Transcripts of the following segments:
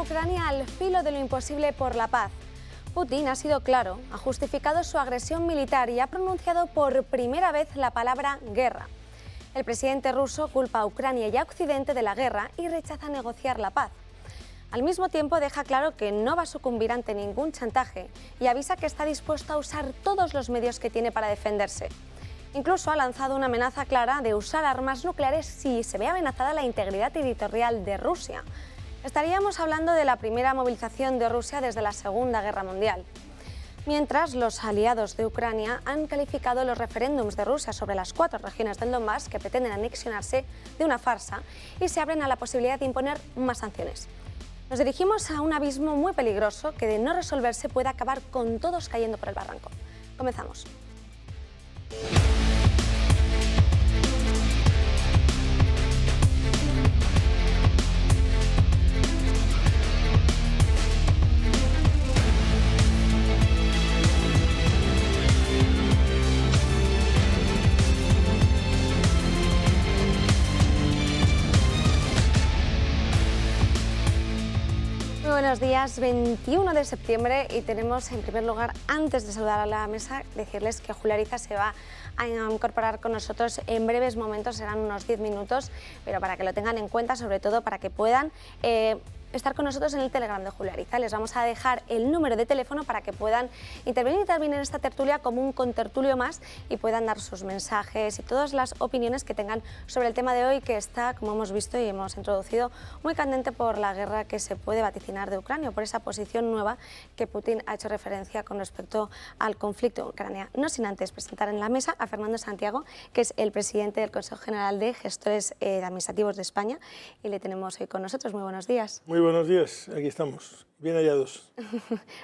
Ucrania al filo de lo imposible por la paz. Putin ha sido claro, ha justificado su agresión militar y ha pronunciado por primera vez la palabra guerra. El presidente ruso culpa a Ucrania y a Occidente de la guerra y rechaza negociar la paz. Al mismo tiempo deja claro que no va a sucumbir ante ningún chantaje y avisa que está dispuesto a usar todos los medios que tiene para defenderse. Incluso ha lanzado una amenaza clara de usar armas nucleares si se ve amenazada la integridad territorial de Rusia. Estaríamos hablando de la primera movilización de Rusia desde la Segunda Guerra Mundial. Mientras, los aliados de Ucrania han calificado los referéndums de Rusia sobre las 4 regiones del Donbass que pretenden anexionarse de una farsa y se abren a la posibilidad de imponer más sanciones. Nos dirigimos a un abismo muy peligroso que, de no resolverse, puede acabar con todos cayendo por el barranco. Comenzamos. Buenos días, 21 de septiembre y tenemos en primer lugar, antes de saludar a la mesa, decirles que Julia Ariza se va a incorporar con nosotros en breves momentos, serán unos 10 minutos, pero para que lo tengan en cuenta, sobre todo para que puedan estar con nosotros en el Telegram de Julia Ariza. Les vamos a dejar el número de teléfono para que puedan intervenir también en esta tertulia como un contertulio más y puedan dar sus mensajes y todas las opiniones que tengan sobre el tema de hoy, que está, como hemos visto y hemos introducido, muy candente por la guerra que se puede vaticinar de Ucrania, por esa posición nueva que Putin ha hecho referencia con respecto al conflicto en Ucrania. No sin antes presentar en la mesa a Fernando Santiago, que es el presidente del Consejo General de Gestores Administrativos de España, y le tenemos hoy con nosotros. Muy buenos días. Muy buenos días, aquí estamos, bien hallados.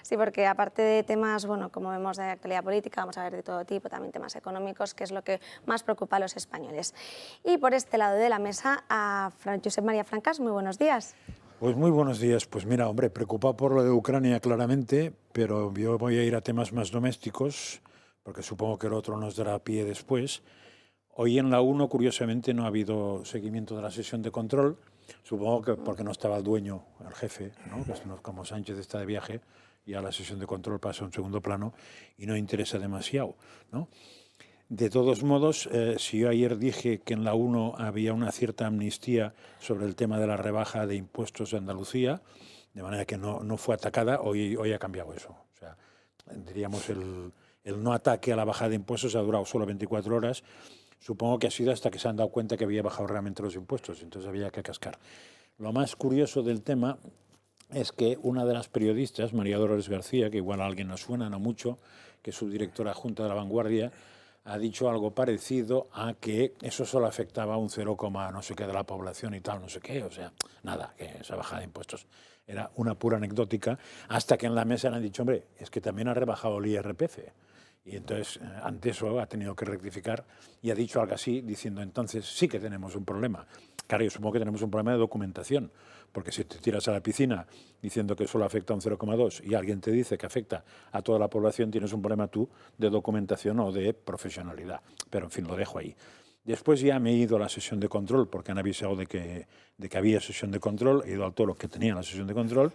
Sí, porque aparte de temas, bueno, como vemos de actualidad política, vamos a ver de todo tipo, también temas económicos, que es lo que más preocupa a los españoles. Y por este lado de la mesa, a Josep María Francas, muy buenos días. Pues muy buenos días. Pues mira, hombre, preocupado por lo de Ucrania claramente, pero yo voy a ir a temas más domésticos, porque supongo que el otro nos dará pie después. Hoy en la 1, curiosamente, no ha habido seguimiento de la sesión de control. Supongo que porque no estaba el dueño, el jefe, ¿no? Que como Sánchez está de viaje, ya la sesión de control pasa a un segundo plano y no interesa demasiado, ¿no? De todos modos, si yo ayer dije que en la 1 había una cierta amnistía sobre el tema de la rebaja de impuestos de Andalucía, de manera que no fue atacada, hoy ha cambiado eso. O sea, diríamos, el no ataque a la bajada de impuestos ha durado solo 24 horas. Supongo que ha sido hasta que se han dado cuenta que había bajado realmente los impuestos, entonces había que cascar. Lo más curioso del tema es que una de las periodistas, María Dolores García, que igual a alguien nos suena, no mucho, que es subdirectora adjunta de La Vanguardia, ha dicho algo parecido a que eso solo afectaba a un 0, no sé qué de la población y tal, no sé qué, o sea, nada, que esa bajada de impuestos era una pura anecdótica, hasta que en la mesa le han dicho, hombre, es que también ha rebajado el IRPF. Y entonces, ante eso, ha tenido que rectificar y ha dicho algo así, diciendo, entonces sí que tenemos un problema. Claro, yo supongo que tenemos un problema de documentación, porque si te tiras a la piscina diciendo que solo afecta a un 0,2 y alguien te dice que afecta a toda la población, tienes un problema tú de documentación o de profesionalidad. Pero, en fin, lo dejo ahí. Después ya me he ido a la sesión de control, porque han avisado de que había sesión de control, he ido a todo lo que tenía la sesión de control,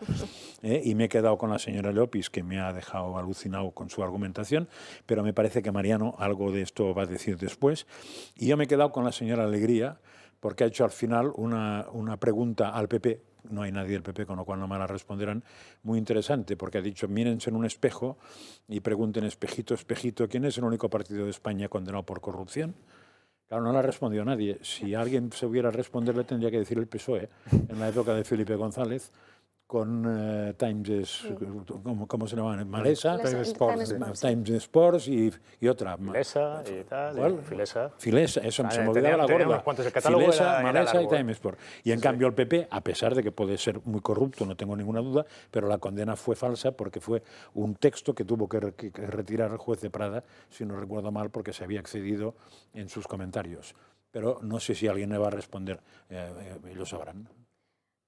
y me he quedado con la señora Llopis, que me ha dejado alucinado con su argumentación, pero me parece que Mariano algo de esto va a decir después. Y yo me he quedado con la señora Alegría, porque ha hecho al final una pregunta al PP, no hay nadie del PP, con lo cual no me la responderán, muy interesante, porque ha dicho, mírense en un espejo y pregunten, espejito, espejito, ¿quién es el único partido de España condenado por corrupción? Claro, no le ha respondido nadie. Si alguien se hubiera responder, le tendría que decir el PSOE, en la época de Felipe González, con Times, ¿cómo se llama? Malesa, Times Sports y otra. Filesa y tal. ¿Cuál? Filesa, eso se me olvidaba la gorda. Filesa, Malesa y Times Sports. Y en cambio el PP, a pesar de que puede ser muy corrupto, no tengo ninguna duda, pero la condena fue falsa porque fue un texto que tuvo que retirar el juez de Prada, si no recuerdo mal, porque se había excedido en sus comentarios. Pero no sé si alguien me va a responder, ellos sabrán.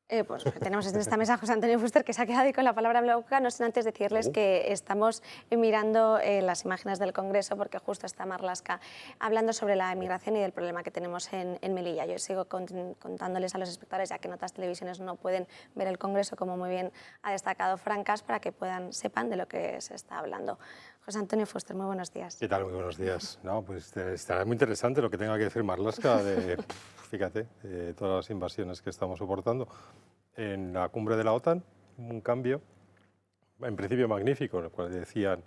Pues tenemos en esta mesa a José Antonio Fuster, que se ha quedado ahí con la palabra en boca, no sin antes decirles que estamos mirando las imágenes del Congreso, porque justo está Marlaska hablando sobre la emigración y del problema que tenemos en Melilla. Yo sigo contándoles a los espectadores, ya que en otras televisiones no pueden ver el Congreso, como muy bien ha destacado Francas, para que sepan de lo que se está hablando. José Antonio Fuster, muy buenos días. ¿Qué tal? Muy buenos días. No, pues estará muy interesante lo que tenga que decir Marlaska de, fíjate, todas las invasiones que estamos soportando. En la cumbre de la OTAN, un cambio, en principio magnífico, en el cual decían,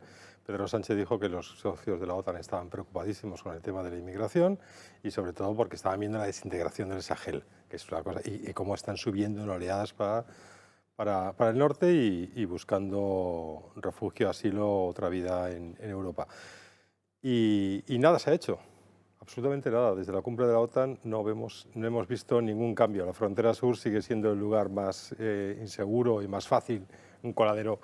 Pedro Sánchez dijo que los socios de la OTAN estaban preocupadísimos con el tema de la inmigración y sobre todo porque estaban viendo la desintegración del Sahel, que es una cosa, y cómo están subiendo en oleadas para el norte y buscando refugio, asilo, otra vida en Europa. Y nada se ha hecho, absolutamente nada. Desde la cumbre de la OTAN no hemos visto ningún cambio. La frontera sur sigue siendo el lugar más inseguro y más fácil, un coladero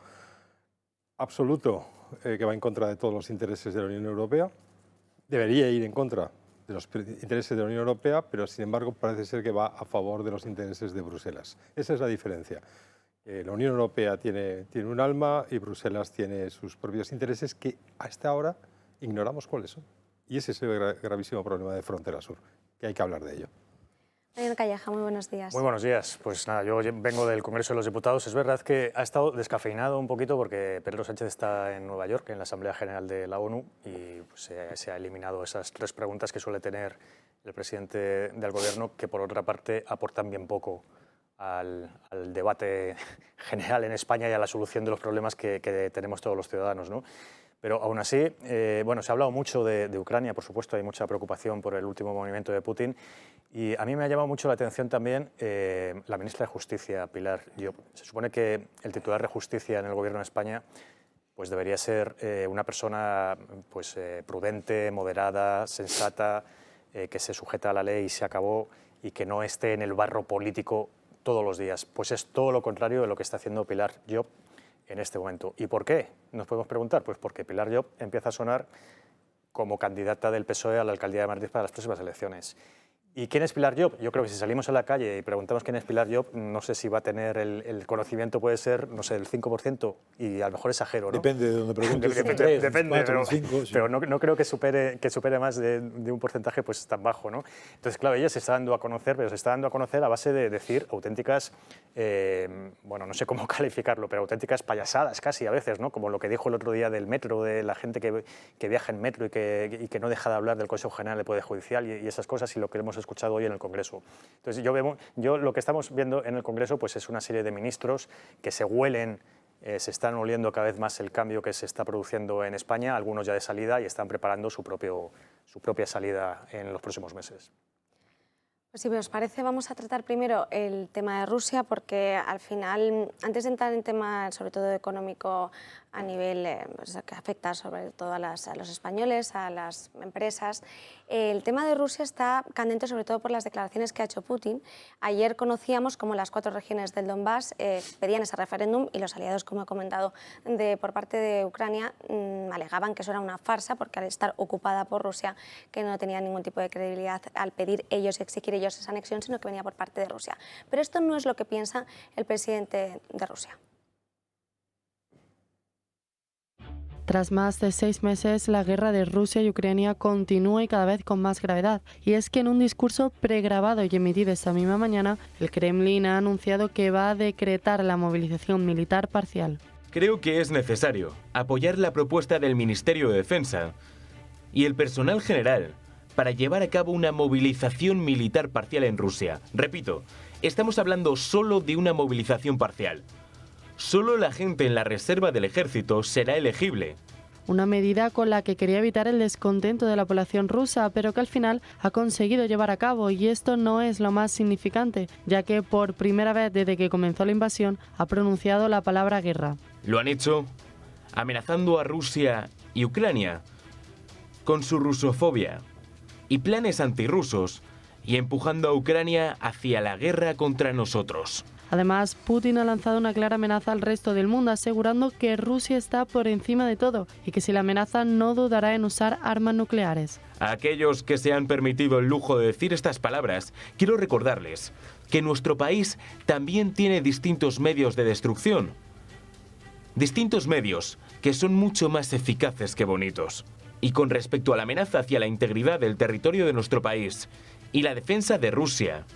absoluto que va en contra de todos los intereses de la Unión Europea. Debería ir en contra de los intereses de la Unión Europea, pero sin embargo parece ser que va a favor de los intereses de Bruselas. Esa es la diferencia. La Unión Europea tiene un alma y Bruselas tiene sus propios intereses que hasta ahora ignoramos cuáles son. Y ese es el gravísimo problema de Frontera Sur, que hay que hablar de ello. Mariano Calleja, muy buenos días. Muy buenos días. Pues nada, yo vengo del Congreso de los Diputados. Es verdad que ha estado descafeinado un poquito porque Pedro Sánchez está en Nueva York, en la Asamblea General de la ONU, y pues, se ha eliminado esas 3 preguntas que suele tener el presidente del Gobierno, que por otra parte aportan bien poco al debate general en España y a la solución de los problemas que tenemos todos los ciudadanos, ¿no? Pero aún así, bueno, se ha hablado mucho de Ucrania, por supuesto, hay mucha preocupación por el último movimiento de Putin, y a mí me ha llamado mucho la atención también la ministra de Justicia, Pilar Llop. Se supone que el titular de Justicia en el Gobierno de España pues debería ser una persona pues, prudente, moderada, sensata, que se sujeta a la ley y se acabó, y que no esté en el barro político todos los días. Pues es todo lo contrario de lo que está haciendo Pilar Llop en este momento. ¿Y por qué? Nos podemos preguntar. Pues porque Pilar Llop empieza a sonar como candidata del PSOE a la alcaldía de Madrid para las próximas elecciones. ¿Y quién es Pilar Llop? Yo creo que si salimos a la calle y preguntamos quién es Pilar Llop, no sé si va a tener el conocimiento, puede ser, no sé, el 5%, y a lo mejor exagero, ¿no? Depende de donde preguntes. Depende, 4, 5, sí. pero no creo que supere más de un porcentaje pues tan bajo, ¿no? Entonces, claro, ella se está dando a conocer, pero se está dando a conocer a base de decir auténticas, bueno, no sé cómo calificarlo, pero auténticas payasadas casi a veces, ¿no? Como lo que dijo el otro día del metro, de la gente que viaja en metro y que no deja de hablar del Consejo General del Poder Judicial y esas cosas, y lo que hemos escuchado hoy en el Congreso. Entonces yo lo que estamos viendo en el Congreso pues es una serie de ministros que se huelen, se están oliendo cada vez más el cambio que se está produciendo en España, algunos ya de salida, y están preparando su propia salida en los próximos meses. Pues si os parece, vamos a tratar primero el tema de Rusia, porque al final, antes de entrar en tema sobre todo económico a nivel pues, que afecta sobre todo a los españoles, a las empresas, el tema de Rusia está candente sobre todo por las declaraciones que ha hecho Putin. Ayer conocíamos cómo las 4 regiones del Donbass pedían ese referéndum, y los aliados, como he comentado, por parte de Ucrania alegaban que eso era una farsa, porque al estar ocupada por Rusia, que no tenía ningún tipo de credibilidad al pedir ellos y exigir ellos esa anexión, sino que venía por parte de Rusia. Pero esto no es lo que piensa el presidente de Rusia. Tras más de 6 meses, la guerra de Rusia y Ucrania continúa, y cada vez con más gravedad. Y es que en un discurso pregrabado y emitido esta misma mañana, el Kremlin ha anunciado que va a decretar la movilización militar parcial. Creo que es necesario apoyar la propuesta del Ministerio de Defensa y el personal general para llevar a cabo una movilización militar parcial en Rusia. Repito, estamos hablando solo de una movilización parcial. Solo la gente en la reserva del ejército será elegible. Una medida con la que quería evitar el descontento de la población rusa, pero que al final ha conseguido llevar a cabo, y esto no es lo más significante, ya que por primera vez desde que comenzó la invasión ha pronunciado la palabra guerra. Lo han hecho amenazando a Rusia y Ucrania con su rusofobia y planes antirrusos, y empujando a Ucrania hacia la guerra contra nosotros. Además, Putin ha lanzado una clara amenaza al resto del mundo, asegurando que Rusia está por encima de todo y que si la amenaza no dudará en usar armas nucleares. A aquellos que se han permitido el lujo de decir estas palabras, quiero recordarles que nuestro país también tiene distintos medios de destrucción. Distintos medios que son mucho más eficaces que bonitos. Y con respecto a la amenaza hacia la integridad del territorio de nuestro país y la defensa de Rusia,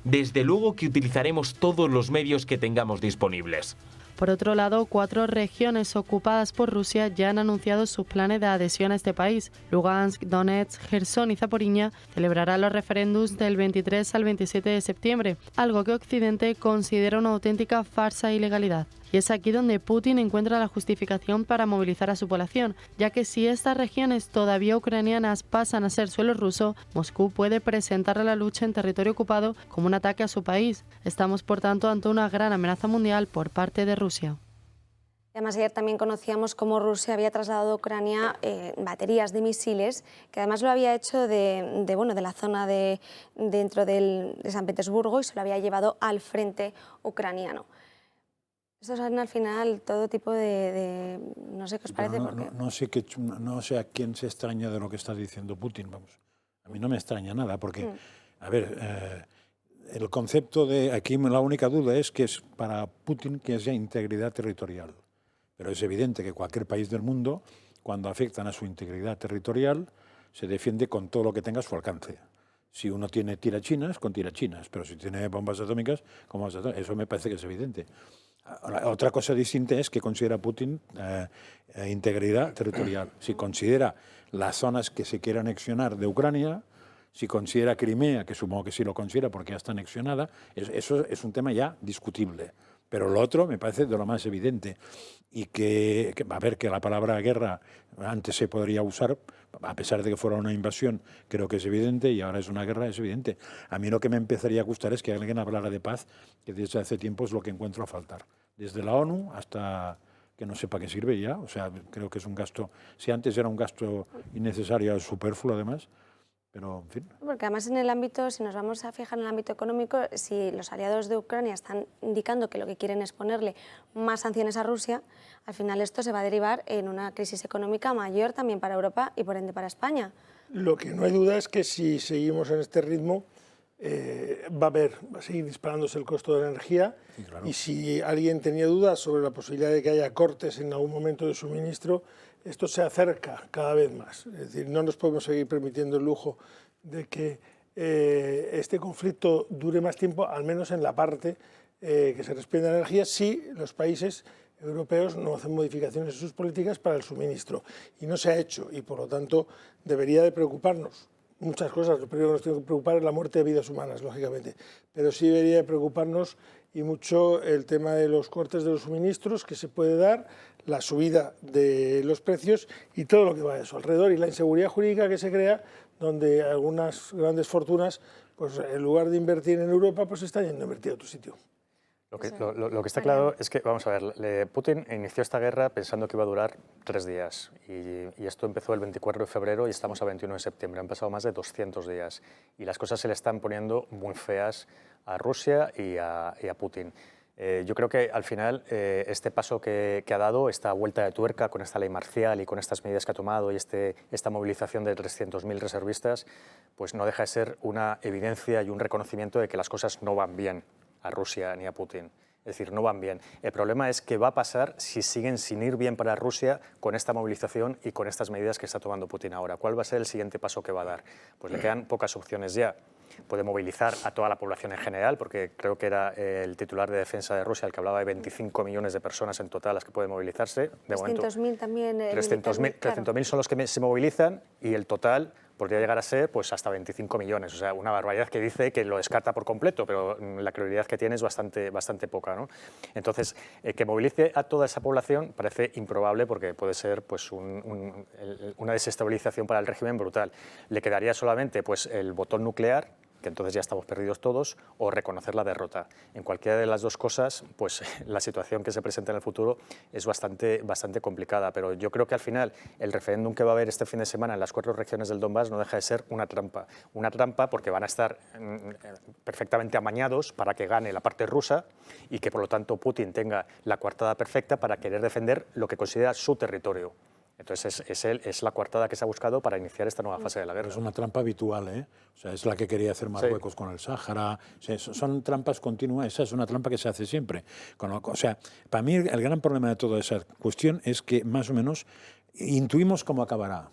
desde luego que utilizaremos todos los medios que tengamos disponibles. Por otro lado, 4 regiones ocupadas por Rusia ya han anunciado sus planes de adhesión a este país. Lugansk, Donetsk, Gerson y Zaporizhia celebrarán los referéndums del 23 al 27 de septiembre, algo que Occidente considera una auténtica farsa e ilegalidad. Y es aquí donde Putin encuentra la justificación para movilizar a su población, ya que si estas regiones todavía ucranianas pasan a ser suelo ruso, Moscú puede presentar a la lucha en territorio ocupado como un ataque a su país. Estamos, por tanto, ante una gran amenaza mundial por parte de Rusia. Además, ayer también conocíamos cómo Rusia había trasladado a Ucrania baterías de misiles, que además lo había hecho de la zona dentro de San Petersburgo y se lo había llevado al frente ucraniano. Estos son al final todo tipo de no sé qué os parece. No sé a quién se extraña de lo que está diciendo Putin, vamos. A mí no me extraña nada, porque, a ver, el concepto de aquí la única duda es que es para Putin que haya integridad territorial. Pero es evidente que cualquier país del mundo, cuando afectan a su integridad territorial, se defiende con todo lo que tenga a su alcance. Si uno tiene tirachinas, con tirachinas, pero si tiene bombas atómicas, con bombas atómicas. Eso me parece que es evidente. Otra cosa distinta es que considera Putin integridad territorial. Si considera las zonas que se quiere anexionar de Ucrania, si considera Crimea, que supongo que sí lo considera porque ya está anexionada, eso es un tema ya discutible. Pero lo otro me parece de lo más evidente. Y que a ver, que la palabra guerra antes se podría usar, a pesar de que fuera una invasión, creo que es evidente, y ahora es una guerra, es evidente. A mí lo que me empezaría a gustar es que alguien hablara de paz, que desde hace tiempo es lo que encuentro a faltar. Desde la ONU hasta que no sepa qué sirve ya, o sea, creo que es un gasto, si antes era un gasto innecesario, superfluo además, pero en fin. Porque además en el ámbito, si nos vamos a fijar en el ámbito económico, si los aliados de Ucrania están indicando que lo que quieren es ponerle más sanciones a Rusia, al final esto se va a derivar en una crisis económica mayor también para Europa y por ende para España. Lo que no hay duda es que si seguimos en este ritmo va a seguir disparándose el costo de la energía, sí, claro. Y si alguien tenía dudas sobre la posibilidad de que haya cortes en algún momento de suministro, esto se acerca cada vez más. Es decir, no nos podemos seguir permitiendo el lujo de que este conflicto dure más tiempo, al menos en la parte que se respende a la energía, si los países europeos no hacen modificaciones en sus políticas para el suministro. Y no se ha hecho, y por lo tanto debería de preocuparnos muchas cosas. Lo primero que nos tiene que preocupar es la muerte de vidas humanas, lógicamente, pero sí debería de preocuparnos y mucho el tema de los cortes de los suministros que se puede dar, la subida de los precios y todo lo que va a eso alrededor, y la inseguridad jurídica que se crea, donde algunas grandes fortunas, pues en lugar de invertir en Europa, pues están yendo a invertir a otro sitio. Lo que está claro es que, vamos a ver, Putin inició esta guerra pensando que iba a durar 3 días y esto empezó el 24 de febrero y estamos a 21 de septiembre. Han pasado más de 200 días y las cosas se le están poniendo muy feas a Rusia y a Putin. Yo creo que al final este paso que ha dado, esta vuelta de tuerca con esta ley marcial y con estas medidas que ha tomado y esta movilización de 300.000 reservistas, pues no deja de ser una evidencia y un reconocimiento de que las cosas no van bien a Rusia ni a Putin. Es decir, no van bien. El problema es qué va a pasar si siguen sin ir bien para Rusia con esta movilización y con estas medidas que está tomando Putin ahora. ¿Cuál va a ser el siguiente paso que va a dar? Pues le quedan pocas opciones ya. Puede movilizar a toda la población en general, porque creo que era el titular de defensa de Rusia el que hablaba de 25 millones de personas en total las que pueden movilizarse. 300.000 también. 300.000 son los que se movilizan y el total podría llegar a ser pues, hasta 25 millones. O sea, una barbaridad que dice que lo descarta por completo, pero la credibilidad que tiene es bastante poca, ¿no? Entonces, que movilice a toda esa población parece improbable porque puede ser pues, una desestabilización para el régimen brutal. Le quedaría solamente pues, el botón nuclear, que entonces ya estamos perdidos todos, o reconocer la derrota. En cualquiera de las dos cosas, pues la situación que se presenta en el futuro es bastante complicada, pero yo creo que al final el referéndum que va a haber este fin de semana en las 4 regiones del Donbass no deja de ser una trampa porque van a estar perfectamente amañados para que gane la parte rusa y que por lo tanto Putin tenga la coartada perfecta para querer defender lo que considera su territorio. Entonces es la coartada que se ha buscado para iniciar esta nueva fase de la guerra. Es una trampa habitual, ¿eh? O sea, es la que quería hacer Marruecos con el Sáhara. O sea, son trampas continuas, esa es una trampa que se hace siempre. O sea, para mí el gran problema de toda esa cuestión es que más o menos intuimos cómo acabará.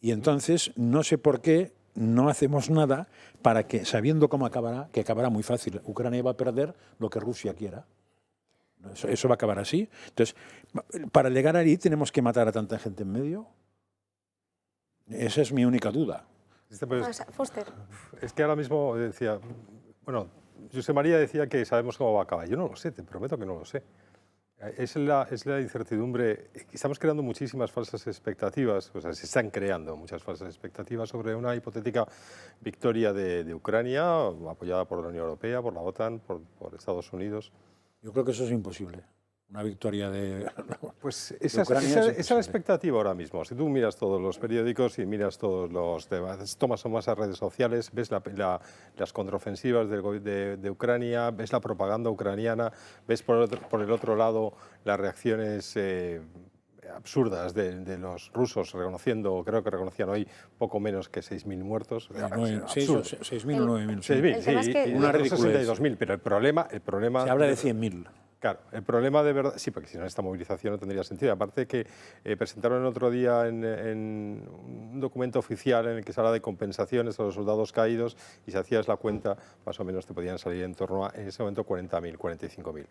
Y entonces no sé por qué no hacemos nada para que, sabiendo cómo acabará, que acabará muy fácil, Ucrania va a perder lo que Rusia quiera. Eso va a acabar así. Entonces, para llegar ahí tenemos que matar a tanta gente en medio. Esa es mi única duda. Fuster. Es que ahora mismo decía, bueno, José María decía que sabemos cómo va a acabar. Yo no lo sé, te prometo que no lo sé. Es la incertidumbre. Estamos creando muchísimas falsas expectativas, o sea, se están creando muchas falsas expectativas sobre una hipotética victoria de Ucrania, apoyada por la Unión Europea, por la OTAN, por Estados Unidos. Yo creo que eso es imposible. Una victoria de... Pues esa es la expectativa ahora mismo. Si tú miras todos los periódicos y miras todos los debates, tomas más a redes sociales, ves las contraofensivas de Ucrania, ves la propaganda ucraniana, ves por el otro lado las reacciones absurdas de los rusos reconociendo, creo que reconocían hoy poco menos que 6.000 muertos. 6.000 o 9.000. 6.000, sí, una ridiculez. 62.000, pero el problema... Se habla de 100.000. Claro, el problema de verdad... Sí, porque si no esta movilización no tendría sentido. Aparte que presentaron el otro día en un documento oficial en el que se habla de compensaciones a los soldados caídos y si hacías la cuenta, más o menos te podían salir en torno a, en ese momento, 40.000, 45.000.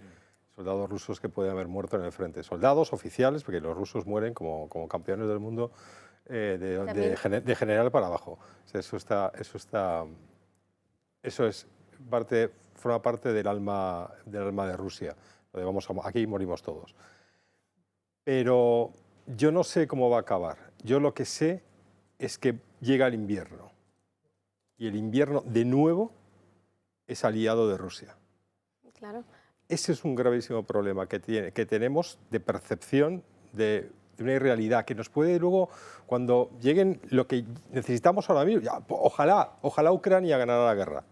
Soldados rusos que pueden haber muerto en el frente. Soldados oficiales, porque los rusos mueren como campeones del mundo de general para abajo. O sea, forma parte del alma de Rusia. Aquí morimos todos. Pero yo no sé cómo va a acabar. Yo lo que sé es que llega el invierno. Y el invierno, de nuevo, es aliado de Rusia. Claro. Ese es un gravísimo problema que tenemos de percepción de una irrealidad que nos puede luego, cuando lleguen lo que necesitamos ahora mismo, ojalá Ucrania ganara la guerra.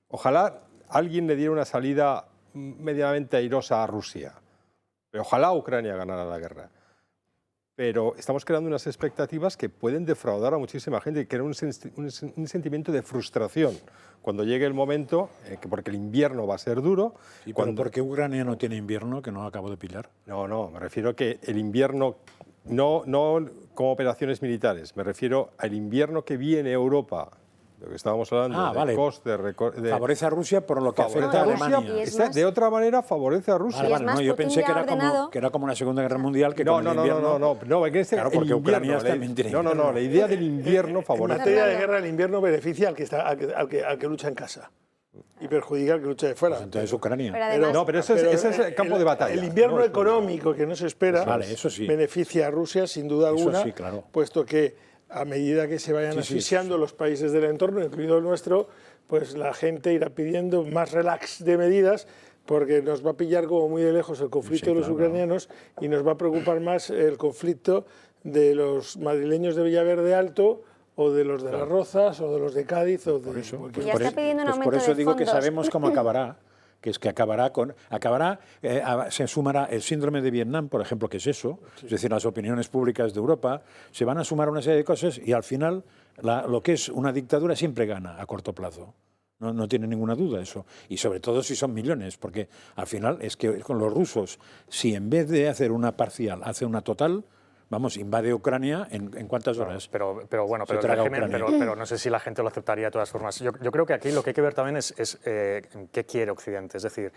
Ojalá alguien le diera una salida medianamente airosa a Rusia. Pero ojalá Ucrania ganara la guerra. Pero estamos creando unas expectativas que pueden defraudar a muchísima gente y crear un sentimiento de frustración cuando llegue el momento, porque el invierno va a ser duro. ¿Y por qué Ucrania no tiene invierno, que no acabo de pillar? No, me refiero a que el invierno, no como operaciones militares, me refiero al invierno que viene a Europa. Lo que estábamos hablando de coste, favorece a Rusia por lo que afecta a Alemania. De otra manera favorece a Rusia. No, yo pensé que era como una Segunda Guerra Mundial que no, claro, porque Ucrania también tiene invierno. La idea del invierno favorece. En materia de guerra, el invierno beneficia al que lucha en casa y perjudica al que lucha de fuera. Pues entonces Ucrania. Pero ese es el campo de batalla. El invierno económico que no se espera eso sí. beneficia a Rusia sin duda alguna, sí, claro. puesto que a medida que se vayan asfixiando los países del entorno, incluido el nuestro, pues la gente irá pidiendo más relax de medidas, porque nos va a pillar como muy de lejos el conflicto de los ucranianos y nos va a preocupar más el conflicto de los madrileños de Villaverde Alto o de los de Las Rozas o de los de Cádiz. O de Por eso digo que sabemos cómo acabará. Que es que se sumará el síndrome de Vietnam, por ejemplo, que es eso, es decir, las opiniones públicas de Europa, se van a sumar una serie de cosas y al final lo que es una dictadura siempre gana a corto plazo. No tiene ninguna duda eso. Y sobre todo si son millones, porque al final es que con los rusos, si en vez de hacer una parcial, hace una total, vamos, invade Ucrania en ¿cuántas horas? Pero no sé si la gente lo aceptaría de todas formas. Yo creo que aquí lo que hay que ver también es qué quiere Occidente, es decir,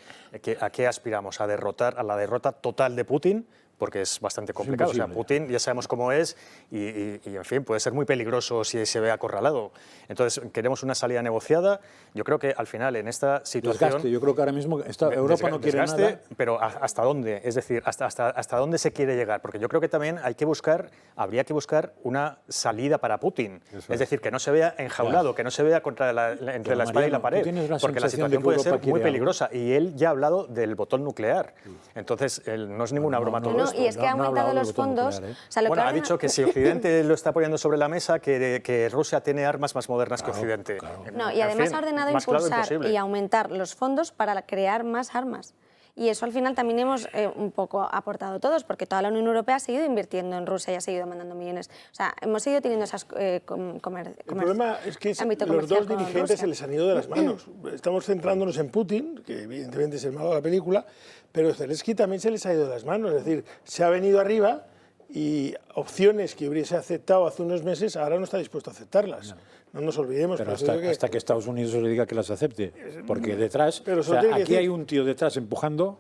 a qué aspiramos, a la derrota total de Putin, porque es bastante complicado. O sea, Putin ya sabemos cómo es y, en fin, puede ser muy peligroso si se ve acorralado. Entonces, queremos una salida negociada. Yo creo que al final, en esta situación... Desgaste. Yo creo que ahora mismo Europa no quiere nada. Pero ¿hasta dónde? Es decir, ¿hasta dónde se quiere llegar? Porque yo creo que también habría que buscar una salida para Putin. Es decir, que no se vea enjaulado, que no se vea entre la espada y la pared. Porque la situación puede ser muy peligrosa. Y él ya ha habldo del botón nuclear. Entonces, no es ninguna broma todo esto. Y es que ha aumentado los fondos. Bueno, ha dicho que si Occidente lo está poniendo sobre la mesa, que Rusia tiene armas más modernas que Occidente. No, y además ha ordenado impulsar y aumentar los fondos para crear más armas. Y eso al final también hemos un poco aportado todos, porque toda la Unión Europea ha seguido invirtiendo en Rusia y ha seguido mandando millones. O sea, hemos seguido teniendo esas El problema es que los dos dirigentes se les han ido de las manos. Estamos centrándonos en Putin, que evidentemente es el malo de la película, pero Zelensky también se les ha ido de las manos. Es decir, se ha venido arriba y opciones que hubiese aceptado hace unos meses, ahora no está dispuesto a aceptarlas. No nos olvidemos. Pero hasta que Estados Unidos le diga que las acepte. Porque detrás, pero aquí hay un tío detrás empujando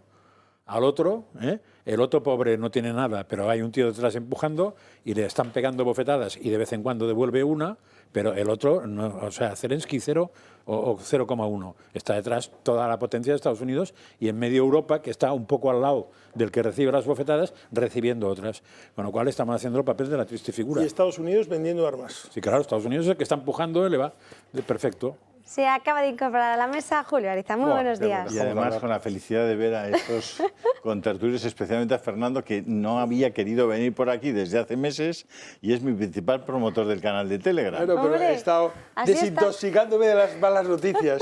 al otro, ¿eh? El otro pobre no tiene nada, pero hay un tío detrás empujando y le están pegando bofetadas y de vez en cuando devuelve una, pero el otro, no, o sea, Zelensky 0 o 0,1. Está detrás toda la potencia de Estados Unidos y en medio Europa, que está un poco al lado del que recibe las bofetadas, recibiendo otras. Con lo cual estamos haciendo el papel de la triste figura. Y Estados Unidos vendiendo armas. Sí, claro, Estados Unidos es el que está empujando, le va perfecto. Se acaba de incorporar a la mesa Julio Ariza. Muy buenos días. Y además con la felicidad de ver a estos contertulios, especialmente a Fernando, que no había querido venir por aquí desde hace meses y es mi principal promotor del canal de Telegram. Claro, pero he estado desintoxicándome de las malas noticias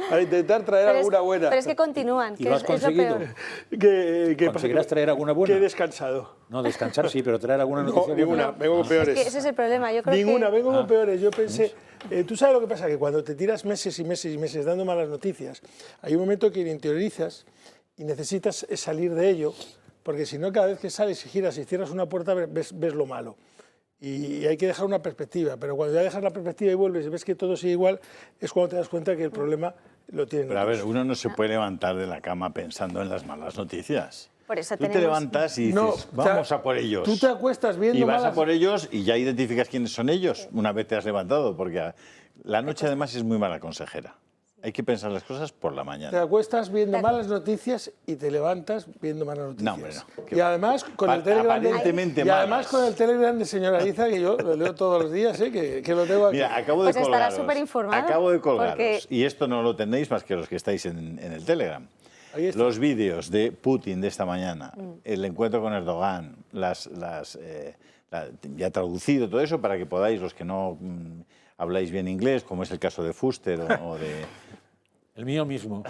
para intentar traer alguna buena. Pero es que continúan, ¿Y que lo has es lo conseguido? peor. ¿Conseguirás traer alguna buena? Que he descansado. No, descansar sí, pero traer alguna noticia. No, ninguna, vengo con peores. Es que ese es el problema. Yo creo Ninguna, que... vengo con peores. Yo pensé, tú sabes lo que pasa, que cuando te tiras meses y meses y meses dando malas noticias, hay un momento que interiorizas y necesitas salir de ello, porque si no, cada vez que sales y giras y cierras una puerta, ves lo malo. Y hay que dejar una perspectiva, pero cuando ya dejas la perspectiva y vuelves y ves que todo sigue igual, es cuando te das cuenta que el problema lo tienen. Pero a ver, uno no se puede levantar de la cama pensando en las malas noticias. Por eso tú te levantas y dices, vamos a por ellos. Tú te acuestas viendo y vas a por ellos y ya identificas quiénes son ellos una vez te has levantado, porque la noche además es muy mala consejera. Hay que pensar las cosas por la mañana. Te acuestas viendo malas noticias y te levantas viendo malas noticias. No, hombre, no. Y además con el Telegram de señora Ariza, que yo lo leo todos los días, que lo tengo aquí. Mira, acabo de pues colgaros. Estará súper informado. Acabo de colgaros. Porque... Y esto no lo tenéis más que los que estáis en el Telegram. Los vídeos de Putin de esta mañana, el encuentro con Erdogan, ya traducido todo eso para que podáis, los que no habláis bien inglés, como es el caso de Fuster o de... El mío mismo.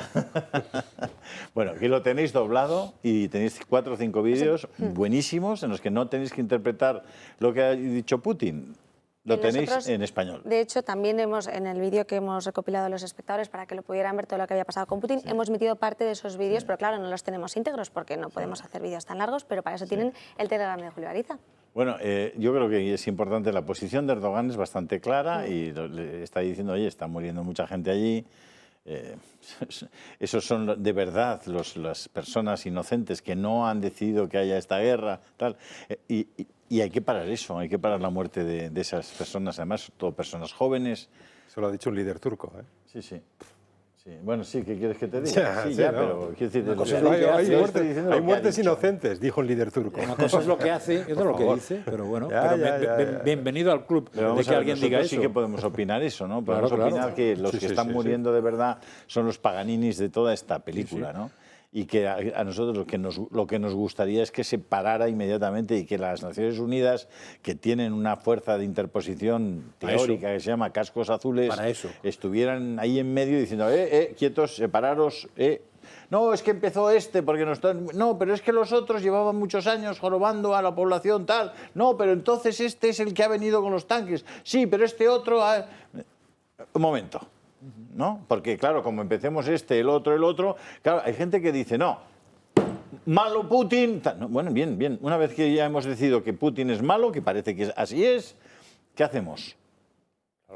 Bueno, aquí lo tenéis doblado y tenéis 4 o 5 vídeos buenísimos en los que no tenéis que interpretar lo que ha dicho Putin. Lo tenéis en español. De hecho, también en el vídeo que hemos recopilado a los espectadores para que lo pudieran ver todo lo que había pasado con Putin, hemos metido parte de esos vídeos, pero claro, no los tenemos íntegros porque no podemos hacer vídeos tan largos, pero para eso tienen el Telegram de Julio Ariza. Bueno, yo creo que es importante, la posición de Erdogan es bastante clara y le está diciendo, oye, está muriendo mucha gente allí. Esos son de verdad las personas inocentes que no han decidido que haya esta guerra, tal. Y hay que parar eso, hay que parar la muerte de esas personas, además, todo personas jóvenes. Eso lo ha dicho un líder turco, ¿eh? Sí, sí. Sí. Bueno, sí, ¿qué quieres que te diga? Pero quiero decir, hay muertes inocentes, dijo un líder turco. Una cosa es lo que hace, otra es lo que dice, pero bueno, bienvenido al club de que alguien diga eso. Sí que podemos opinar eso, ¿no? Podemos opinar que los que están muriendo de verdad son los Paganinis de toda esta película, ¿no? Y que a nosotros lo que nos gustaría es que se parara inmediatamente y que las Naciones Unidas, que tienen una fuerza de interposición teórica que se llama cascos azules, estuvieran ahí en medio diciendo, quietos, separaros, No, es que empezó porque no, pero es que los otros llevaban muchos años jorobando a la población tal. No, pero entonces este es el que ha venido con los tanques. Sí, pero este otro... Un momento. ¿No? Porque, claro, como empecemos el otro, claro, hay gente que dice, no, malo Putin. No, bueno, bien, una vez que ya hemos decidido que Putin es malo, que parece que así es, ¿qué hacemos?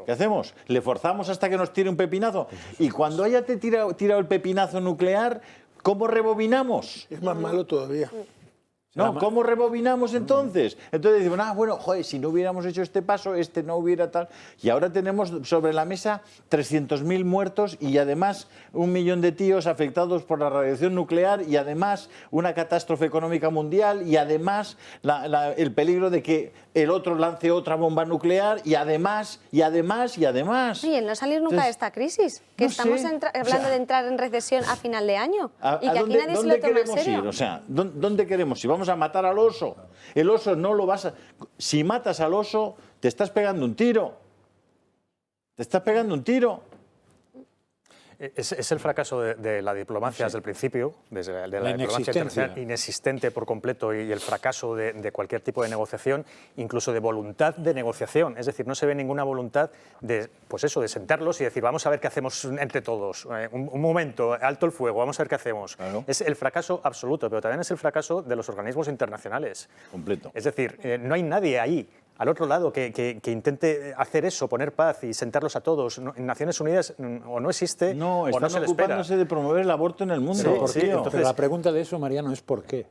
¿Qué hacemos? ¿Le forzamos hasta que nos tire un pepinazo? Y cuando haya tirado el pepinazo nuclear, ¿cómo rebobinamos? Es más malo todavía. No, ¿cómo rebobinamos entonces? Entonces decimos, bueno, joder, si no hubiéramos hecho este paso, no hubiera tal... Y ahora tenemos sobre la mesa 300.000 muertos y además 1 millón de tíos afectados por la radiación nuclear y además una catástrofe económica mundial y además el peligro de que el otro lance otra bomba nuclear y además... Oye, no salir nunca de esta crisis, que no estamos hablando de entrar en recesión a final de año y que aquí nadie se lo toma en serio. O sea, ¿dónde queremos ir? Vamos a matar al oso. El oso no lo vas a... Si matas al oso, te estás pegando un tiro. Es el fracaso de la diplomacia desde el principio, desde la diplomacia internacional inexistente por completo y el fracaso de cualquier tipo de negociación, incluso de voluntad de negociación. Es decir, no se ve ninguna voluntad de, pues eso, de sentarlos y decir, vamos a ver qué hacemos entre todos. Un momento, alto el fuego, vamos a ver qué hacemos. Claro. Es el fracaso absoluto, pero también es el fracaso de los organismos internacionales. Completo. Es decir, no hay nadie ahí, al otro lado, que intente hacer eso, poner paz y sentarlos a todos. En Naciones Unidas o no existe no, o no se le espera. están ocupándose de promover el aborto en el mundo. Pero, ¿por qué? Entonces, pero la pregunta de eso, Mariano, es ¿por qué?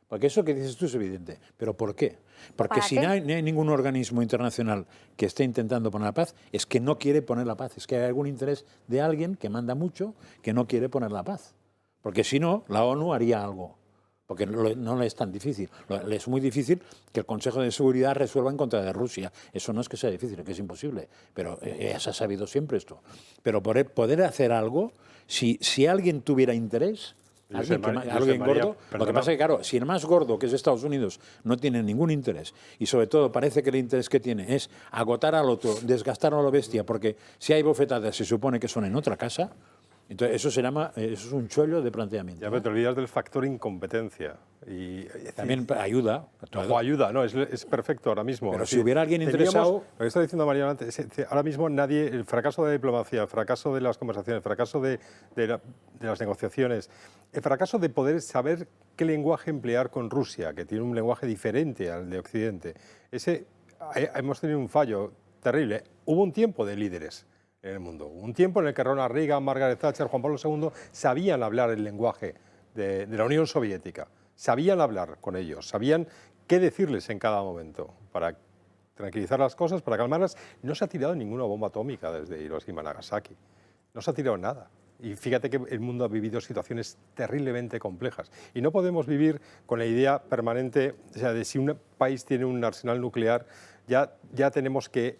Porque eso que dices tú es evidente, pero ¿por qué? Porque si no hay ningún organismo internacional que esté intentando poner la paz, es que no quiere poner la paz, es que hay algún interés de alguien que manda mucho que no quiere poner la paz. Porque si no, la ONU haría algo. Porque no le es tan difícil. Es muy difícil que el Consejo de Seguridad resuelva en contra de Rusia. Eso no es que sea difícil, es que es imposible. Pero ya se ha sabido siempre esto. Pero poder hacer algo, si alguien tuviera interés, alguien gordo, lo que pasa es que, claro, si el más gordo, que es Estados Unidos, no tiene ningún interés, y sobre todo parece que el interés que tiene es agotar al otro, desgastar a la bestia, porque si hay bofetadas se supone que son en otra casa. Entonces, eso eso es un chollo de planteamiento. Ya, pero te olvidas del factor incompetencia. Y también ayuda. O ayuda, no, es perfecto ahora mismo. Pero si hubiera alguien interesado... Lo que está diciendo Mariano antes, ahora mismo nadie, el fracaso de la diplomacia, el fracaso de las conversaciones, el fracaso de las negociaciones, el fracaso de poder saber qué lenguaje emplear con Rusia, que tiene un lenguaje diferente al de Occidente, hemos tenido un fallo terrible. Hubo un tiempo de líderes en el mundo. Un tiempo en el que Ronald Reagan, Margaret Thatcher, Juan Pablo II sabían hablar el lenguaje de la Unión Soviética, sabían hablar con ellos, sabían qué decirles en cada momento para tranquilizar las cosas, para calmarlas. No se ha tirado ninguna bomba atómica desde Hiroshima y Nagasaki, no se ha tirado nada. Y fíjate que el mundo ha vivido situaciones terriblemente complejas. Y no podemos vivir con la idea permanente, o sea, de si un país tiene un arsenal nuclear, ya tenemos que...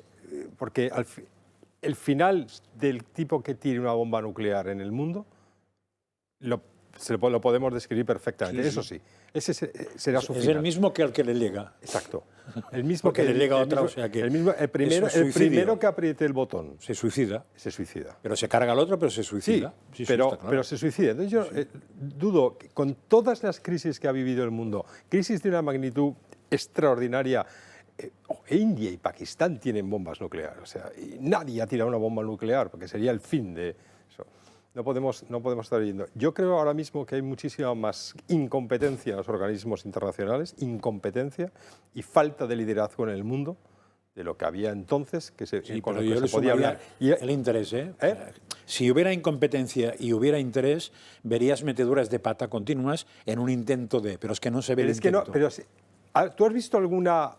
Porque el final del tipo que tiene una bomba nuclear en el mundo lo podemos describir perfectamente. Sí, eso sí, ese será su final. Es el mismo que al que le llega. Exacto. El mismo que le llega a otra, o sea que el primero que apriete el botón se suicida. Se suicida. Pero se carga al otro, pero se suicida. Sí, pero se suicida. Entonces yo dudo que con todas las crisis que ha vivido el mundo, crisis de una magnitud extraordinaria. India y Pakistán tienen bombas nucleares, o sea, y nadie ha tirado una bomba nuclear porque sería el fin de eso. No podemos estar yendo. Yo creo ahora mismo que hay muchísima más incompetencia en los organismos internacionales, incompetencia y falta de liderazgo en el mundo de lo que había entonces, con lo que se podía hablar. Y el interés, Si hubiera incompetencia y hubiera interés, verías meteduras de pata continuas en un intento de... Pero es que no se ve el intento. ¿Tú has visto alguna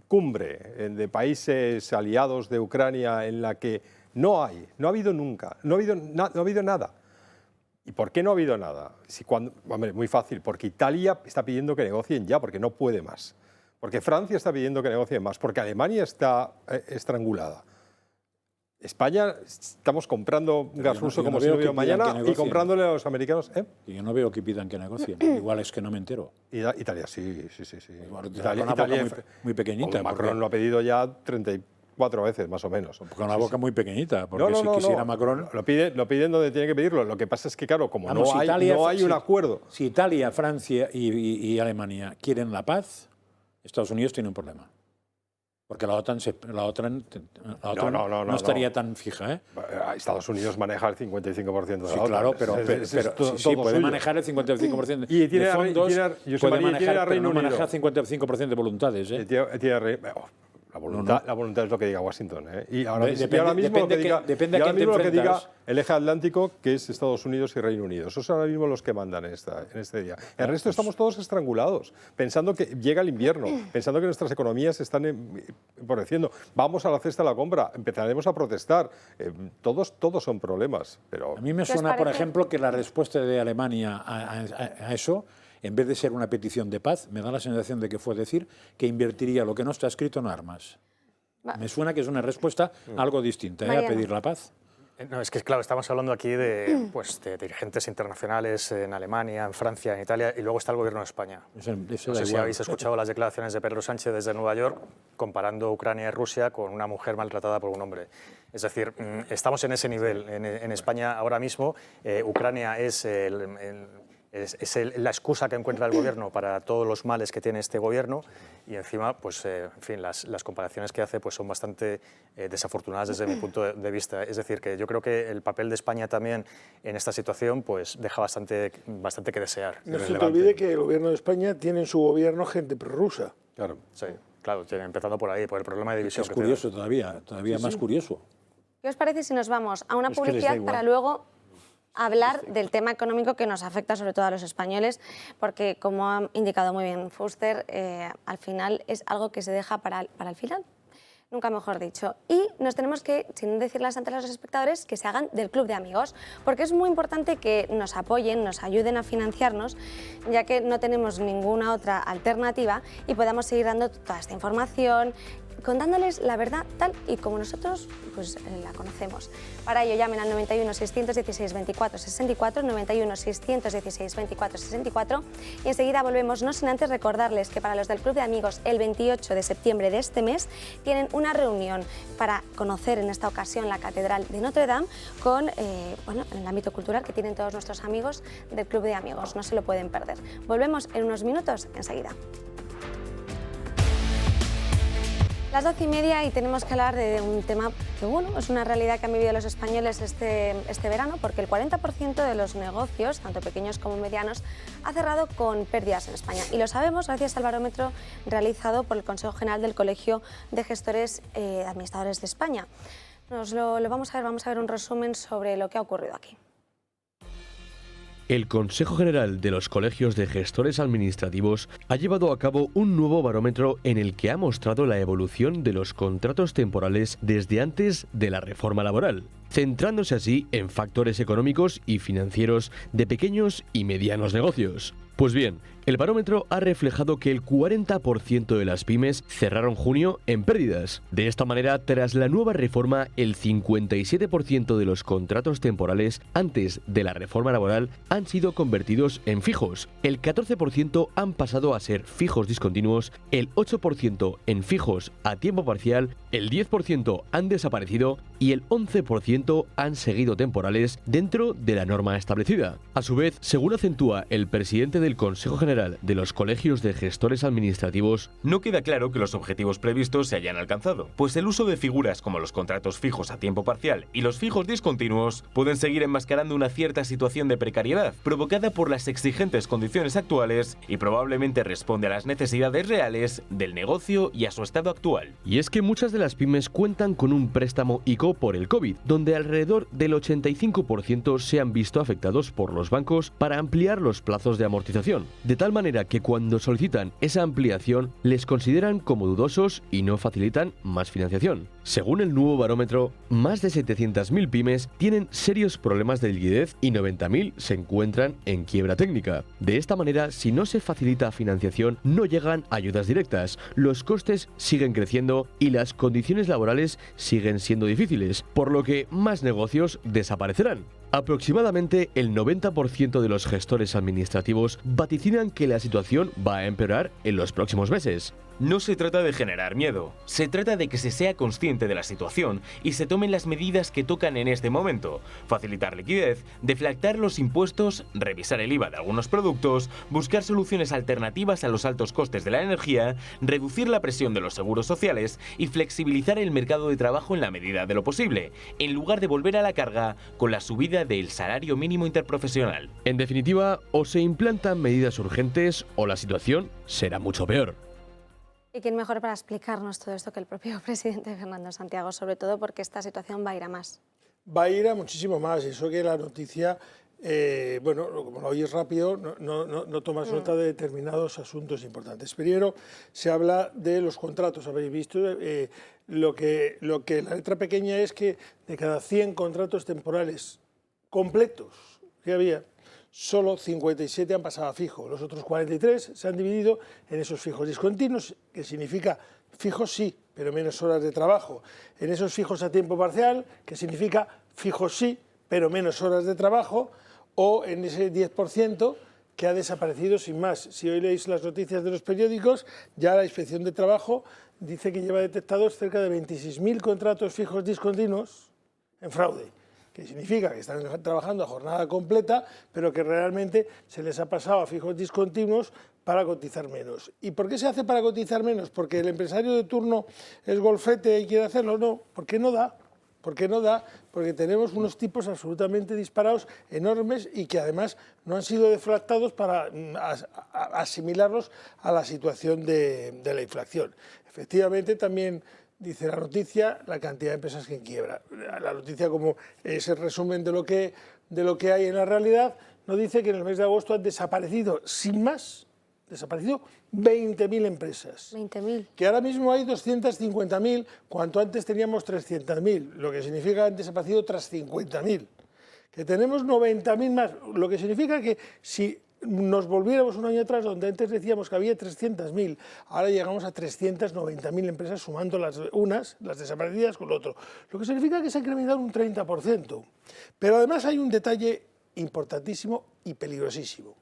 cumbre de países aliados de Ucrania en la que no ha habido nunca, no ha habido nada? ¿Y por qué no ha habido nada? Hombre, muy fácil, porque Italia está pidiendo que negocien ya, porque no puede más. Porque Francia está pidiendo que negocien más, porque Alemania está estrangulada. España, estamos comprando gas ruso como si no hubiera mañana y comprándole a los americanos. Y yo no veo que pidan que negocien. Igual es que no me entero. Italia, sí. Italia muy pequeñita. Macron lo ha pedido ya 34 veces, más o menos. Con una boca muy pequeñita, porque si quisiera Macron... Lo piden donde tiene que pedirlo. Lo que pasa es que, claro, como no hay un acuerdo... Si Italia, Francia y Alemania quieren la paz, Estados Unidos tiene un problema. Porque la OTAN no estaría tan fija. Estados Unidos maneja el 55% de la OTAN. Sí, claro, pero puede manejar el 55% de fondos, puede manejar, pero no maneja el 55% de voluntades. La voluntad es lo que diga Washington. Y ahora mismo lo que diga el eje atlántico, que es Estados Unidos y Reino Unido. Esos son ahora mismo los que mandan en este día. El resto estamos todos estrangulados, pensando que llega el invierno, pensando que nuestras economías se están empobreciendo. Vamos a la cesta de la compra, empezaremos a protestar. Todos son problemas. Pero... A mí me suena, por ejemplo, que la respuesta de Alemania a eso, en vez de ser una petición de paz, me da la sensación de que fue decir que invertiría lo que no está escrito en armas. Me suena que es una respuesta algo distinta a pedir la paz. No, es que claro, estamos hablando aquí de dirigentes internacionales en Alemania, en Francia, en Italia, y luego está el gobierno de España. No sé si habéis escuchado las declaraciones de Pedro Sánchez desde Nueva York comparando Ucrania y Rusia con una mujer maltratada por un hombre. Es decir, estamos en ese nivel. En España ahora mismo Ucrania es la excusa que encuentra el gobierno para todos los males que tiene este gobierno, y encima, pues, en fin, las comparaciones que hace pues, son bastante desafortunadas desde mi punto de vista. Es decir, que yo creo que el papel de España también en esta situación pues, deja bastante que desear. No se te olvide que el gobierno de España tiene en su gobierno gente prorrusa. Claro. Sí, claro, empezando por ahí, por el problema de división. Es curioso todavía más curioso. ¿Qué os parece si nos vamos a una publicidad para luego hablar del tema económico que nos afecta sobre todo a los españoles? Porque, como ha indicado muy bien Fuster, al final es algo que se deja para el final, nunca mejor dicho. Y nos tenemos que, sin decirles ante los espectadores, que se hagan del club de amigos, porque es muy importante que nos apoyen, nos ayuden a financiarnos, ya que no tenemos ninguna otra alternativa y podamos seguir dando toda esta información, contándoles la verdad tal y como nosotros pues, la conocemos. Para ello llamen al 91 616 24 64, 91 616 24 64, y enseguida volvemos, no sin antes recordarles que para los del Club de Amigos el 28 de septiembre de este mes tienen una reunión para conocer en esta ocasión la Catedral de Notre Dame con en el ámbito cultural que tienen todos nuestros amigos del Club de Amigos, no se lo pueden perder. Volvemos en unos minutos enseguida. Las 12:30 y tenemos que hablar de un tema que es una realidad que han vivido los españoles este verano, porque el 40% de los negocios, tanto pequeños como medianos, ha cerrado con pérdidas en España. Y lo sabemos gracias al barómetro realizado por el Consejo General del Colegio de Gestores Administradores de España. Vamos a ver un resumen sobre lo que ha ocurrido aquí. El Consejo General de los Colegios de Gestores Administrativos ha llevado a cabo un nuevo barómetro en el que ha mostrado la evolución de los contratos temporales desde antes de la reforma laboral, centrándose así en factores económicos y financieros de pequeños y medianos negocios. Pues bien, el barómetro ha reflejado que el 40% de las pymes cerraron junio en pérdidas. De esta manera, tras la nueva reforma, el 57% de los contratos temporales antes de la reforma laboral han sido convertidos en fijos. El 14% han pasado a ser fijos discontinuos, el 8% en fijos a tiempo parcial, el 10% han desaparecido y el 11% han seguido temporales dentro de la norma establecida. A su vez, según acentúa el presidente del Consejo General de los Colegios de Gestores Administrativos, no queda claro que los objetivos previstos se hayan alcanzado, pues el uso de figuras como los contratos fijos a tiempo parcial y los fijos discontinuos pueden seguir enmascarando una cierta situación de precariedad provocada por las exigentes condiciones actuales y probablemente responde a las necesidades reales del negocio y a su estado actual. Y es que muchas de las pymes cuentan con un préstamo ICO por el COVID, donde alrededor del 85% se han visto afectados por los bancos para ampliar los plazos de amortización, de tal manera que cuando solicitan esa ampliación les consideran como dudosos y no facilitan más financiación. Según el nuevo barómetro, más de 700.000 pymes tienen serios problemas de liquidez y 90.000 se encuentran en quiebra técnica. De esta manera, si no se facilita financiación, no llegan ayudas directas, los costes siguen creciendo y las condiciones laborales siguen siendo difíciles, por lo que más negocios desaparecerán. Aproximadamente el 90% de los gestores administrativos vaticinan que la situación va a empeorar en los próximos meses. No se trata de generar miedo, se trata de que se sea consciente de la situación y se tomen las medidas que tocan en este momento: facilitar liquidez, deflactar los impuestos, revisar el IVA de algunos productos, buscar soluciones alternativas a los altos costes de la energía, reducir la presión de los seguros sociales y flexibilizar el mercado de trabajo en la medida de lo posible, en lugar de volver a la carga con la subida del salario mínimo interprofesional. En definitiva, o se implantan medidas urgentes o la situación será mucho peor. ¿Y quién mejor para explicarnos todo esto que el propio presidente Fernando Santiago? Sobre todo porque esta situación va a ir a más. Va a ir a muchísimo más. Eso que la noticia, como lo oyes rápido, no tomas nota de determinados asuntos importantes. Primero, se habla de los contratos. Habéis visto lo que la letra pequeña es que de cada 100 contratos temporales completos que había, solo 57 han pasado a fijo. Los otros 43 se han dividido en esos fijos discontinuos, que significa fijos sí, pero menos horas de trabajo. En esos fijos a tiempo parcial, que significa fijos sí, pero menos horas de trabajo, o en ese 10% que ha desaparecido sin más. Si hoy leéis las noticias de los periódicos, ya la Inspección de Trabajo dice que lleva detectados cerca de 26.000 contratos fijos discontinuos en fraude, que significa que están trabajando a jornada completa, pero que realmente se les ha pasado a fijos discontinuos para cotizar menos. ¿Y por qué se hace para cotizar menos? ¿Porque el empresario de turno es golfete y quiere hacerlo? No, porque no da. ¿Por qué no da? Porque tenemos unos tipos absolutamente disparados, enormes, y que además no han sido deflactados para asimilarlos a la situación de la inflación. Efectivamente, también dice la noticia la cantidad de empresas que en quiebra. La noticia, como es el resumen de lo que hay en la realidad, nos dice que en el mes de agosto han desaparecido, sin más, 20.000 empresas. 20.000. Que ahora mismo hay 250.000, cuanto antes teníamos 300.000, lo que significa que han desaparecido tras 50.000. Que tenemos 90.000 más, lo que significa que si nos volviéramos un año atrás, donde antes decíamos que había 300.000, ahora llegamos a 390.000 empresas, sumando las desaparecidas con lo otro. Lo que significa que se ha incrementado un 30%. Pero además hay un detalle importantísimo y peligrosísimo.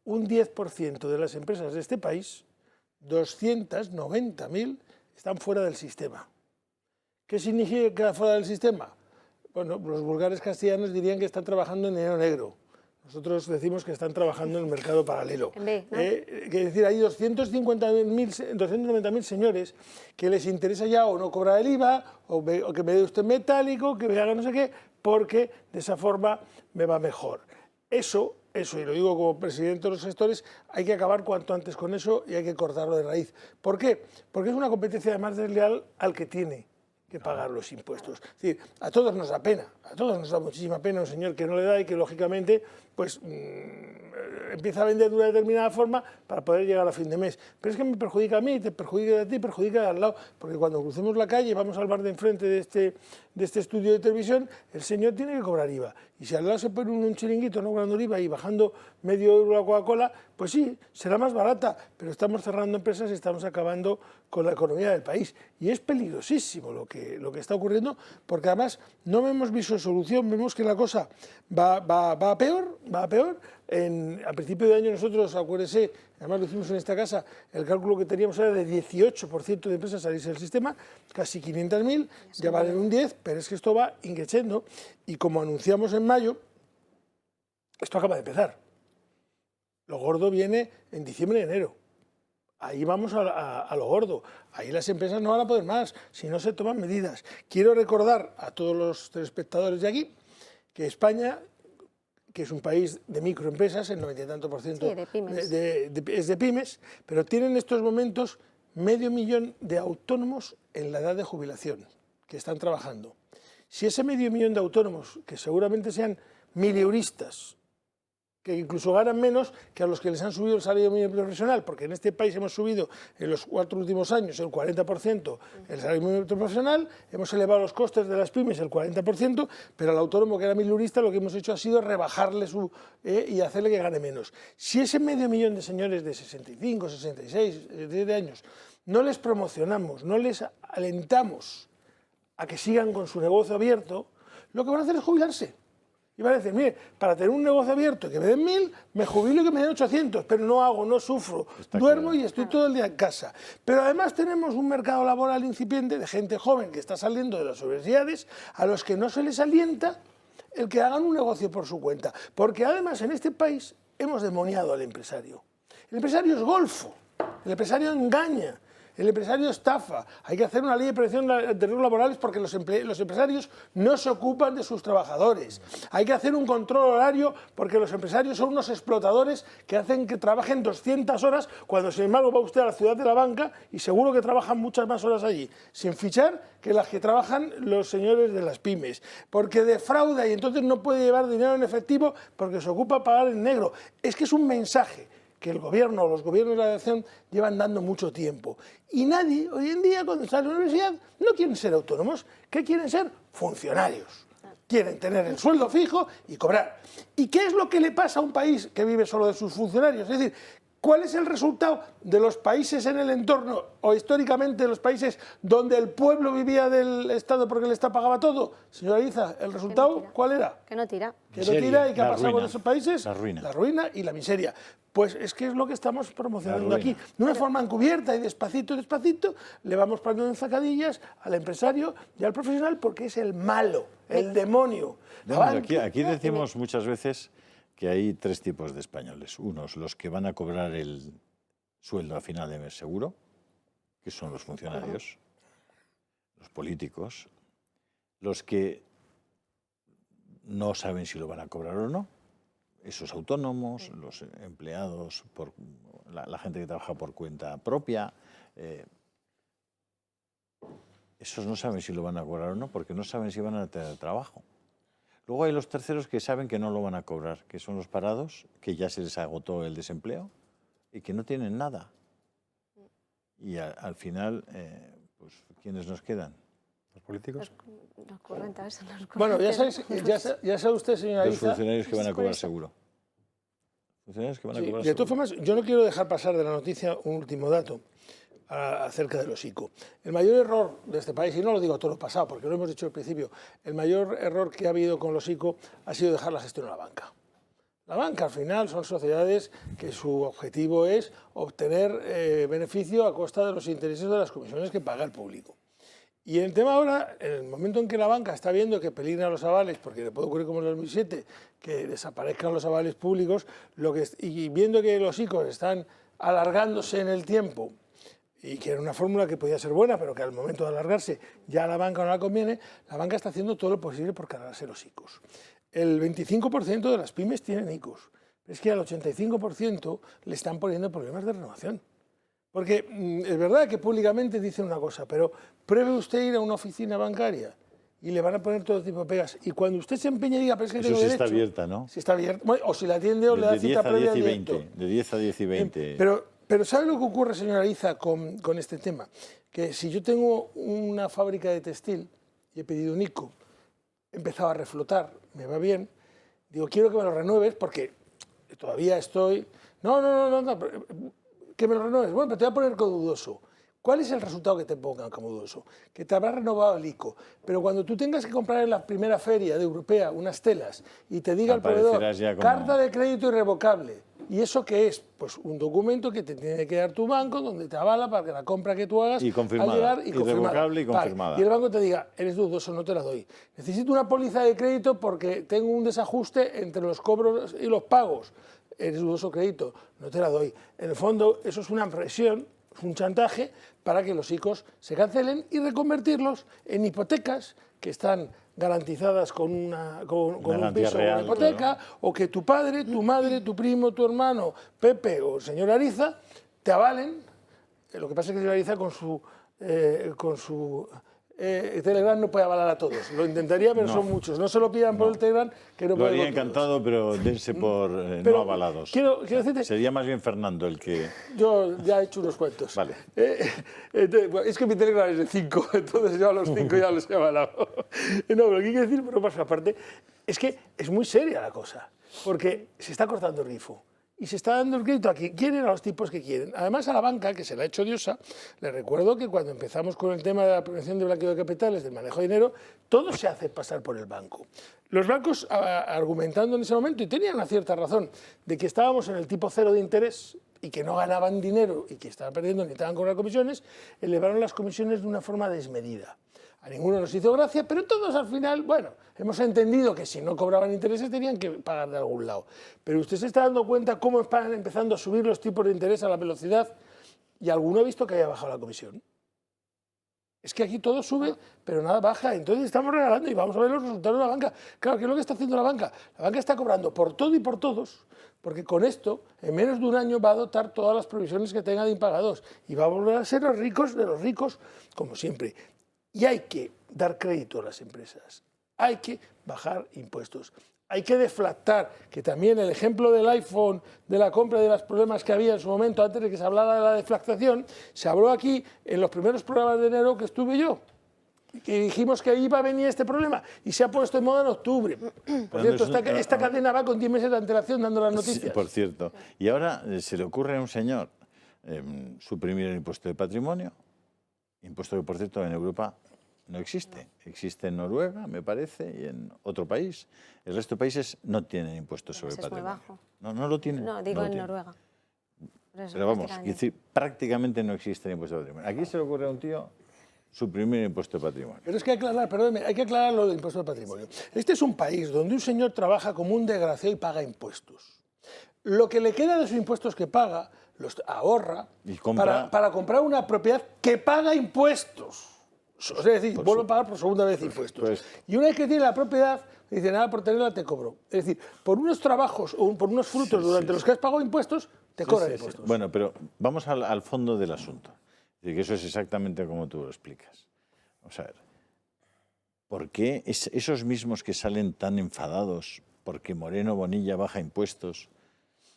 Un 10% de las empresas de este país, 290.000, están fuera del sistema. ¿Qué significa fuera del sistema? Bueno, los vulgares castellanos dirían que están trabajando en dinero negro. Nosotros decimos que están trabajando en el mercado paralelo. En B, ¿no? Es decir, hay 290.000 señores que les interesa ya o no cobrar el IVA, o que me dé usted metálico, que me haga no sé qué, porque de esa forma me va mejor. Eso, y lo digo como presidente de los gestores, hay que acabar cuanto antes con eso y hay que cortarlo de raíz. ¿Por qué? Porque es una competencia además desleal al que tiene que pagar los impuestos. Es decir, a todos nos da pena, a todos nos da muchísima pena un señor que no le da y que lógicamente pues empieza a vender de una determinada forma para poder llegar a fin de mes. Pero es que me perjudica a mí, te perjudica a ti, perjudica al lado, porque cuando crucemos la calle y vamos al bar de enfrente de este estudio de televisión, el señor tiene que cobrar IVA. Y si al lado se pone un chiringuito no cobrando el IVA y bajando medio euro la Coca-Cola, pues sí, será más barata, pero estamos cerrando empresas y estamos acabando con la economía del país. Y es peligrosísimo lo que está ocurriendo, porque además no hemos visto solución, vemos que la cosa va a peor. A principio de año nosotros, acuérdese, además lo hicimos en esta casa, el cálculo que teníamos era de 18% de empresas salirse del sistema, casi 500.000, ya van en un 10%, pero es que esto va increciendo. Y como anunciamos en mayo, esto acaba de empezar. Lo gordo viene en diciembre y enero. Ahí vamos a lo gordo. Ahí las empresas no van a poder más si no se toman medidas. Quiero recordar a todos los telespectadores de aquí que España, que es un país de microempresas, el 90 y tanto por ciento de pymes. Es de pymes, pero tienen en estos momentos 500.000 de autónomos en la edad de jubilación, que están trabajando. Si ese 500.000 de autónomos, que seguramente sean mileuristas, que incluso ganan menos que a los que les han subido el salario mínimo profesional, porque en este país hemos subido en los 4 últimos años el 40% el salario mínimo profesional, hemos elevado los costes de las pymes el 40%, pero al autónomo que era mileurista lo que hemos hecho ha sido rebajarle y hacerle que gane menos. Si ese 500.000 de señores de 65, 66, 17 años no les promocionamos, no les alentamos a que sigan con su negocio abierto, lo que van a hacer es jubilarse. Y van a decir, mire, para tener un negocio abierto que me den 1.000, me jubilo y que me den 800, pero no hago, no sufro, duermo y estoy todo el día en casa. Pero además tenemos un mercado laboral incipiente de gente joven que está saliendo de las universidades, a los que no se les alienta el que hagan un negocio por su cuenta. Porque además en este país hemos demoniado al empresario. El empresario es golfo, el empresario engaña. El empresario estafa. Hay que hacer una ley de prevención de riesgos laborales porque los empresarios no se ocupan de sus trabajadores. Hay que hacer un control horario porque los empresarios son unos explotadores que hacen que trabajen 200 horas cuando, sin embargo, va usted a la ciudad de la banca y seguro que trabajan muchas más horas allí, sin fichar que las que trabajan los señores de las pymes. Porque defrauda y entonces no puede llevar dinero en efectivo porque se ocupa pagar en negro. Es que es un mensaje que el gobierno o los gobiernos de la nación llevan dando mucho tiempo. Y nadie, hoy en día, cuando sale a la universidad, no quieren ser autónomos, ¿qué quieren ser? Funcionarios. Quieren tener el sueldo fijo y cobrar. ¿Y qué es lo que le pasa a un país que vive solo de sus funcionarios? Es decir, ¿cuál es el resultado de los países en el entorno, o históricamente de los países donde el pueblo vivía del Estado porque el Estado pagaba todo? Señora Ariza, ¿el resultado cuál era? Que no tira. Que no tira. ¿Y qué ha pasado con esos países? La ruina. La ruina y la miseria. Pues es que es lo que estamos promocionando aquí. De una forma encubierta y despacito, despacito, le vamos poniendo en zancadillas al empresario y al profesional porque es el malo, el demonio. No, aquí decimos muchas veces que hay tres tipos de españoles. Unos, los que van a cobrar el sueldo a final de mes seguro, que son los funcionarios, los políticos, los que no saben si lo van a cobrar o no, esos autónomos, los empleados, la gente que trabaja por cuenta propia, esos no saben si lo van a cobrar o no, porque no saben si van a tener trabajo. Luego hay los terceros que saben que no lo van a cobrar, que son los parados, que ya se les agotó el desempleo y que no tienen nada. Y al final, pues, ¿quiénes nos quedan? ¿Los políticos? Los correntas. Bueno, ya sabe usted, señora Los Ariza... funcionarios que van a cobrar seguro. Funcionarios que van a cobrar De todas seguro. formas, yo no quiero dejar pasar de la noticia un último dato acerca de los ICO. El mayor error de este país, y no lo digo a todo lo pasado, porque lo hemos dicho al principio, el mayor error que ha habido con los ICO ha sido dejar la gestión a la banca. La banca, al final, son sociedades que su objetivo es obtener beneficio a costa de los intereses de las comisiones que paga el público. Y el tema ahora, en el momento en que la banca está viendo que peligran los avales, porque le puede ocurrir como en el 2007, que desaparezcan los avales públicos, y viendo que los ICOs están alargándose en el tiempo, y que era una fórmula que podía ser buena, pero que al momento de alargarse ya a la banca no la conviene, la banca está haciendo todo lo posible por cargarse los ICOs. El 25% de las pymes tienen ICOs, pero es que al 85% le están poniendo problemas de renovación. Porque es verdad que públicamente dicen una cosa, pero pruebe usted ir a una oficina bancaria y le van a poner todo tipo de pegas. Y cuando usted se empeña y diga, pero es que Eso tengo sí derecho... está abierta, ¿no? Si está abierta, bueno, o si la atiende o le da cita previa al directo. De 10 a 10 y 20. Pero ¿sabe lo que ocurre, señora Ariza, con este tema? Que si yo tengo una fábrica de textil y he pedido un ICO, he empezado a reflotar, me va bien, digo, quiero que me lo renueves porque todavía estoy... No, que me lo renueves. Bueno, pero te voy a poner como dudoso. ¿Cuál es el resultado que te pongan como dudoso? Que te habrás renovado el ICO. Pero cuando tú tengas que comprar en la primera feria de europea unas telas y te diga el proveedor, carta de crédito irrevocable, ¿y eso qué es? Pues un documento que te tiene que dar tu banco donde te avala para que la compra que tú hagas y confirmada, al llegar y irrevocable y confirmada. Vale. Y el banco te diga, eres dudoso, no te la doy. Necesito una póliza de crédito porque tengo un desajuste entre los cobros y los pagos. Eres dudoso crédito, no te la doy. En el fondo, eso es una presión, un chantaje para que los ICOs se cancelen y reconvertirlos en hipotecas que están garantizadas con un piso o una hipoteca, claro. O que tu padre, tu madre, tu primo, tu hermano, Pepe o el señor Ariza te avalen. Lo que pasa es que el señor Ariza con su Telegram no puede avalar a todos. Lo intentaría, pero son muchos. No se lo pidan por el Telegram, que no puede. Lo haría encantado, pero dense por no avalados. Quiero decirte, sería más bien Fernando el que... Yo ya he hecho unos cuantos. Vale. Es que mi Telegram es de 5, entonces yo a los 5 ya los he avalado. No, pero lo que quiero decir, por otra parte, es que es muy seria la cosa, porque se está cortando el grifo. Y se está dando el crédito a quien quieren, a los tipos que quieren. Además, a la banca, que se la ha hecho diosa, le recuerdo que cuando empezamos con el tema de la prevención de blanqueo de capitales, del manejo de dinero, todo se hace pasar por el banco. Los bancos, argumentando en ese momento, y tenían una cierta razón, de que estábamos en el tipo cero de interés y que no ganaban dinero y que estaban perdiendo ni estaban cobrando comisiones, elevaron las comisiones de una forma desmedida. A ninguno nos hizo gracia, pero todos al final, bueno, hemos entendido que si no cobraban intereses tenían que pagar de algún lado. Pero usted se está dando cuenta cómo están empezando a subir los tipos de interés a la velocidad y alguno ha visto que haya bajado la comisión. Es que aquí todo sube, pero nada baja. Entonces estamos regalando y vamos a ver los resultados de la banca. Claro, ¿qué es lo que está haciendo la banca? La banca está cobrando por todo y por todos, porque con esto, en menos de un año, va a dotar todas las provisiones que tenga de impagados y va a volver a ser los ricos de los ricos, como siempre. Y hay que dar crédito a las empresas, hay que bajar impuestos, hay que deflactar, que también el ejemplo del iPhone, de la compra, de los problemas que había en su momento, antes de que se hablara de la deflactación, se habló aquí en los primeros programas de enero que estuve yo. que dijimos que iba a venir este problema y se ha puesto en moda en octubre. Por cierto, esta cadena va con 10 meses de antelación dando las noticias. Sí, por cierto. Y ahora se le ocurre a un señor suprimir el impuesto de patrimonio, impuesto que, por cierto, en Europa no existe. Existe en Noruega, me parece, y en otro país. El resto de países no tienen impuestos sobre patrimonio. Es muy bajo. No lo tienen. No, digo en Noruega. Pero vamos, decir, prácticamente no existe el impuesto de patrimonio. Aquí se le ocurre a un tío suprimir el impuesto de patrimonio. Pero es que hay que aclarar lo del impuesto de patrimonio. Este es un país donde un señor trabaja como un desgraciado y paga impuestos. Lo que le queda de sus impuestos que paga, los ahorra para comprar una propiedad que paga impuestos. O sea, es decir, vuelve a pagar por segunda vez impuestos. Y una vez que tiene la propiedad, dice, nada, por tenerla te cobro. Es decir, por unos trabajos o por unos frutos durante los que has pagado impuestos, te cobran impuestos. Bueno, pero vamos al fondo del asunto. Es decir, que eso es exactamente como tú lo explicas. Vamos a ver, ¿por qué esos mismos que salen tan enfadados porque Moreno Bonilla baja impuestos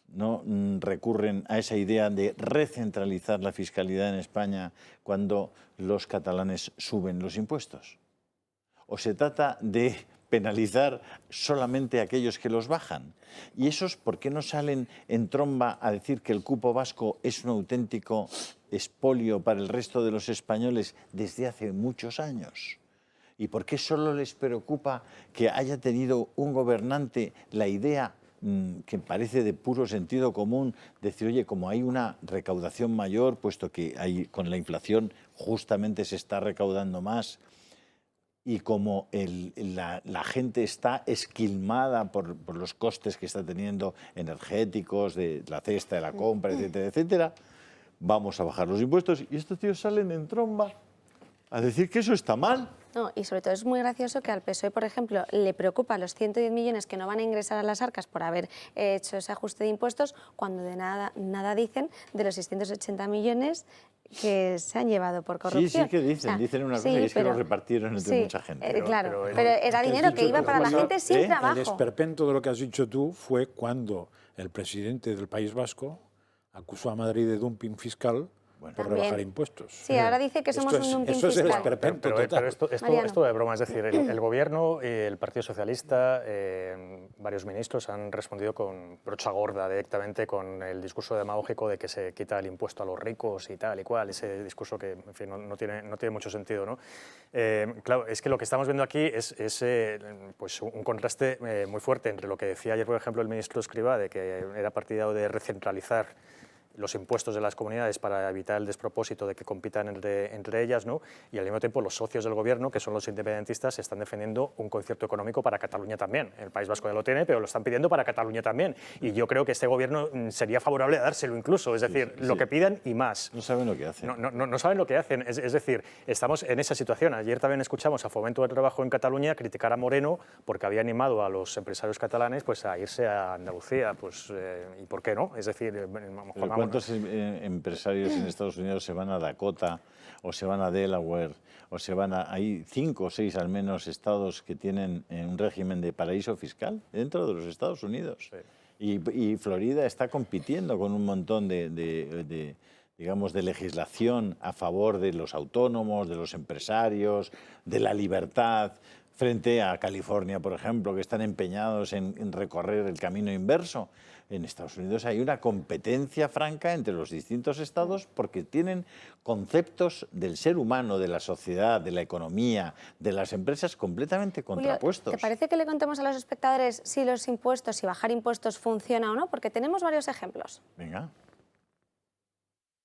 no recurren a esa idea de recentralizar la fiscalidad en España cuando los catalanes suben los impuestos? ¿O se trata de penalizar solamente a aquellos que los bajan? ¿Y esos por qué no salen en tromba a decir que el cupo vasco es un auténtico expolio para el resto de los españoles desde hace muchos años? ¿Y por qué solo les preocupa que haya tenido un gobernante la idea que parece de puro sentido común, decir, oye, como hay una recaudación mayor, puesto que con la inflación justamente se está recaudando más, y como la gente está esquilmada por los costes que está teniendo energéticos, de la cesta de la compra, etcétera, etcétera, vamos a bajar los impuestos. Y estos tíos salen en tromba a decir que eso está mal. No, y sobre todo es muy gracioso que al PSOE, por ejemplo, le preocupan los 110 millones que no van a ingresar a las arcas por haber hecho ese ajuste de impuestos, cuando de nada dicen de los 680 millones que se han llevado por corrupción. Sí, que dicen, dicen una cosa y es que lo repartieron entre mucha gente. Claro, pero era dinero que iba para la gente sin trabajo. El esperpento de lo que has dicho tú fue cuando el presidente del País Vasco acusó a Madrid de dumping fiscal por rebajar impuestos. Sí, ahora dice que somos un dumping fiscal. Eso es el esperpento total. Pero esto de broma, es decir, el Gobierno, el Partido Socialista, varios ministros han respondido con brocha gorda directamente con el discurso demagógico de que se quita el impuesto a los ricos y tal y cual, ese discurso que en fin, no tiene mucho sentido, ¿no? Claro, es que lo que estamos viendo aquí es pues un contraste muy fuerte entre lo que decía ayer, por ejemplo, el ministro Escrivá, de que era partidario de recentralizar los impuestos de las comunidades para evitar el despropósito de que compitan entre ellas, ¿no? Y al mismo tiempo los socios del Gobierno, que son los independentistas, están defendiendo un concierto económico para Cataluña también. El País Vasco ya lo tiene, pero lo están pidiendo para Cataluña también. Y yo creo que este Gobierno sería favorable a dárselo incluso, es decir, lo que pidan y más. No saben lo que hacen. No saben lo que hacen, es decir, estamos en esa situación. Ayer también escuchamos a Fomento del Trabajo en Cataluña criticar a Moreno porque había animado a los empresarios catalanes pues, a irse a Andalucía, pues, ¿y por qué no? Es decir, ¿cuántos empresarios en Estados Unidos se van a Dakota o se van a Delaware o se van a... Hay 5 o 6 al menos estados que tienen un régimen de paraíso fiscal dentro de los Estados Unidos. Sí. Y Florida está compitiendo con un montón digamos, de legislación a favor de los autónomos, de los empresarios, de la libertad, frente a California, por ejemplo, que están empeñados en recorrer el camino inverso. En Estados Unidos hay una competencia franca entre los distintos estados porque tienen conceptos del ser humano, de la sociedad, de la economía, de las empresas completamente contrapuestos. Julio, ¿te parece que le contemos a los espectadores si los impuestos, si bajar impuestos funciona o no? Porque tenemos varios ejemplos. Venga.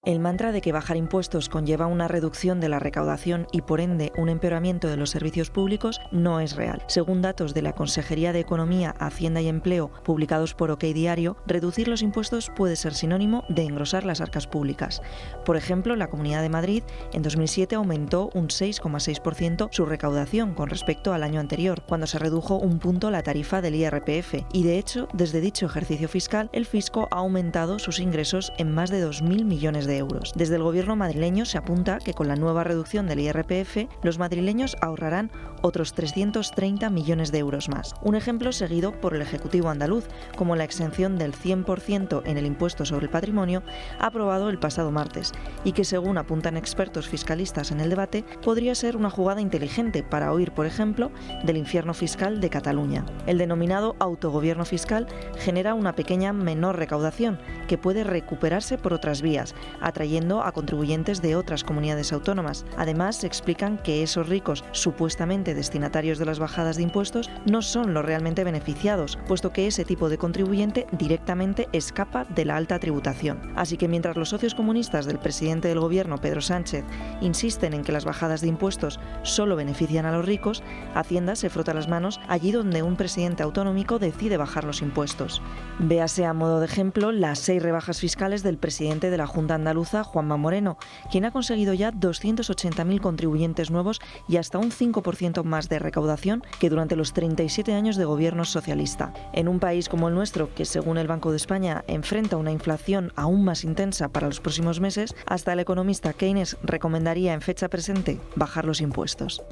El mantra de que bajar impuestos conlleva una reducción de la recaudación y, por ende, un empeoramiento de los servicios públicos no es real. Según datos de la Consejería de Economía, Hacienda y Empleo, publicados por OK Diario, reducir los impuestos puede ser sinónimo de engrosar las arcas públicas. Por ejemplo, la Comunidad de Madrid en 2007 aumentó un 6,6% su recaudación con respecto al año anterior, cuando se redujo un punto la tarifa del IRPF. Y, de hecho, desde dicho ejercicio fiscal, el fisco ha aumentado sus ingresos en más de 2.000 millones de de euros. Desde el gobierno madrileño se apunta que con la nueva reducción del IRPF, los madrileños ahorrarán otros 330 millones de euros más. Un ejemplo seguido por el Ejecutivo andaluz, como la exención del 100% en el impuesto sobre el patrimonio, aprobado el pasado martes, y que según apuntan expertos fiscalistas en el debate, podría ser una jugada inteligente para huir, por ejemplo, del infierno fiscal de Cataluña. El denominado autogobierno fiscal genera una pequeña menor recaudación que puede recuperarse por otras vías, atrayendo a contribuyentes de otras comunidades autónomas. Además, se explican que esos ricos supuestamente destinatarios de las bajadas de impuestos no son los realmente beneficiados, puesto que ese tipo de contribuyente directamente escapa de la alta tributación. Así que mientras los socios comunistas del presidente del gobierno, Pedro Sánchez, insisten en que las bajadas de impuestos solo benefician a los ricos, Hacienda se frota las manos allí donde un presidente autonómico decide bajar los impuestos. Véase a modo de ejemplo las 6 rebajas fiscales del presidente de la Junta Andaluza, Juanma Moreno, quien ha conseguido ya 280.000 contribuyentes nuevos y hasta un 5% más de recaudación que durante los 37 años de gobierno socialista. En un país como el nuestro, que según el Banco de España enfrenta una inflación aún más intensa para los próximos meses, hasta el economista Keynes recomendaría en fecha presente bajar los impuestos.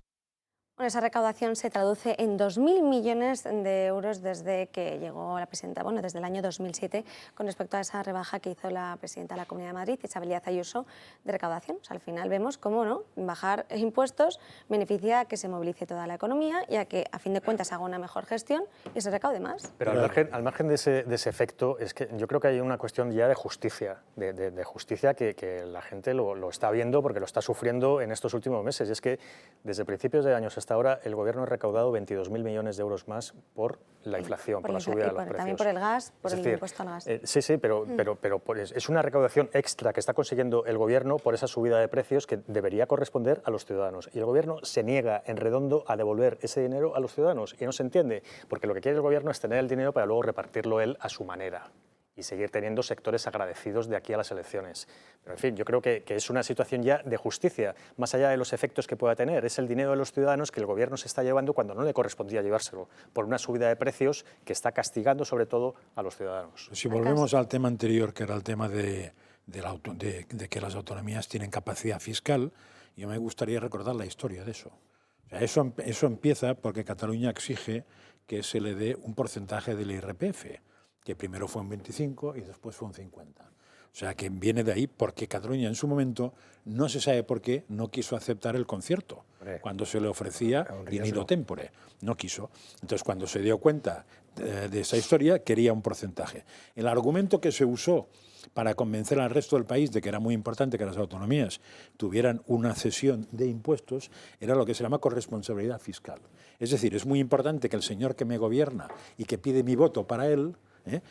Bueno, esa recaudación se traduce en 2.000 millones de euros desde que llegó la presidenta, bueno, desde el año 2007, con respecto a esa rebaja que hizo la presidenta de la Comunidad de Madrid, Isabel Díaz Ayuso, de recaudación. O sea, al final vemos cómo no bajar impuestos beneficia a que se movilice toda la economía y a que, a fin de cuentas, haga una mejor gestión y se recaude más. Pero al margen de ese efecto, es que yo creo que hay una cuestión ya de justicia, de justicia que la gente lo está viendo porque lo está sufriendo en estos últimos meses. Y es que desde principios de años hasta ahora el Gobierno ha recaudado 22.000 millones de euros más por la inflación, por la subida de los precios. También por el gas, por el impuesto al gas. Sí, pero es una recaudación extra que está consiguiendo el Gobierno por esa subida de precios que debería corresponder a los ciudadanos. Y el Gobierno se niega en redondo a devolver ese dinero a los ciudadanos. Y no se entiende, porque lo que quiere el Gobierno es tener el dinero para luego repartirlo él a su manera y seguir teniendo sectores agradecidos de aquí a las elecciones. Pero, en fin, yo creo que es una situación ya de justicia, más allá de los efectos que pueda tener. Es el dinero de los ciudadanos que el Gobierno se está llevando cuando no le correspondía llevárselo, por una subida de precios que está castigando sobre todo a los ciudadanos. Si volvemos al tema anterior, que era el tema de que las autonomías tienen capacidad fiscal, yo me gustaría recordar la historia de eso. O sea, eso empieza porque Cataluña exige que se le dé un porcentaje del IRPF, que primero fue un 25 y después fue un 50. O sea, que viene de ahí porque Cataluña en su momento, no se sabe por qué, no quiso aceptar el concierto. Cuando se le ofrecía in idem tempore, no quiso. Entonces, cuando se dio cuenta de esa historia, quería un porcentaje. El argumento que se usó para convencer al resto del país de que era muy importante que las autonomías tuvieran una cesión de impuestos era lo que se llama corresponsabilidad fiscal. Es decir, es muy importante que el señor que me gobierna y que pide mi voto para él,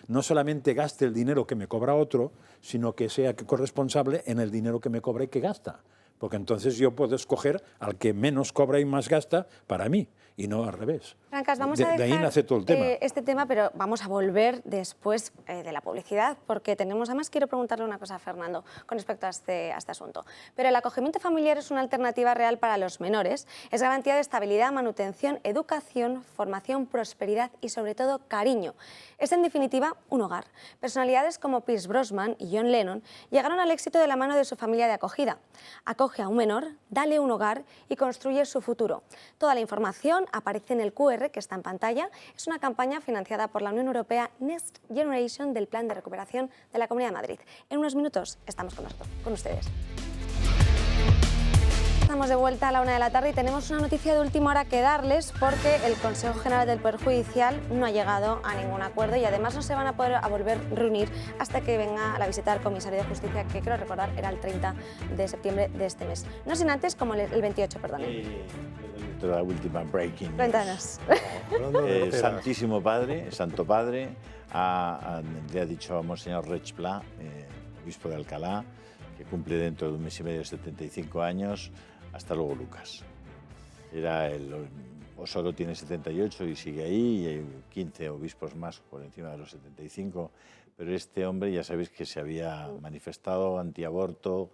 no solamente gaste el dinero que me cobra otro, sino que sea corresponsable en el dinero que me cobra y que gasta. Porque entonces yo puedo escoger al que menos cobra y más gasta para mí, y no al revés. Francas, vamos a dejar de ahí nace todo el tema. Este tema, pero vamos a volver después de la publicidad, porque tenemos, además quiero preguntarle una cosa a Fernando con respecto a este asunto. Pero el acogimiento familiar es una alternativa real para los menores, es garantía de estabilidad, manutención, educación, formación, prosperidad y sobre todo cariño. Es en definitiva un hogar. Personalidades como Pierce Brosnan y John Lennon llegaron al éxito de la mano de su familia de acogida. Acoge a un menor, dale un hogar y construye su futuro. Toda la información aparece en el QR que está en pantalla. Es una campaña financiada por la Unión Europea Next Generation del Plan de Recuperación de la Comunidad de Madrid. En unos minutos estamos con ustedes. Estamos de vuelta a la 1 de la tarde y tenemos una noticia de última hora que darles porque el Consejo General del Poder Judicial no ha llegado a ningún acuerdo y además no se van a poder volver a reunir hasta que venga la visita del comisario de Justicia, que creo recordar era el 30 de septiembre de este mes. No sin antes, como el 28, perdón. La última breaking. Cuéntanos. Santísimo Padre, Santo Padre, le ha dicho a Monseñor Reig Pla, obispo de Alcalá, que cumple dentro de un mes y medio 75 años. Hasta luego, Lucas. Osoro tiene 78 y sigue ahí, y hay 15 obispos más por encima de los 75, pero este hombre ya sabéis que se había manifestado antiaborto,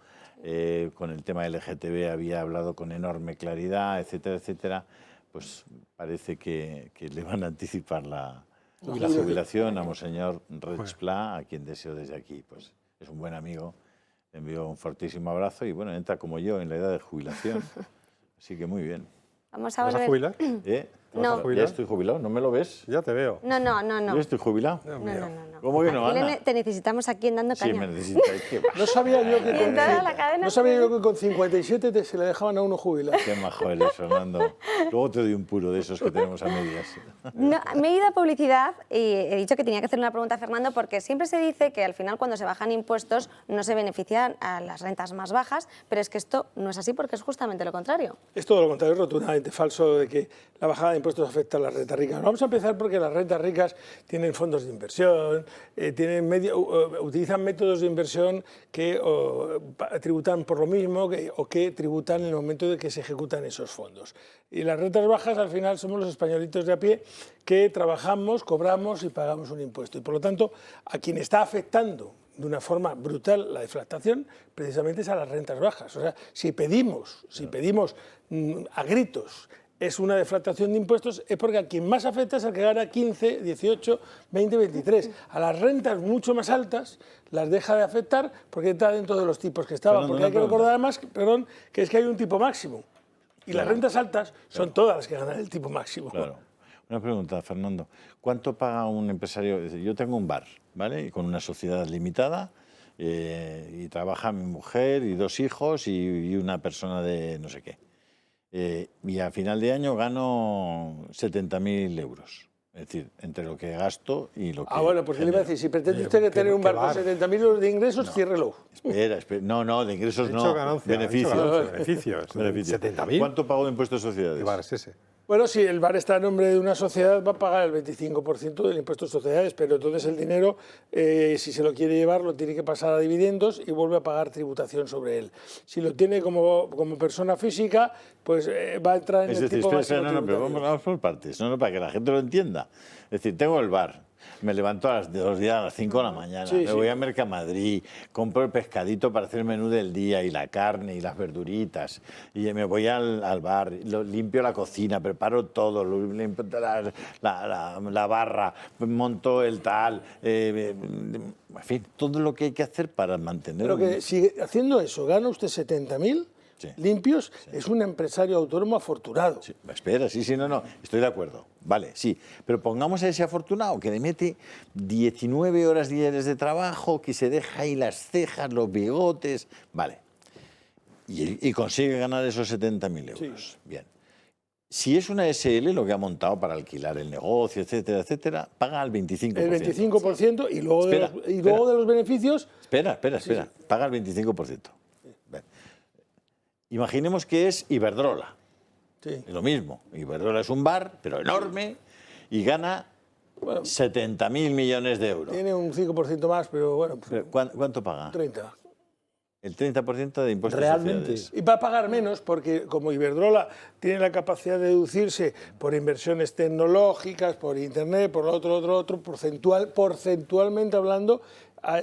con el tema LGTB había hablado con enorme claridad, etcétera, etcétera. Pues parece que le van a anticipar la jubilación a Monseñor Reig Pla, a quien deseo desde aquí, pues es un buen amigo, Le envío un fortísimo abrazo y bueno, entra como yo en la edad de jubilación. Así que muy bien. Vamos a ¿Vas a volver. jubilar? No. Ya estoy jubilado, ¿no me lo ves? Ya te veo. No. Yo estoy jubilado. No. ¿Cómo que no, Aquí Ana? te necesitamos aquí en Dando Sí, Caña. me necesitáis. ¿Qué va? No sabía yo que En toda la cadena. no sabía yo que con 57 se le dejaban a uno jubilar. Qué majo eres, Fernando. Luego te doy un puro de esos que tenemos a medias. No, me he ido a publicidad y he dicho que tenía que hacer una pregunta a Fernando porque siempre se dice que al final cuando se bajan impuestos no se benefician a las rentas más bajas, pero es que esto no es así porque es justamente lo contrario. Es todo lo contrario, es rotundamente falso de que la bajada de impuestos afecta a las rentas ricas. Vamos a empezar porque las rentas ricas tienen fondos de inversión, utilizan métodos de inversión que tributan por lo mismo o que tributan en el momento de que se ejecutan esos fondos. Y las rentas bajas al final somos los españolitos de a pie que trabajamos, cobramos y pagamos un impuesto. Y por lo tanto, a quien está afectando de una forma brutal la deflactación precisamente es a las rentas bajas. O sea, si pedimos a gritos es una deflactación de impuestos, es porque a quien más afecta es al que gana 15, 18, 20, 23. A las rentas mucho más altas las deja de afectar porque está dentro de los tipos que estaba. Porque hay que recordar además, que es que hay un tipo máximo. Y las rentas altas son todas las que ganan el tipo máximo. Claro. Una pregunta, Fernando. ¿Cuánto paga un empresario? Yo tengo un bar, ¿vale? Y con una sociedad limitada y trabaja mi mujer y 2 hijos y una persona de no sé qué. Y a final de año gano 70.000 euros. Es decir, entre lo que gasto y lo que... Bueno, pues le iba a decir, si pretende usted tener un bar con 70.000 euros de ingresos, ciérrelo. Espera. No, de ingresos no. Ganancia, beneficios. beneficios. 70.000. ¿Cuánto pago de impuestos de sociedades? ¿Qué bar es ese? Bueno, si el bar está a nombre de una sociedad, va a pagar el 25% del impuesto de sociedades, pero entonces el dinero, si se lo quiere llevar, lo tiene que pasar a dividendos y vuelve a pagar tributación sobre él. Si lo tiene como persona física, pues va a entrar en el tipo máximo tributario. Pero vamos por partes, para que la gente lo entienda. Es decir, tengo el bar. Me levanto a los días a las 5 de la mañana, me voy a Mercamadrid, compro el pescadito para hacer el menú del día y la carne y las verduritas, y me voy al bar, limpio la cocina, preparo todo, limpio la barra, monto el tal, en fin, todo lo que hay que hacer para mantener... Pero que si haciendo eso gana usted 70.000... Sí. Limpios, sí. Es un empresario autónomo afortunado. Sí. Espera, no, estoy de acuerdo. Vale, sí, pero pongamos a ese afortunado que le mete 19 horas diarias de trabajo, que se deja ahí las cejas, los bigotes, vale, y consigue ganar esos 70.000 euros. Sí. Bien. Si es una SL, lo que ha montado para alquilar el negocio, etcétera, etcétera, paga el 25%. El 25% y luego, de los beneficios... Espera, paga el 25%. Imaginemos que es Iberdrola. Sí. Es lo mismo. Iberdrola es un bar, pero enorme, y gana 70.000 millones de euros. Tiene un 5% más, pero bueno... Pero ¿cuánto paga? 30. El 30% de impuestos realmente. Sociales. Y va a pagar menos porque como Iberdrola tiene la capacidad de deducirse por inversiones tecnológicas, por Internet, por lo otro, porcentualmente hablando,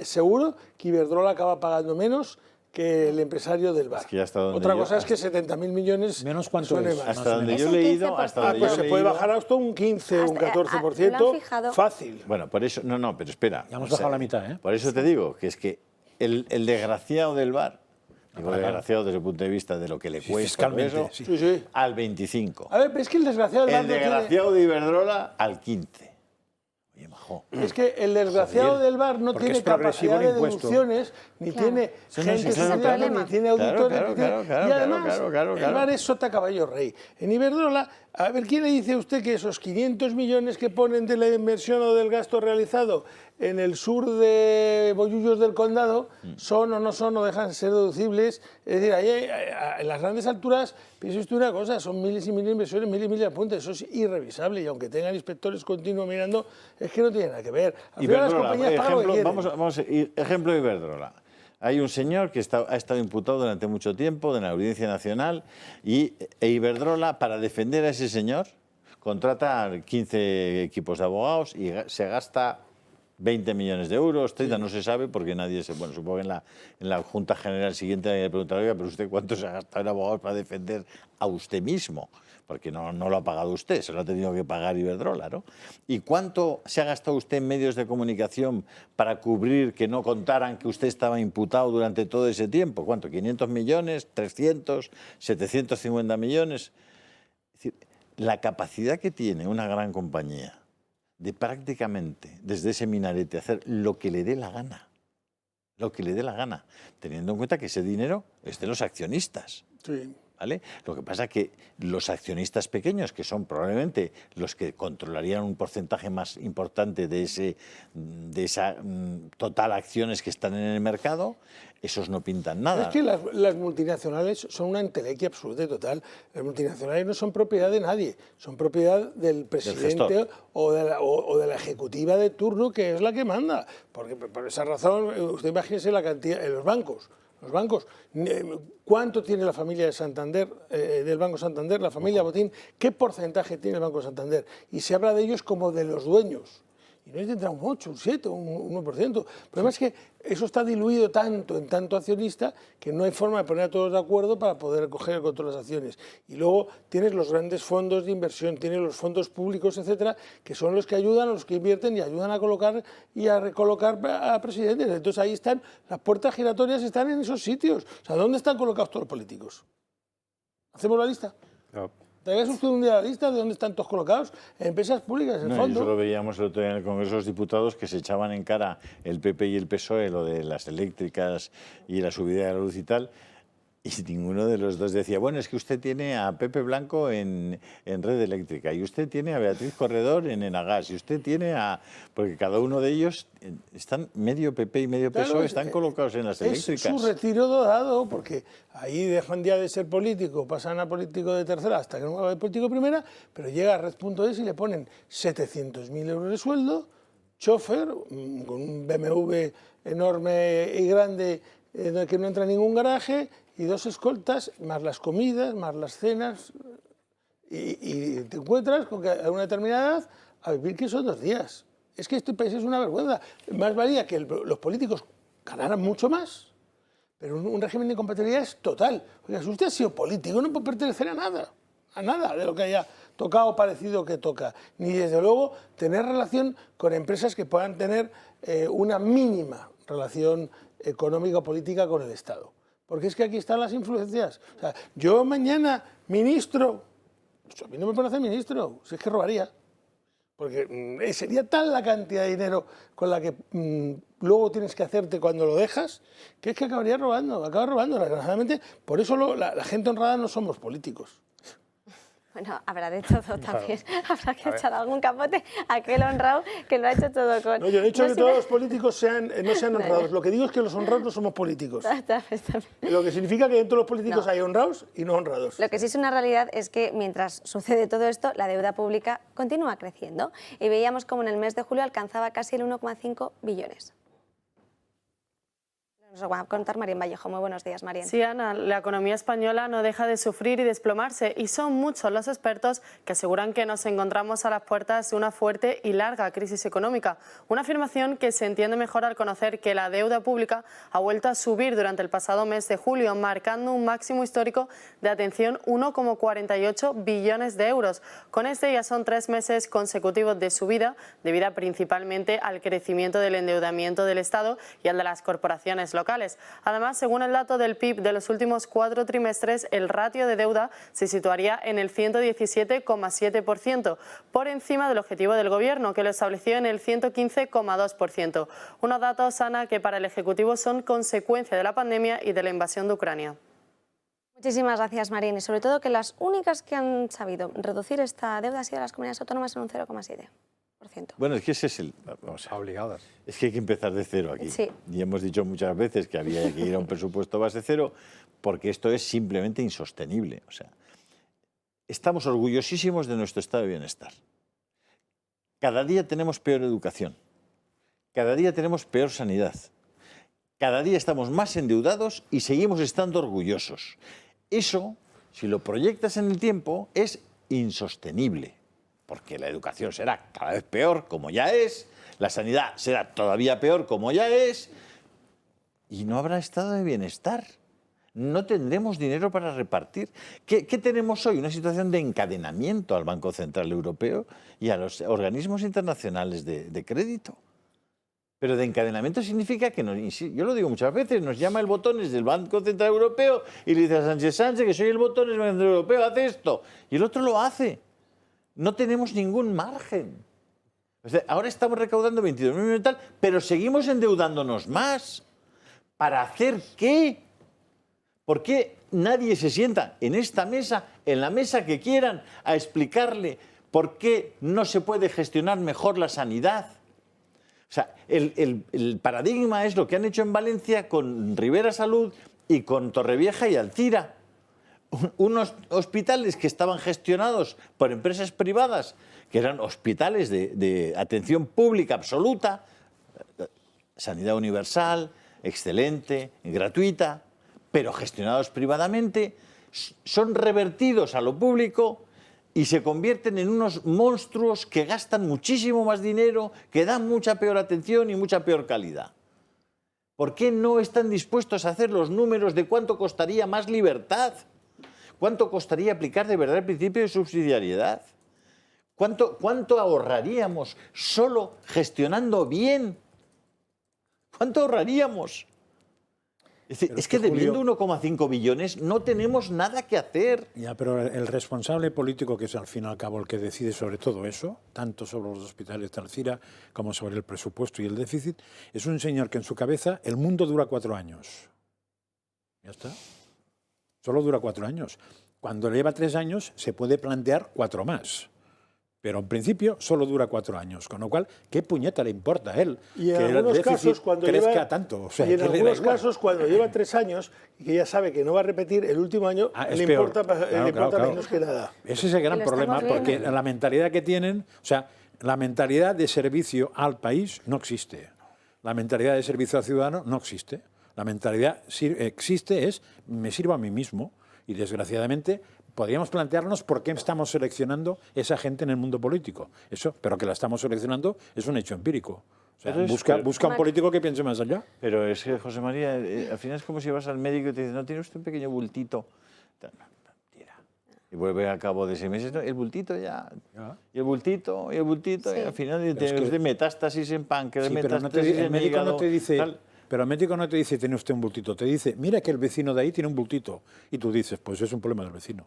seguro que Iberdrola acaba pagando menos que el empresario del bar. Es que otra cosa es que 70.000 millones menos cuánto es. Hasta donde yo he leído, pues se puede bajar hasta un 15 o un 14%, fácil. Bueno, por eso, no, pero espera. Ya hemos bajado la mitad, ¿eh? Por eso te digo que es que el desgraciado del bar, digo desgraciado desde el punto de vista de lo que le cuesta eso, al 25. A ver, pero es que el desgraciado del bar el desgraciado de Iberdrola al 15. Oye, majo. Es que el desgraciado del bar no tiene capacidad de deducciones, ni tiene gente sindical, ni tiene auditores. Y además, el bar es sota caballo rey. En Iberdrola, a ver, ¿quién le dice a usted que esos 500 millones que ponen de la inversión o del gasto realizado en el sur de Bollullos del Condado son o no son o dejan de ser deducibles? Es decir, ahí, en las grandes alturas, piense usted una cosa, son miles y miles de inversiones, miles y miles de apuntes, eso es irrevisable y aunque tengan inspectores continuos mirando, es que no tiene nada que ver. Al final las compañías pagan lo que quieren. Vamos a ir, ejemplo de Iberdrola. Hay un señor que ha estado imputado durante mucho tiempo de la Audiencia Nacional e Iberdrola, para defender a ese señor, contrata 15 equipos de abogados y se gasta 20 millones de euros, 30 no se sabe porque nadie se... Bueno, supongo que en la Junta General siguiente le preguntará, pero usted cuánto se ha gastado en abogados para defender a usted mismo. porque no lo ha pagado usted, se lo ha tenido que pagar Iberdrola, ¿no? ¿Y cuánto se ha gastado usted en medios de comunicación para cubrir que no contaran que usted estaba imputado durante todo ese tiempo? ¿Cuánto? ¿500 millones? ¿300? ¿750 millones? Es decir, la capacidad que tiene una gran compañía de prácticamente desde ese minarete hacer lo que le dé la gana, teniendo en cuenta que ese dinero es de los accionistas. Sí. ¿Vale? Lo que pasa es que los accionistas pequeños, que son probablemente los que controlarían un porcentaje más importante de esa total acciones que están en el mercado, esos no pintan nada. Es que las multinacionales son una entelequia absoluta y total. Las multinacionales no son propiedad de nadie, son propiedad del presidente o de la ejecutiva de turno, que es la que manda. Porque por esa razón, usted imagínese la cantidad en los bancos. Los bancos, ¿cuánto tiene la familia de Santander, del Banco Santander, la familia Botín? ¿Qué porcentaje tiene el Banco Santander? Y se habla de ellos como de los dueños. Y no tendrá un 8, un 7, un 1%. El problema es que eso está diluido tanto en tanto accionista que no hay forma de poner a todos de acuerdo para poder coger el control de las acciones. Y luego tienes los grandes fondos de inversión, tienes los fondos públicos, etcétera, que son los que ayudan, los que invierten y ayudan a colocar y a recolocar a presidentes. Entonces ahí están, las puertas giratorias están en esos sitios. O sea, ¿dónde están colocados todos los políticos? ¿Hacemos la lista? No. ¿Traigas usted un día la lista de dónde están todos colocados? En empresas públicas, en el fondo. Eso lo veíamos el otro día en el Congreso de los Diputados, que se echaban en cara el PP y el PSOE, lo de las eléctricas y la subida de la luz y tal, y ninguno de los dos decía, bueno, es que usted tiene a Pepe Blanco en Red Eléctrica, y usted tiene a Beatriz Corredor en Enagas, y usted tiene a... Porque cada uno de ellos están, medio PP y medio PSOE, claro, están colocados en las eléctricas. Es su retiro dorado, porque ahí dejan ya de ser político, pasan a político de tercera hasta que no va a político de primera, pero llega a Red.es y le ponen 700.000 euros de sueldo, chofer, con un BMW enorme y grande que no entra en ningún garaje, y 2 escoltas, más las comidas, más las cenas, y te encuentras con que a una determinada edad a vivir que son 2 días. Es que este país es una vergüenza. Más valía que los políticos ganaran mucho más, pero un régimen de incompatibilidad es total. Oiga, si usted ha sido político, no puede pertenecer a nada de lo que haya tocado o parecido que toca, ni desde luego tener relación con empresas que puedan tener una mínima relación económica o política con el Estado. Porque es que aquí están las influencias. O sea, yo mañana, ministro, pues a mí no me pueden hacer ministro, si es que robaría. Porque sería tal la cantidad de dinero con la que luego tienes que hacerte cuando lo dejas, que es que acabas robando. Desgraciadamente, por eso la gente honrada no somos políticos. Bueno, habrá de todo también. Habrá que echar algún capote a aquel honrado que lo ha hecho todo con... No, yo no he dicho que todos los políticos no sean honrados. Lo que digo es que los honrados no somos políticos. Lo que significa que dentro de los políticos hay honrados y no honrados. Lo que sí es una realidad es que mientras sucede todo esto, la deuda pública continúa creciendo. Y veíamos como en el mes de julio alcanzaba casi el 1,5 billones. Nos va a contar Marien Vallejo. Muy buenos días, Marien. Sí, Ana, la economía española no deja de sufrir y desplomarse, y son muchos los expertos que aseguran que nos encontramos a las puertas de una fuerte y larga crisis económica. Una afirmación que se entiende mejor al conocer que la deuda pública ha vuelto a subir durante el pasado mes de julio, marcando un máximo histórico de, atención, 1,48 billones de euros. Con este ya son 3 meses consecutivos de subida, debida principalmente al crecimiento del endeudamiento del Estado y al de las corporaciones locales. Además, según el dato del PIB de los últimos 4 trimestres, el ratio de deuda se situaría en el 117,7%, por encima del objetivo del Gobierno, que lo estableció en el 115,2%. Unos datos, Ana, que para el Ejecutivo son consecuencia de la pandemia y de la invasión de Ucrania. Muchísimas gracias, Marien. Y sobre todo que las únicas que han sabido reducir esta deuda han sido las comunidades autónomas en un 0,7%. Bueno, es que ese es el... Vamos, obligadas. Es que hay que empezar de cero aquí. Sí. Y hemos dicho muchas veces que había que ir a un presupuesto base cero, porque esto es simplemente insostenible. O sea, estamos orgullosísimos de nuestro estado de bienestar. Cada día tenemos peor educación. Cada día tenemos peor sanidad. Cada día estamos más endeudados y seguimos estando orgullosos. Eso, si lo proyectas en el tiempo, es insostenible. Porque la educación será cada vez peor, como ya es, la sanidad será todavía peor, como ya es, y no habrá estado de bienestar. no tendremos dinero para repartir. ¿Qué tenemos hoy? Una situación de encadenamiento al Banco Central Europeo y a los organismos internacionales de crédito. Pero de encadenamiento significa que, yo lo digo muchas veces, nos llama el Botones del Banco Central Europeo y le dice a Sánchez, que soy el Botones del Banco Central Europeo, hace esto. Y el otro lo hace. No tenemos ningún margen. O sea, ahora estamos recaudando 22.000 millones y tal, pero seguimos endeudándonos más. ¿Para hacer qué? ¿Por qué nadie se sienta en esta mesa, en la mesa que quieran, a explicarle por qué no se puede gestionar mejor la sanidad? O sea, el paradigma es lo que han hecho en Valencia con Rivera Salud y con Torrevieja y Alcira. Unos hospitales que estaban gestionados por empresas privadas, que eran hospitales de atención pública absoluta, sanidad universal, excelente, gratuita, pero gestionados privadamente, son revertidos a lo público y se convierten en unos monstruos que gastan muchísimo más dinero, que dan mucha peor atención y mucha peor calidad. ¿Por qué no están dispuestos a hacer los números de cuánto costaría más libertad? ¿Cuánto costaría aplicar de verdad el principio de subsidiariedad? ¿Cuánto ahorraríamos solo gestionando bien? ¿Cuánto ahorraríamos? Es que debiendo 1,5 billones no tenemos nada que hacer. Ya, pero el responsable político, que es al fin y al cabo el que decide sobre todo eso, tanto sobre los hospitales de Alcira como sobre el presupuesto y el déficit, es un señor que en su cabeza el mundo dura 4 años. Ya está. Solo dura 4 años. Cuando lleva 3 años se puede plantear 4 más. Pero en principio solo dura 4 años, con lo cual, ¿qué puñeta le importa a él y en que el algunos déficit casos, cuando crezca lleva, tanto? O sea, y en algunos casos, cuando lleva 3 años y que ya sabe que no va a repetir, el último año le importa menos que nada. Ese es el gran problema, porque la mentalidad que tienen, o sea, la mentalidad de servicio al país no existe. La mentalidad de servicio al ciudadano no existe. La mentalidad existe es, me sirvo a mí mismo, y desgraciadamente podríamos plantearnos por qué estamos seleccionando esa gente en el mundo político. Eso, pero que la estamos seleccionando es un hecho empírico. O sea, busca un político que piense más allá. Pero es que, José María, al final es como si vas al médico y te dice, no, tiene usted un pequeño bultito. Tira. Y vuelve a cabo de 6 meses, no, el bultito ya. Y el bultito, y al final tienes de metástasis en páncreas, metástasis en el médico no te dice... Tal. Pero el médico no te dice, tiene usted un bultito, te dice, mira que el vecino de ahí tiene un bultito. Y tú dices, pues es un problema del vecino.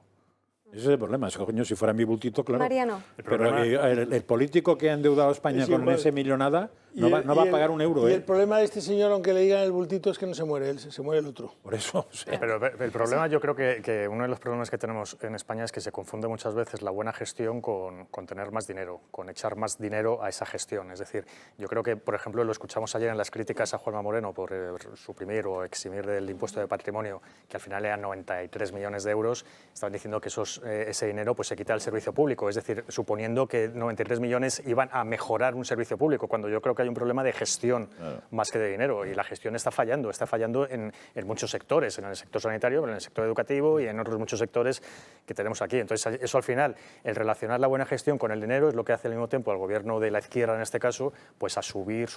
Ese es el problema. Es que, coño, si fuera mi bultito, claro. Mariano. Pero el político que ha endeudado a España con esa millonada no va a pagar un euro. Y el problema de este señor, aunque le digan el bultito, es que no se muere él, se muere el otro. Por eso. O sea. Pero el problema, yo creo que uno de los problemas que tenemos en España es que se confunde muchas veces la buena gestión con tener más dinero, con echar más dinero a esa gestión. Es decir, yo creo que, por ejemplo, lo escuchamos ayer en las críticas a Juanma Moreno por suprimir o eximir del impuesto de patrimonio, que al final eran 93 millones de euros. Estaban diciendo que ese dinero pues se quita al servicio público, es decir, suponiendo que 93 millones iban a mejorar un servicio público, cuando yo creo que hay un problema de gestión más que de dinero, y la gestión está fallando en muchos sectores, en el sector sanitario, en el sector educativo y en otros muchos sectores que tenemos aquí. Entonces, eso al final, el relacionar la buena gestión con el dinero es lo que hace al mismo tiempo al gobierno de la izquierda, en este caso, pues a subir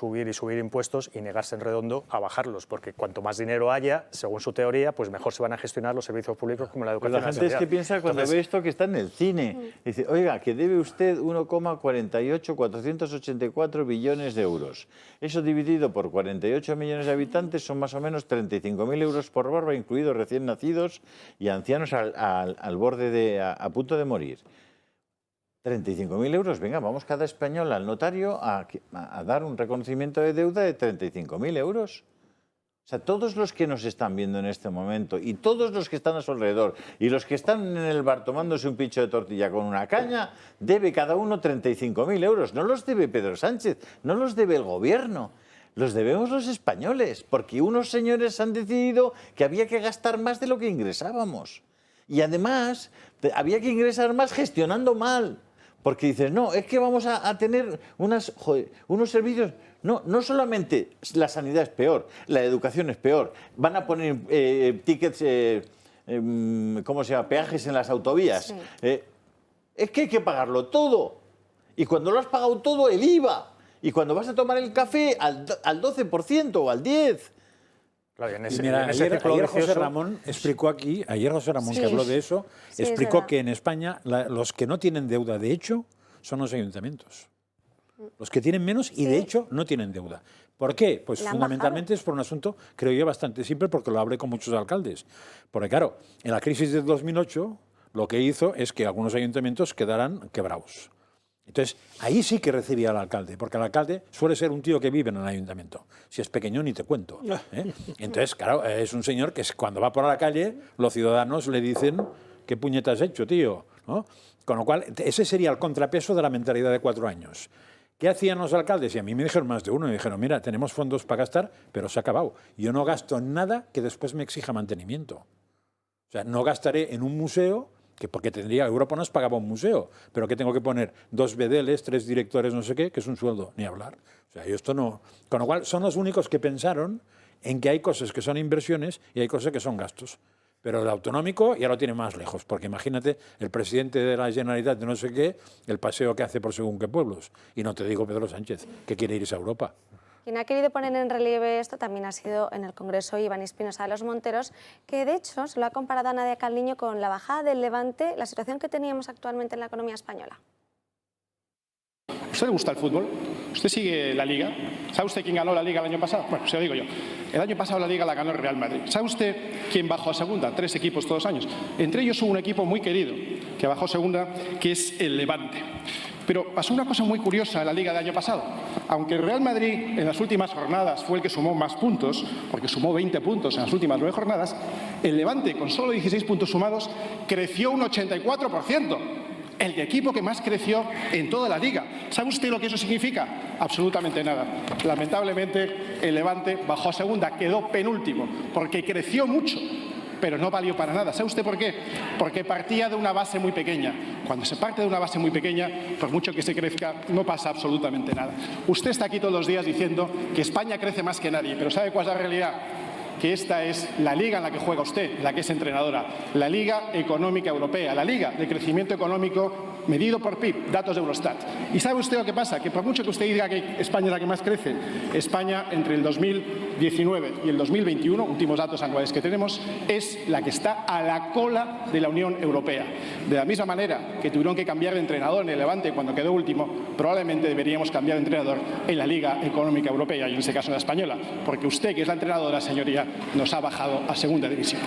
impuestos y negarse en redondo a bajarlos, porque cuanto más dinero haya, según su teoría, pues mejor se van a gestionar los servicios públicos como la educación. Pero la gente es que piensa cuando ve esto que está en el cine. Dice, oiga, que debe usted 1,484 billones de euros. Eso dividido por 48 millones de habitantes son más o menos 35.000 euros por barba, incluidos recién nacidos y ancianos al borde a punto de morir. 35.000 euros, venga, vamos cada español al notario a dar un reconocimiento de deuda de 35.000 euros. O sea, todos los que nos están viendo en este momento y todos los que están a su alrededor y los que están en el bar tomándose un pincho de tortilla con una caña, debe cada uno 35.000 euros. No los debe Pedro Sánchez, no los debe el gobierno, los debemos los españoles, porque unos señores han decidido que había que gastar más de lo que ingresábamos. Y además, había que ingresar más gestionando mal. Porque dices, no, es que vamos a tener unos servicios... No solamente la sanidad es peor, la educación es peor. Van a poner tickets, ¿cómo se llama? Peajes en las autovías. Sí. Es que hay que pagarlo todo. Y cuando lo has pagado todo, el IVA. Y cuando vas a tomar el café, al 12% o al 10%. Claro, en Y ese, mira, en ese ayer círculo José vicioso- Ramón explicó aquí, Sí. que habló de eso, Sí, es explicó verdad. que en España los que no tienen deuda de hecho son los ayuntamientos. Los que tienen menos y de hecho no tienen deuda. ¿Por qué? Pues La han fundamentalmente es por un asunto, creo yo, bastante simple, porque lo hablé con muchos alcaldes. Porque claro, en la crisis del 2008 lo que hizo es que algunos ayuntamientos quedaran quebrados. Entonces, ahí sí que recibía al alcalde, porque el alcalde suele ser un tío que vive en el ayuntamiento. Si es pequeño, ni te cuento. Entonces, claro, es un señor que cuando va por la calle, los ciudadanos le dicen, ¿qué puñetas has hecho, tío? ¿No? Con lo cual, ese sería el contrapeso de la mentalidad de 4 años. ¿Qué hacían los alcaldes? Y a mí me dijeron más de uno, me dijeron, mira, tenemos fondos para gastar, pero se ha acabado. Yo no gasto nada que después me exija mantenimiento. O sea, no gastaré en un museo, porque Europa nos pagaba un museo, pero que tengo que poner 2 bedeles, 3 directores, no sé qué, que es un sueldo, ni hablar. O sea, yo esto no... Con lo cual, son los únicos que pensaron en que hay cosas que son inversiones y hay cosas que son gastos. Pero el autonómico ya lo tiene más lejos, porque imagínate el presidente de la Generalitat de no sé qué, el paseo que hace por según qué pueblos. Y no te digo Pedro Sánchez, que quiere irse a Europa. Quien ha querido poner en relieve esto también ha sido en el Congreso Iván Espinosa de los Monteros, que de hecho se lo ha comparado a Nadia Calviño con la bajada del Levante, la situación que teníamos actualmente en la economía española. ¿A usted le gusta el fútbol? ¿Usted sigue la Liga? ¿Sabe usted quién ganó la Liga el año pasado? Bueno, se lo digo yo. El año pasado la Liga la ganó el Real Madrid. ¿Sabe usted quién bajó a segunda? 3 equipos todos los años. Entre ellos hubo un equipo muy querido que bajó a segunda, que es el Levante. Pero pasó una cosa muy curiosa en la Liga del año pasado. Aunque el Real Madrid en las últimas jornadas fue el que sumó más puntos, porque sumó 20 puntos en las últimas 9 jornadas, el Levante, con solo 16 puntos sumados, creció un 84%. El equipo que más creció en toda la Liga. ¿Sabe usted lo que eso significa? Absolutamente nada. Lamentablemente, el Levante bajó a segunda, quedó penúltimo, porque creció mucho, pero no valió para nada. ¿Sabe usted por qué? Porque partía de una base muy pequeña. Cuando se parte de una base muy pequeña, por mucho que se crezca, no pasa absolutamente nada. Usted está aquí todos los días diciendo que España crece más que nadie, pero ¿sabe cuál es la realidad? Que esta es la liga en la que juega usted, la que es entrenadora, la Liga Económica Europea, la Liga de Crecimiento Económico medido por PIB, datos de Eurostat. ¿Y sabe usted lo que pasa? Que por mucho que usted diga que España es la que más crece, España entre el 2019 y el 2021, últimos datos anuales que tenemos, es la que está a la cola de la Unión Europea. De la misma manera que tuvieron que cambiar de entrenador en el Levante cuando quedó último, probablemente deberíamos cambiar de entrenador en la Liga Económica Europea y en este caso en la española, porque usted, que es la entrenadora, señoría, nos ha bajado a segunda división.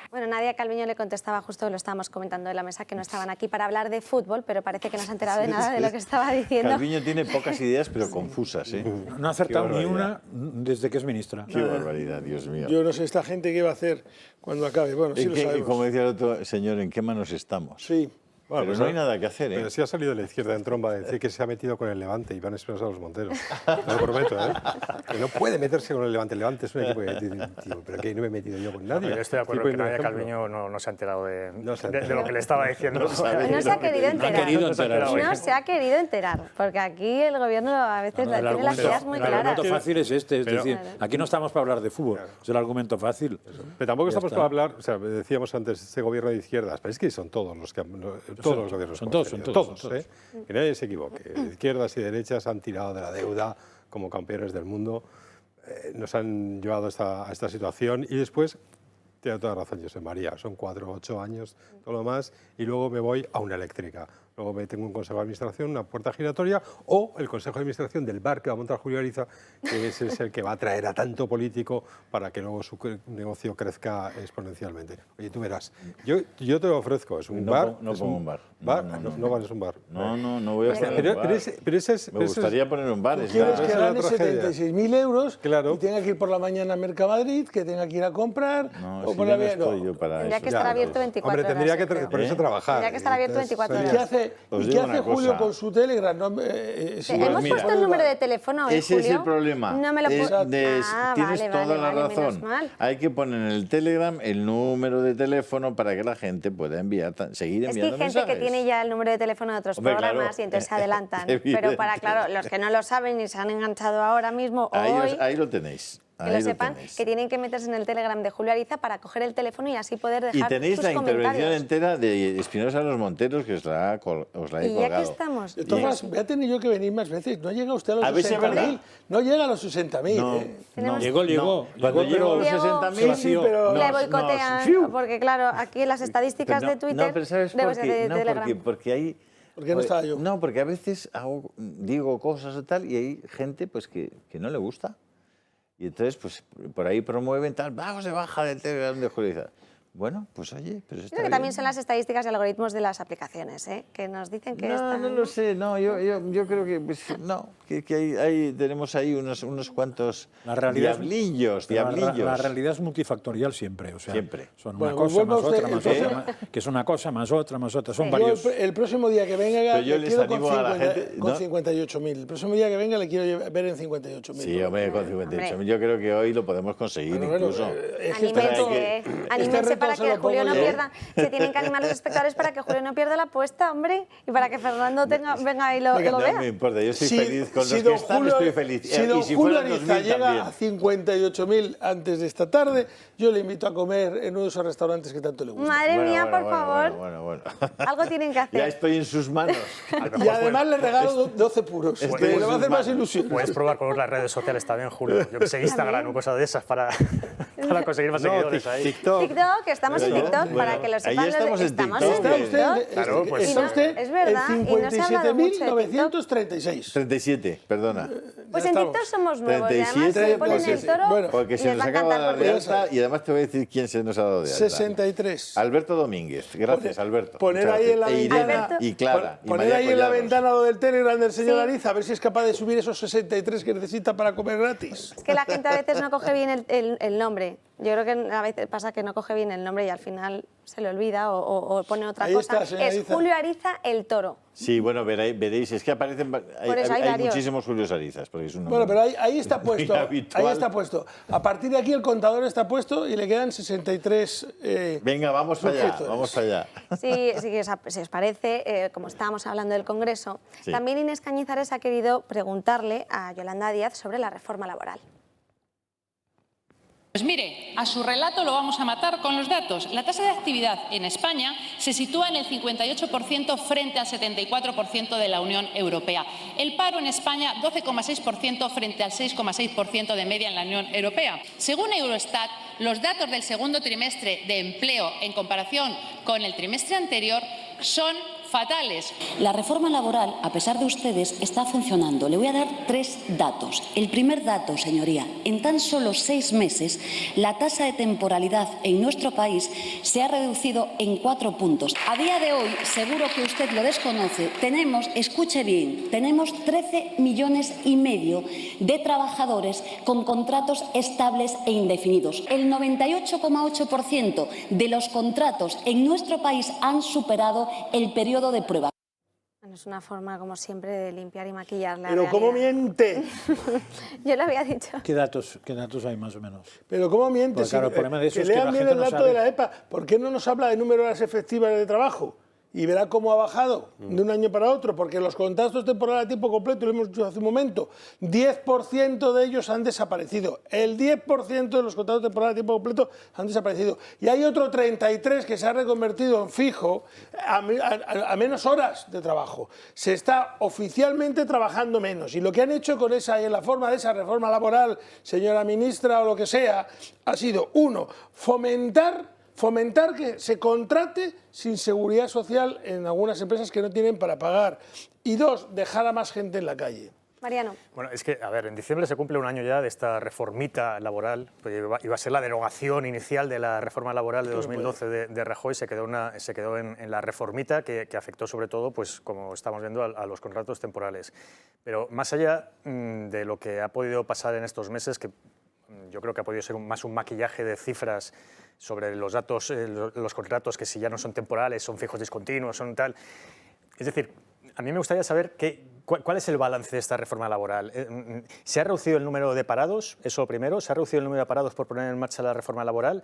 Bueno, Nadia Calviño le contestaba, justo lo estábamos comentando en la mesa, que no estaban aquí para hablar de fútbol, pero parece que no se ha enterado de nada de lo que estaba diciendo. Calviño tiene pocas ideas, pero confusas, ¿eh? No ha acertado ni una desde que es ministra. Qué barbaridad, Dios mío. Yo no sé esta gente qué va a hacer cuando acabe. Bueno, sí lo sabemos. Como decía el otro señor, ¿en qué manos estamos? Sí. Bueno, pero pues no hay nada que hacer, ¿eh? Pero sí ha salido de la izquierda en tromba de decir que se ha metido con el Levante, Iván Espinosa de los Monteros. Te lo prometo, ¿eh? Que no puede meterse con el Levante. El Levante es un equipo que tío, pero que no me he metido yo con nadie. Yo estoy de acuerdo que Nadia Calviño no se ha enterado de lo que le estaba diciendo. No se ha querido enterar. No se ha querido enterar, porque aquí el gobierno a veces tiene las ideas muy claras. El argumento fácil es este, es decir, aquí no estamos para hablar de fútbol, es el argumento fácil. Pero tampoco estamos para hablar, o sea, decíamos antes, este gobierno de izquierdas, pero es que son todos los que todos los gobiernos. Son todos. ¿eh? Que nadie se equivoque. Izquierdas y derechas han tirado de la deuda como campeones del mundo, nos han llevado a esta situación y después, tiene toda razón José María, son 4 o 8 años, todo lo más, y luego me voy a una eléctrica. Luego tengo un consejo de administración, una puerta giratoria, o el consejo de administración del bar que va a montar Julio Ariza, que ese es el que va a traer a tanto político para que luego su negocio crezca exponencialmente. Oye, tú verás, yo te lo ofrezco, es un bar. No pongo un bar. No es un bar. No voy a poner un bar. Me gustaría poner un bar. ¿Quieres que gane 76.000 euros claro. y tenga que ir por la mañana a Mercamadrid, que tenga que ir a comprar? No, si yo no estoy yo para tendría eso. que estar abierto 24 horas. Hombre, tendría que ponerse a trabajar. Tendría que estar abierto 24 horas. ¿Y qué hace Julio con su Telegram? Hemos puesto el número de teléfono hoy, ese Julio. es el problema. No me lo tienes toda la razón. Hay que poner en el Telegram el número de teléfono para que la gente pueda seguir enviando mensajes. Es que hay gente que tiene ya el número de teléfono de otros programas y entonces se adelantan. Pero claro, los que no lo saben y se han enganchado ahora mismo Ahí lo tenéis. Que lo sepan, que tienen que meterse en el Telegram de Julio Ariza para coger el teléfono y así poder dejar sus comentarios. Y tenéis la intervención entera de Espinosa Los Monteros, que os la he colgado. Y ya que estamos... Tomás, voy a tener yo que venir más veces. No llega usted a los 60.000. No llega a los 60.000. No. Llegó. Cuando llegó a los 60.000, pero... Le boicotean, porque claro, aquí en las estadísticas de Twitter... No, pero ¿sabes por qué? Porque hay... ¿Por qué no estaba yo? No, porque a veces digo cosas o tal y hay gente pues que no le gusta. Y entonces, pues por ahí promueven tal, vamos de baja del Telegram de Julio Ariza. Bueno, pues oye, pero está Creo que bien. También son las estadísticas y algoritmos de las aplicaciones, que nos dicen que están... No lo sé, yo creo que pues, no, que tenemos ahí unos cuantos diablillos. La realidad es multifactorial siempre, o sea, siempre. Son una cosa más otra, que es una cosa más otra, son varios... El próximo día que venga yo les animo a la gente, con 58.000. El próximo día que venga le quiero ver en 58.000. Sí, hombre, con 58.000. Yo creo que hoy lo podemos conseguir incluso. Anímense para que Julio no pierda. Se tienen que animar los espectadores para que Julio no pierda la apuesta, hombre, y para que Fernando venga y lo vea. No me importa, yo estoy feliz con los que están, estoy feliz. Si don Julio Ariza llega a 58.000 antes de esta tarde, yo le invito a comer en uno de esos restaurantes que tanto le gustan. Madre mía, por favor. Bueno. Algo tienen que hacer. Ya estoy en sus manos. Y además le regalo 12 puros. Le va a hacer más ilusión. Puedes probar con las redes sociales también, Julio. Yo que sé, Instagram o cosas de esas para conseguir más seguidores ahí. TikTok, estamos en TikTok, para que lo sepan. Ahí estamos en TikTok. Claro, pues está usted es verdad, en 57.936. 37, perdona. Pues en TikTok somos nuevos, 37, y además se ponen el toro porque se nos acaba de dar de alta y además te voy a decir quién se nos ha dado de alta. 63. Alberto Domínguez, gracias Alberto. Poner ahí en la ventana y Clara. Poner ahí en la ventana lo del Telegram del señor Ariza, a ver si es capaz de subir esos 63 que necesita para comer gratis. Es que la gente a veces no coge bien el nombre. Yo creo que a veces pasa que no coge bien el nombre y al final se le olvida o pone otra cosa. Es Julio Ariza el Toro. Sí, bueno, veréis, es que aparecen... Hay muchísimos Julios Arizas. Porque es un bueno, pero ahí está puesto. Ahí está puesto. A partir de aquí el contador está puesto y le quedan 63... Venga, vamos allá, vamos allá. Sí, si os parece, como estábamos hablando del Congreso, también Inés Cañizares ha querido preguntarle a Yolanda Díaz sobre la reforma laboral. Pues mire, a su relato lo vamos a matar con los datos. La tasa de actividad en España se sitúa en el 58% frente al 74% de la Unión Europea. El paro en España, 12,6% frente al 6,6% de media en la Unión Europea. Según Eurostat, los datos del segundo trimestre de empleo en comparación con el trimestre anterior son fatales. La reforma laboral, a pesar de ustedes, está funcionando. Le voy a dar 3 datos. El primer dato, señoría, en tan solo 6 meses, la tasa de temporalidad en nuestro país se ha reducido en 4 puntos. A día de hoy, seguro que usted lo desconoce, tenemos, escuche bien, tenemos 13,5 millones de trabajadores con contratos estables e indefinidos. El 98,8% de los contratos en nuestro país han superado el periodo de prueba. Bueno, es una forma, como siempre, de limpiar y maquillar la Pero realidad. ¿cómo miente? Yo lo había dicho. ¿Qué datos hay más o menos? Pero ¿cómo miente? Pues claro, el problema de eso que es que lean la bien gente el no dato sabe. de la EPA. ¿Por qué no nos habla de número de horas efectivas de trabajo? Y verá cómo ha bajado de un año para otro, porque los contratos temporales a tiempo completo, lo hemos dicho hace un momento, 10% de ellos han desaparecido. El 10% de los contratos temporales a tiempo completo han desaparecido. Y hay otro 33% que se ha reconvertido en fijo a menos horas de trabajo. Se está oficialmente trabajando menos. Y lo que han hecho con en la forma de esa reforma laboral, señora ministra o lo que sea, ha sido, 1, fomentar que se contrate sin seguridad social en algunas empresas que no tienen para pagar. Y 2, dejar a más gente en la calle. Mariano. Bueno, es que, a ver, en diciembre se cumple un año ya de esta reformita laboral, pues iba a ser la derogación inicial de la reforma laboral de 2012 de Rajoy, se quedó en la reformita que afectó sobre todo, pues como estamos viendo, a los contratos temporales. Pero más allá de lo que ha podido pasar en estos meses, que yo creo que ha podido ser más un maquillaje de cifras sobre los datos, los contratos que si ya no son temporales, son fijos discontinuos, son tal. Es decir, a mí me gustaría saber ¿Cuál es el balance de esta reforma laboral? ¿Se ha reducido el número de parados? Eso primero. ¿Se ha reducido el número de parados por poner en marcha la reforma laboral?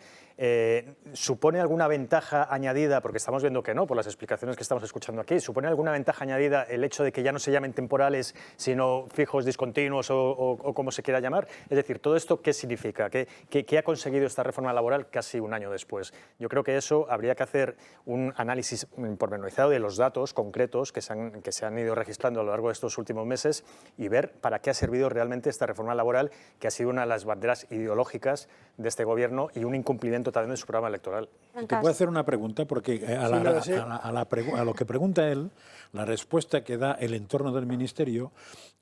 ¿Supone alguna ventaja añadida? Porque estamos viendo que no, por las explicaciones que estamos escuchando aquí. ¿Supone alguna ventaja añadida el hecho de que ya no se llamen temporales, sino fijos, discontinuos o como se quiera llamar? Es decir, ¿todo esto qué significa? ¿Qué ha conseguido esta reforma laboral casi un año después? Yo creo que eso habría que hacer un análisis pormenorizado de los datos concretos que se han ido registrando a lo largo de estos últimos meses y ver para qué ha servido realmente esta reforma laboral, que ha sido una de las banderas ideológicas de este gobierno y un incumplimiento también de su programa electoral. Te puedo hacer una pregunta, porque a lo que pregunta él, la respuesta que da el entorno del Ministerio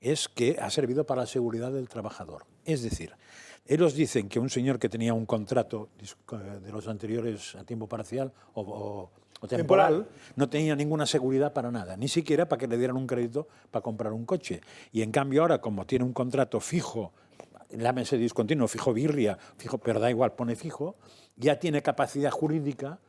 es que ha servido para la seguridad del trabajador. Es decir, ellos dicen que un señor que tenía un contrato de los anteriores a tiempo parcial o temporal, no tenía ninguna seguridad para nada, ni siquiera para que le dieran un crédito para comprar un coche. Y en cambio ahora, como tiene un contrato fijo, llámese discontinuo, fijo birria, fijo, pero da igual, pone fijo, ya tiene capacidad jurídica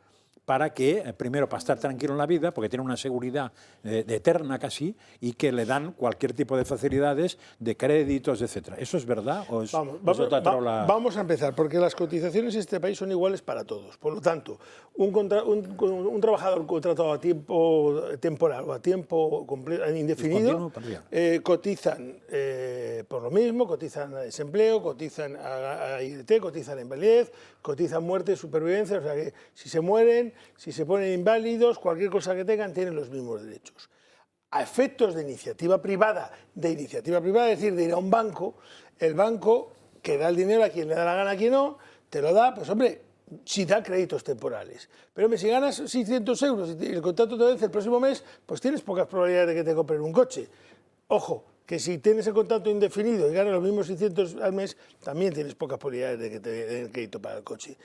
para que, primero, para estar tranquilo en la vida, porque tiene una seguridad eterna casi, y que le dan cualquier tipo de facilidades, de créditos, etcétera. ¿Eso es verdad? ¿O es, vamos a empezar, porque las cotizaciones en este país son iguales para todos. Por lo tanto, un trabajador contratado a tiempo temporal o a tiempo indefinido, cotizan por lo mismo, cotizan a desempleo, cotizan a IRT, cotizan a invalidez, cotizan muerte, supervivencia, o sea que si se mueren, si se ponen inválidos, cualquier cosa que tengan, tienen los mismos derechos. A efectos de iniciativa privada, es decir, de ir a un banco, el banco que da el dinero a quien le da la gana, a quien no, te lo da, pues hombre, si da créditos temporales. Pero hombre, si ganas 600 euros y el contrato te vence el próximo mes, pues tienes pocas probabilidades de que te compren un coche. Ojo, que si tienes el contrato indefinido y ganas los mismos 600 al mes, también tienes pocas probabilidades de que te den el crédito para el coche.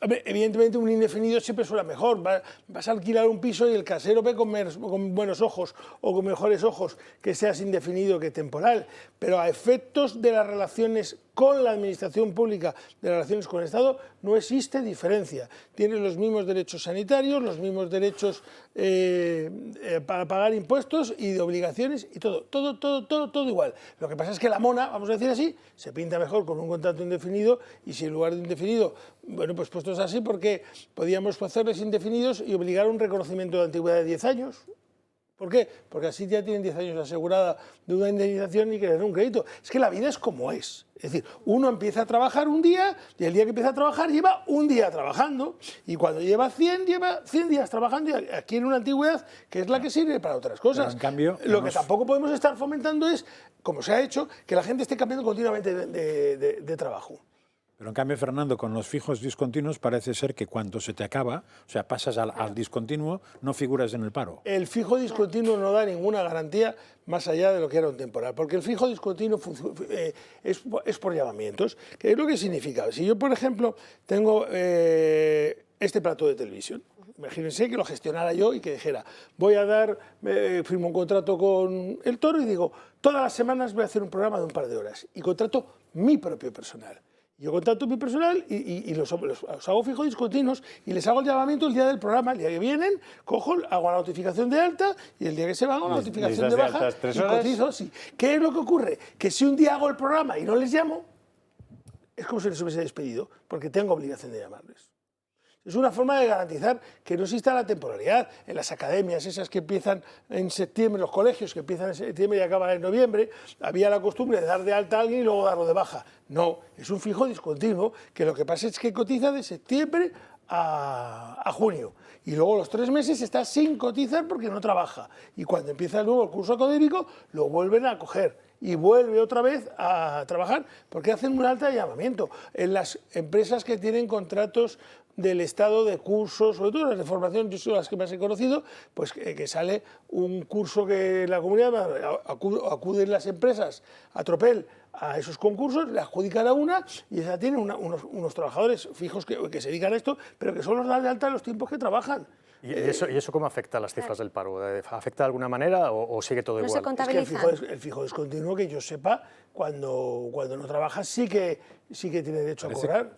Evidentemente un indefinido siempre suena mejor. Vas a alquilar un piso y el casero ve con buenos ojos o con mejores ojos que seas indefinido que temporal, pero a efectos de las relaciones con la administración pública, de las relaciones con el Estado, no existe diferencia. Tienes los mismos derechos sanitarios, los mismos derechos para pagar impuestos y de obligaciones y todo igual. Lo que pasa es que la mona, vamos a decir así, se pinta mejor con un contrato indefinido, y si en lugar de indefinido, bueno, pues puestos así, porque podíamos hacerles indefinidos y obligar a un reconocimiento de antigüedad de 10 años. ¿Por qué? Porque así ya tienen 10 años asegurada de una indemnización y que les den un crédito. Es que la vida es como es. Es decir, uno empieza a trabajar un día y el día que empieza a trabajar lleva un día trabajando, y cuando lleva 100 días trabajando y adquiere una antigüedad que es la que sirve para otras cosas. Pero en cambio, lo que tampoco podemos estar fomentando es, como se ha hecho, que la gente esté cambiando continuamente de trabajo. Pero en cambio, Fernando, con los fijos discontinuos parece ser que cuando se te acaba, o sea, pasas al discontinuo, no figuras en el paro. El fijo discontinuo no da ninguna garantía más allá de lo que era un temporal, porque el fijo discontinuo es por llamamientos. ¿Qué es lo que significa? Si yo, por ejemplo, tengo este plato de televisión, imagínense que lo gestionara yo y que dijera, firmo un contrato con El Toro y digo, todas las semanas voy a hacer un programa de un par de horas, y contrato mi propio personal. Yo contrato mi personal y los hago fijos discontinuos y les hago el llamamiento el día del programa. El día que vienen, cojo, hago la notificación de alta, y el día que se van hago la notificación de baja y cotizo. Sí. ¿Qué es lo que ocurre? Que si un día hago el programa y no les llamo, es como si les hubiese despedido, porque tengo obligación de llamarles. Es una forma de garantizar que no exista la temporalidad. En las academias, esas que empiezan en septiembre, los colegios que empiezan en septiembre y acaban en noviembre, había la costumbre de dar de alta a alguien y luego darlo de baja. No, es un fijo discontinuo, que lo que pasa es que cotiza de septiembre a junio. Y luego los 3 meses está sin cotizar porque no trabaja. Y cuando empieza el nuevo curso académico, lo vuelven a coger y vuelve otra vez a trabajar porque hacen un alta de llamamiento. En las empresas que tienen contratos del Estado de cursos, sobre todo las de formación, yo soy las que más he conocido, pues que sale un curso que la comunidad acuden las empresas a tropel a esos concursos, le adjudican a una y esa tiene unos trabajadores fijos que se dedican a esto, pero que solo los dan de alta en los tiempos que trabajan. ¿Y eso cómo afecta a las cifras del paro? ¿Afecta de alguna manera o sigue todo igual? Se contabilizan. Es que el fijo discontinuo, que yo sepa, cuando no trabajas sí que tiene derecho a cobrar.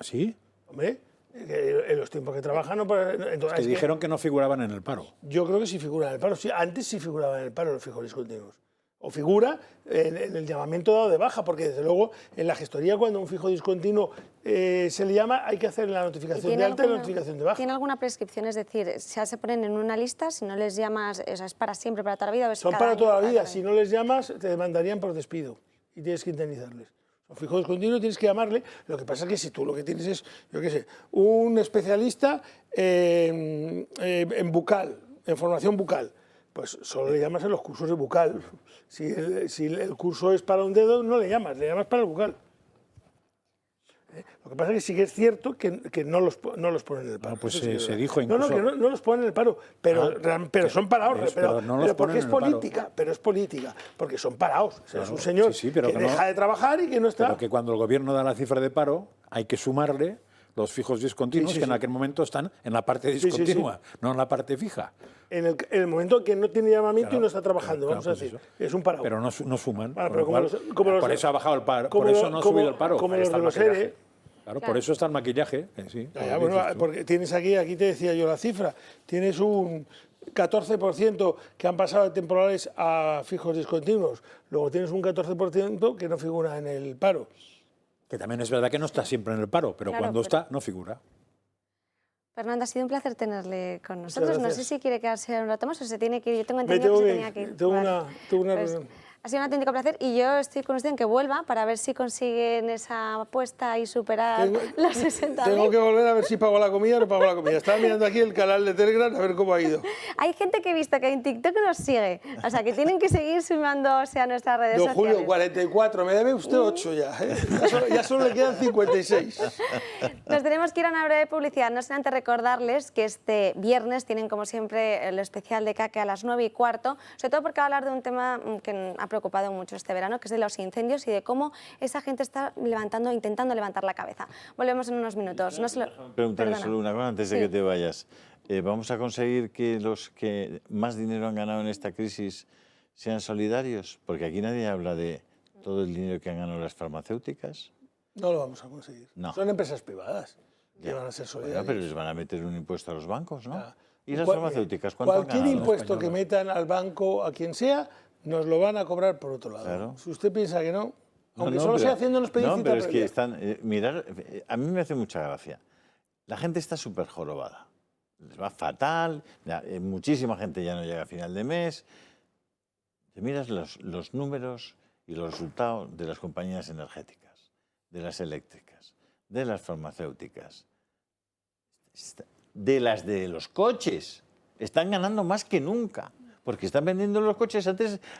¿Sí? Hombre, En los tiempos que trabajan, no. Entonces, que dijeron que no figuraban en el paro. Yo creo que sí figuran en el paro. Sí, antes sí figuraban en el paro los fijos discontinuos. O figura en el llamamiento dado de baja, porque desde luego en la gestoría cuando un fijo discontinuo se le llama hay que hacer la notificación de alta y la notificación de baja. ¿Tiene alguna prescripción? Es decir, se ponen en una lista, si no les llamas, o sea, es para siempre, para toda la vida. Son para toda la vida, si no les llamas te demandarían por despido y tienes que indemnizarles. Un fijo discontinuo tienes que llamarle, lo que pasa es que si tú lo que tienes es, yo qué sé, un especialista en bucal, en formación bucal, pues solo le llamas en los cursos de bucal. Si el curso es para un dedo, no le llamas para el bucal. Lo que pasa es que sí que es cierto que no los ponen en el paro. Pues se dijo incluso... No, que no los ponen en el paro, pero son parados. Pero porque es política, pero es política, porque son parados. O sea, es un señor que deja de trabajar y que no está... Pero que cuando el gobierno da la cifra de paro, hay que sumarle los fijos discontinuos que en aquel momento están en la parte discontinua, no en la parte fija. En el momento que no tiene llamamiento y no está trabajando, vamos a decir, es un parado. Pero no suman. Por eso ha bajado el paro, por eso no ha subido el paro. Como los de los ERE. Claro, por eso está el maquillaje. Sí, porque tienes aquí te decía yo la cifra, tienes un 14% que han pasado de temporales a fijos discontinuos, luego tienes un 14% que no figura en el paro. Que también es verdad que no está siempre en el paro, pero cuando está, no figura. Fernando, ha sido un placer tenerle con nosotros. No sé si quiere quedarse un rato más o se tiene que ir. Yo tengo entendido que se tenía que ir. Tengo una reunión. Ha sido un auténtico placer y yo estoy con usted en que vuelva para ver si consiguen esa apuesta y superar los 60.000. Tengo que volver a ver si pago la comida o no pago la comida. Estaba mirando aquí el canal de Telegram a ver cómo ha ido. Hay gente que he visto que en TikTok nos sigue, o sea que tienen que seguir sumándose a nuestras redes sociales. Julio, 44, me debe usted 8 ya, ¿eh? Ya solo le quedan 56. Nos tenemos que ir a una breve publicidad, no sin antes recordarles que este viernes tienen como siempre el especial de CACE a las 9:15, sobre todo porque va a hablar de un tema que ha preocupado mucho este verano, que es de los incendios y de cómo esa gente está intentando levantar la cabeza. Volvemos en unos minutos. Preguntarle solo una cosa antes de que te vayas. ¿Vamos a conseguir que los que más dinero han ganado en esta crisis sean solidarios? Porque aquí nadie habla de todo el dinero que han ganado las farmacéuticas. No lo vamos a conseguir. No. Son empresas privadas que van a ser solidarias. Pero les van a meter un impuesto a los bancos, ¿no? ¿Y las farmacéuticas cuánto han ganado? Cualquier impuesto que metan al banco, a quien sea, nos lo van a cobrar por otro lado. Claro. Si usted piensa que no, aunque solo sea haciéndonos pedir cita pero es que están... mirar, a mí me hace mucha gracia. La gente está súper jorobada. Les va fatal, muchísima gente ya no llega a final de mes. Te miras los números y los resultados de las compañías energéticas, de las eléctricas, de las farmacéuticas, de las de los coches. Están ganando más que nunca. Porque están vendiendo los coches.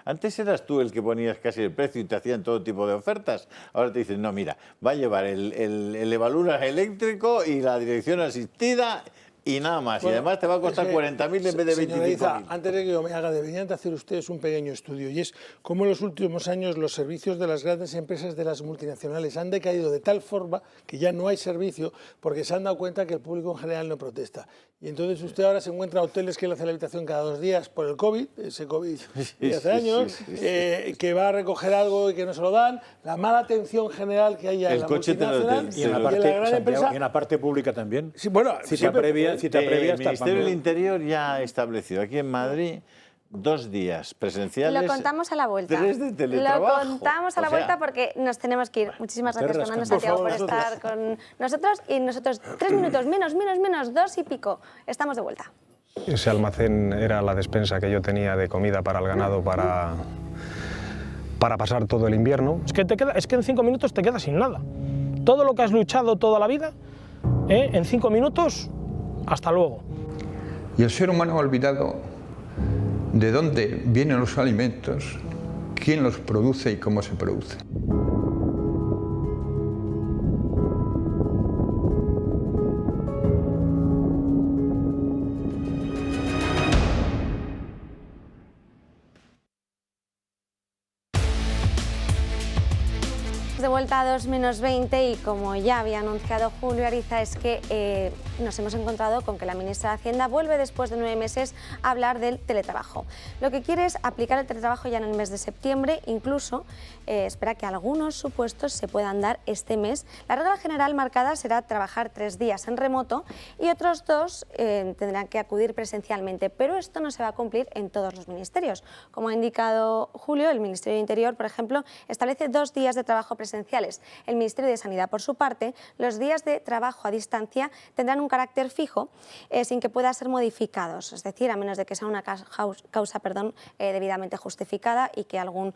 Antes eras tú el que ponías casi el precio y te hacían todo tipo de ofertas. Ahora te dicen, no, mira, va a llevar el Evaluna eléctrico y la dirección asistida y nada más. Bueno, y además te va a costar 40.000 en vez de 25.000. Antes de que yo me haga, deberían de hacer ustedes un pequeño estudio. Y es cómo en los últimos años los servicios de las grandes empresas de las multinacionales han decaído de tal forma que ya no hay servicio porque se han dado cuenta que el público en general no protesta. Y entonces usted ahora se encuentra hoteles que le hacen la habitación cada 2 días por el COVID, ese COVID de hace años, que va a recoger algo y que no se lo dan, la mala atención general que hay en la multinacional y en la gran empresa. Y en la parte pública también. Sí, bueno, cita previa el Ministerio del Interior ya ha establecido aquí en Madrid 2 días presenciales. Lo contamos a la vuelta. 3 de teletrabajo. Lo contamos a la vuelta porque nos tenemos que ir. Muchísimas gracias, Fernando Santiago, por estar con nosotros. Y nosotros 3 minutos, menos, 2 y pico. Estamos de vuelta. Ese almacén era la despensa que yo tenía de comida para el ganado para pasar todo el invierno. Es que en 5 minutos te quedas sin nada. Todo lo que has luchado toda la vida, en 5 minutos, hasta luego. Y el ser humano ha olvidado de dónde vienen los alimentos, quién los produce y cómo se produce. De vuelta a 2-20 y como ya había anunciado Julio Ariza, es que nos hemos encontrado con que la ministra de Hacienda vuelve después de 9 meses a hablar del teletrabajo. Lo que quiere es aplicar el teletrabajo ya en el mes de septiembre, incluso espera que algunos supuestos se puedan dar este mes. La regla general marcada será trabajar 3 días en remoto y otros 2 tendrán que acudir presencialmente, pero esto no se va a cumplir en todos los ministerios. Como ha indicado Julio, el Ministerio de Interior, por ejemplo, establece 2 días de trabajo presenciales. El Ministerio de Sanidad, por su parte, los días de trabajo a distancia tendrán un carácter fijo sin que puedan ser modificados, es decir, a menos de que sea una causa debidamente justificada y que algún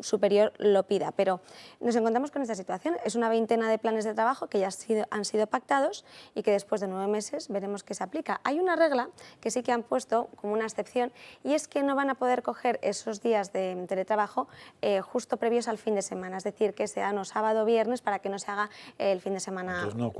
superior lo pida. Pero nos encontramos con esta situación. Es una veintena de planes de trabajo que ya han sido pactados y que después de 9 meses veremos que se aplica. Hay una regla que sí que han puesto como una excepción y es que no van a poder coger esos días de teletrabajo justo previos al fin de semana, es decir, que sean o sábado o viernes para que no se haga el fin de semana. Entonces no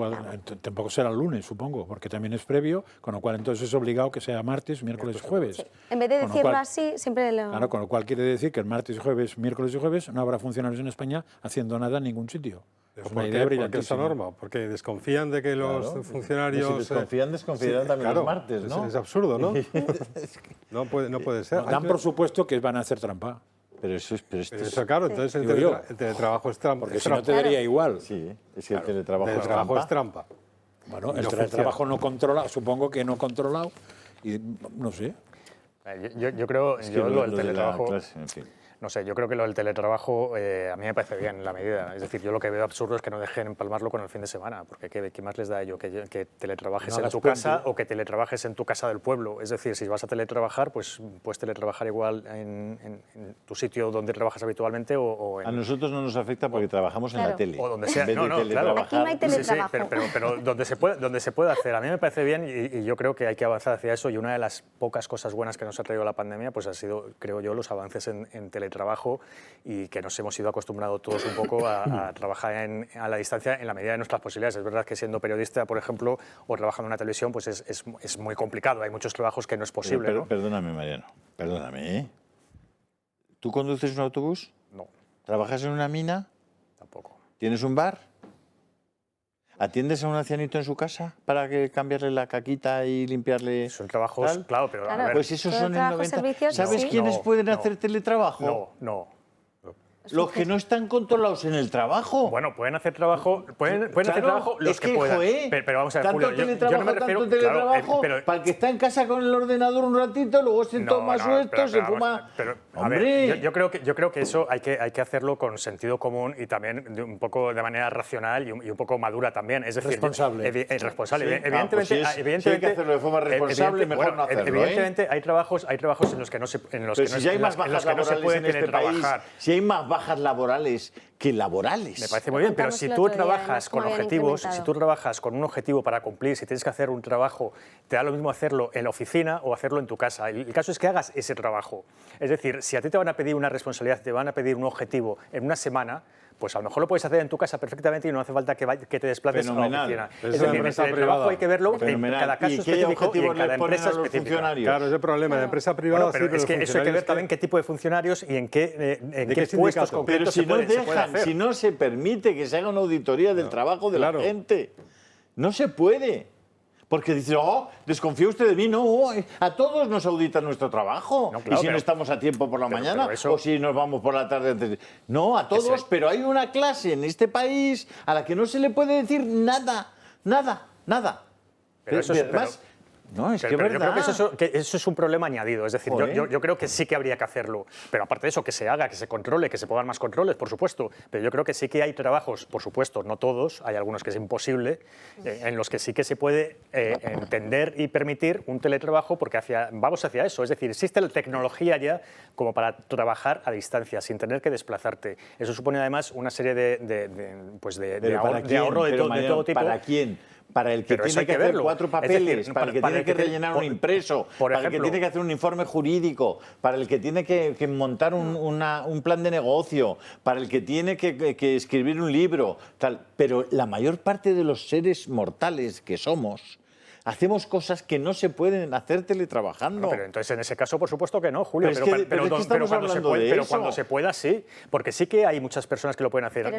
tampoco será el lunes, supongo, porque también es previo, con lo cual entonces es obligado que sea martes, miércoles y jueves. Sí. En vez de decirlo así, siempre lo... Claro, con lo cual quiere decir que el martes y jueves, miércoles y jueves no habrá funcionarios en España haciendo nada en ningún sitio. ¿Por qué esa norma? Porque desconfían de que los funcionarios... Si desconfían también los martes, ¿no? Es absurdo, ¿no? No puede ser. Dan por supuesto que van a hacer trampa. Pero eso claro, entonces el teletrabajo es trampa. Porque si no te daría igual. Sí, es que el teletrabajo es trampa. Bueno, el teletrabajo no controla, supongo que no controlado, y no sé. Yo creo que lo del teletrabajo... No sé, yo creo que lo del teletrabajo a mí me parece bien en la medida. Es decir, yo lo que veo absurdo es que no dejen empalmarlo con el fin de semana, porque ¿qué más les da a ello? Que teletrabajes en tu casa o que teletrabajes en tu casa del pueblo. Es decir, si vas a teletrabajar, pues puedes teletrabajar igual en tu sitio donde trabajas habitualmente o en... A nosotros no nos afecta porque trabajamos en la tele. O donde sea. Claro. Aquí no hay teletrabajo. Sí, pero donde se puede hacer. A mí me parece bien y yo creo que hay que avanzar hacia eso, y una de las pocas cosas buenas que nos ha traído la pandemia pues ha sido, creo yo, los avances en teletrabajo, y que nos hemos ido acostumbrado todos un poco a trabajar a la distancia en la medida de nuestras posibilidades. Es verdad que siendo periodista, por ejemplo, o trabajando en una televisión, pues es muy complicado. Hay muchos trabajos que no es posible. ¿No? Perdóname, Mariano, perdóname, ¿eh? ¿Tú conduces un autobús? No. ¿Trabajas en una mina? Tampoco. ¿Tienes un bar? ¿Atiendes a un ancianito en su casa para que cambiarle la caquita y limpiarle? Son trabajos, claro, pero a ver. Pues esos son el 90%. ¿Sabes quiénes pueden hacer teletrabajo? No. Los que no están controlados en el trabajo. Bueno, pueden hacer trabajo, pueden hacer trabajo los que puedan. Pero vamos a ver, Julio, yo no me refiero... Tanto teletrabajo, para el que está en casa con el ordenador un ratito, luego se toma suelto, se fuma... ¡Hombre! Yo creo que eso hay que hacerlo con sentido común y también un poco de manera racional y un poco madura también. Es decir, responsable. Responsable. Sí, evidentemente, si hay que hacerlo de forma responsable, mejor no hacerlo. Evidentemente, hay trabajos en los que no se puede teletrabajar. Si hay más bajas laborales que laborales. Me parece muy bien, pero si tú trabajas con objetivos, si tú trabajas con un objetivo para cumplir, si tienes que hacer un trabajo, te da lo mismo hacerlo en la oficina o hacerlo en tu casa. El caso es que hagas ese trabajo. Es decir, si a ti te van a pedir una responsabilidad, te van a pedir un objetivo en una semana, pues a lo mejor lo puedes hacer en tu casa perfectamente y no hace falta que te desplaces a la oficina. Es decir, el trabajo hay que verlo en cada caso específico y en cada empresa específica. Claro, es el problema. La empresa privada... Pero es que eso hay que ver también qué tipo de funcionarios y en qué puestos concretos se puede hacer. Si no se permite que se haga una auditoría del trabajo de la gente, no se puede. Porque dice, desconfía usted de mí. No, a todos nos auditan nuestro trabajo. No, claro, y si no estamos a tiempo por la mañana, o si nos vamos por la tarde antes. No, a todos, pero hay una clase en este país a la que no se le puede decir nada. Pero además, no, es que verdad. Yo creo que eso es un problema añadido. Es decir, yo creo que sí que habría que hacerlo. Pero aparte de eso, que se haga, que se controle, que se pongan más controles, por supuesto. Pero yo creo que sí que hay trabajos, por supuesto, no todos, hay algunos que es imposible, en los que sí que se puede entender y permitir un teletrabajo porque vamos hacia eso. Es decir, existe la tecnología ya como para trabajar a distancia, sin tener que desplazarte. Eso supone además una serie de ahorro de todo tipo. ¿Para quién? Para el que tiene que hacer 4 papeles, para el que tiene que rellenar un impreso, para el que tiene que hacer un informe jurídico, para el que tiene que montar un plan de negocio, para el que tiene que escribir un libro, tal. Pero la mayor parte de los seres mortales que somos Hacemos cosas que no se pueden hacer teletrabajando. No, pero entonces en ese caso, por supuesto que no, Julio. Pero cuando se pueda, sí. Porque sí que hay muchas personas que lo pueden hacer.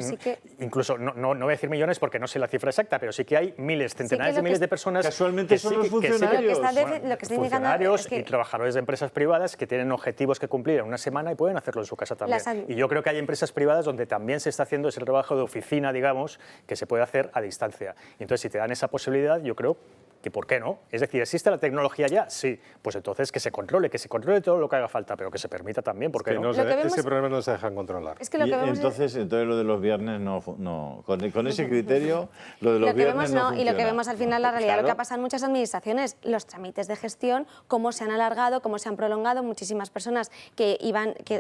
Incluso, no voy a decir millones porque no sé la cifra exacta, pero sí que hay miles, centenares de miles de personas. Casualmente son los funcionarios. Funcionarios y trabajadores de empresas privadas que tienen objetivos que cumplir en una semana y pueden hacerlo en su casa también. Y yo creo que hay empresas privadas donde también se está haciendo ese trabajo de oficina, digamos, que se puede hacer a distancia. Y entonces, si te dan esa posibilidad, yo creo que ¿por qué no? Es decir, ¿existe la tecnología ya? Sí. Pues entonces que se controle todo lo que haga falta, pero que se permita también, ¿por qué no? Ese problema no se dejan controlar. Es que lo que vemos entonces lo de los viernes no con ese criterio, lo de los viernes no funciona. Y lo que vemos al final, la realidad, lo que ha pasado en muchas administraciones, los trámites de gestión, cómo se han alargado, cómo se han prolongado, muchísimas personas que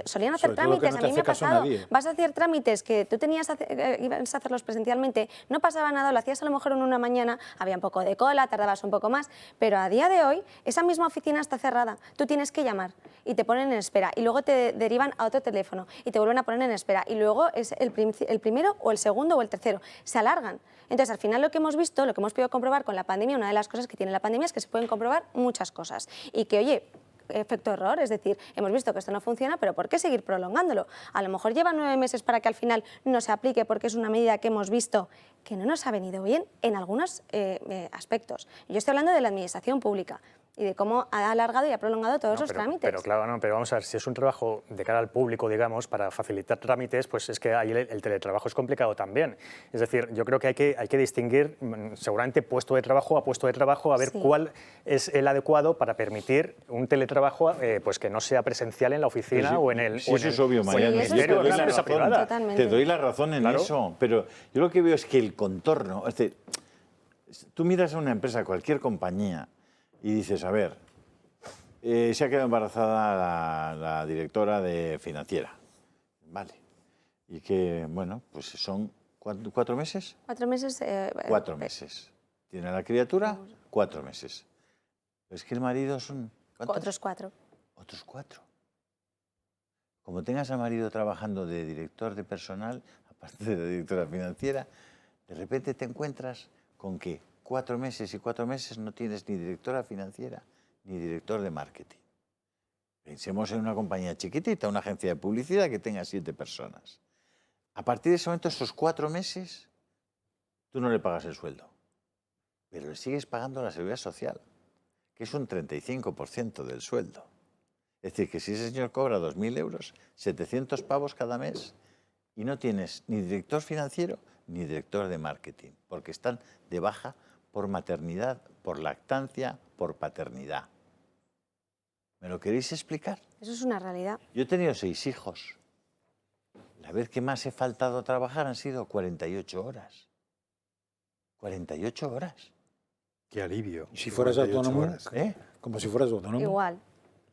solían hacer trámites, a mí me ha pasado, vas a hacer trámites que tú ibas a hacerlos presencialmente, no pasaba nada, lo hacías a lo mejor en una mañana, había un poco de cola, tardabas un poco más, pero a día de hoy esa misma oficina está cerrada, tú tienes que llamar y te ponen en espera y luego te derivan a otro teléfono y te vuelven a poner en espera y luego es el primero o el segundo o el tercero, se alargan. Entonces, al final lo que hemos visto, lo que hemos podido comprobar con la pandemia, una de las cosas que tiene la pandemia es que se pueden comprobar muchas cosas y que, oye, efecto error, es decir, hemos visto que esto no funciona, pero ¿por qué seguir prolongándolo? A lo mejor lleva 9 meses para que al final no se aplique porque es una medida que hemos visto que no nos ha venido bien en algunos aspectos. Yo estoy hablando de la administración pública y de cómo ha alargado y ha prolongado todos los trámites. Pero claro, pero vamos a ver, si es un trabajo de cara al público, digamos, para facilitar trámites, pues es que ahí el teletrabajo es complicado también. Es decir, yo creo que hay que distinguir seguramente puesto de trabajo, a ver cuál es el adecuado para permitir un teletrabajo pues que no sea presencial en la oficina o en el eso es obvio, ministerio de una empresa privada. Te doy la razón en eso, pero yo lo que veo es que el contorno, es decir, tú miras a una empresa, cualquier compañía, y dices, a ver, se ha quedado embarazada la directora de financiera. Vale. Y que, bueno, pues son 4 meses. 4 meses. 4 meses. Tiene la criatura 4 meses. Es que el marido son... ¿cuántos? Otros 4. Otros 4. Como tengas al marido trabajando de director de personal, aparte de la directora financiera, de repente te encuentras con que 4 meses y 4 meses no tienes ni directora financiera ni director de marketing. Pensemos en una compañía chiquitita, una agencia de publicidad que tenga 7 personas. A partir de ese momento, esos 4 meses, tú no le pagas el sueldo, pero le sigues pagando la seguridad social, que es un 35% del sueldo. Es decir, que si ese señor cobra 2.000 euros, 700 pavos cada mes, y no tienes ni director financiero ni director de marketing, porque están de baja por maternidad, por lactancia, por paternidad. ¿Me lo queréis explicar? Eso es una realidad. Yo he tenido 6 hijos. La vez que más he faltado a trabajar han sido 48 horas. 48 horas. Qué alivio. ¿Y si fueras autónomo? Como si fueras autónomo. Igual.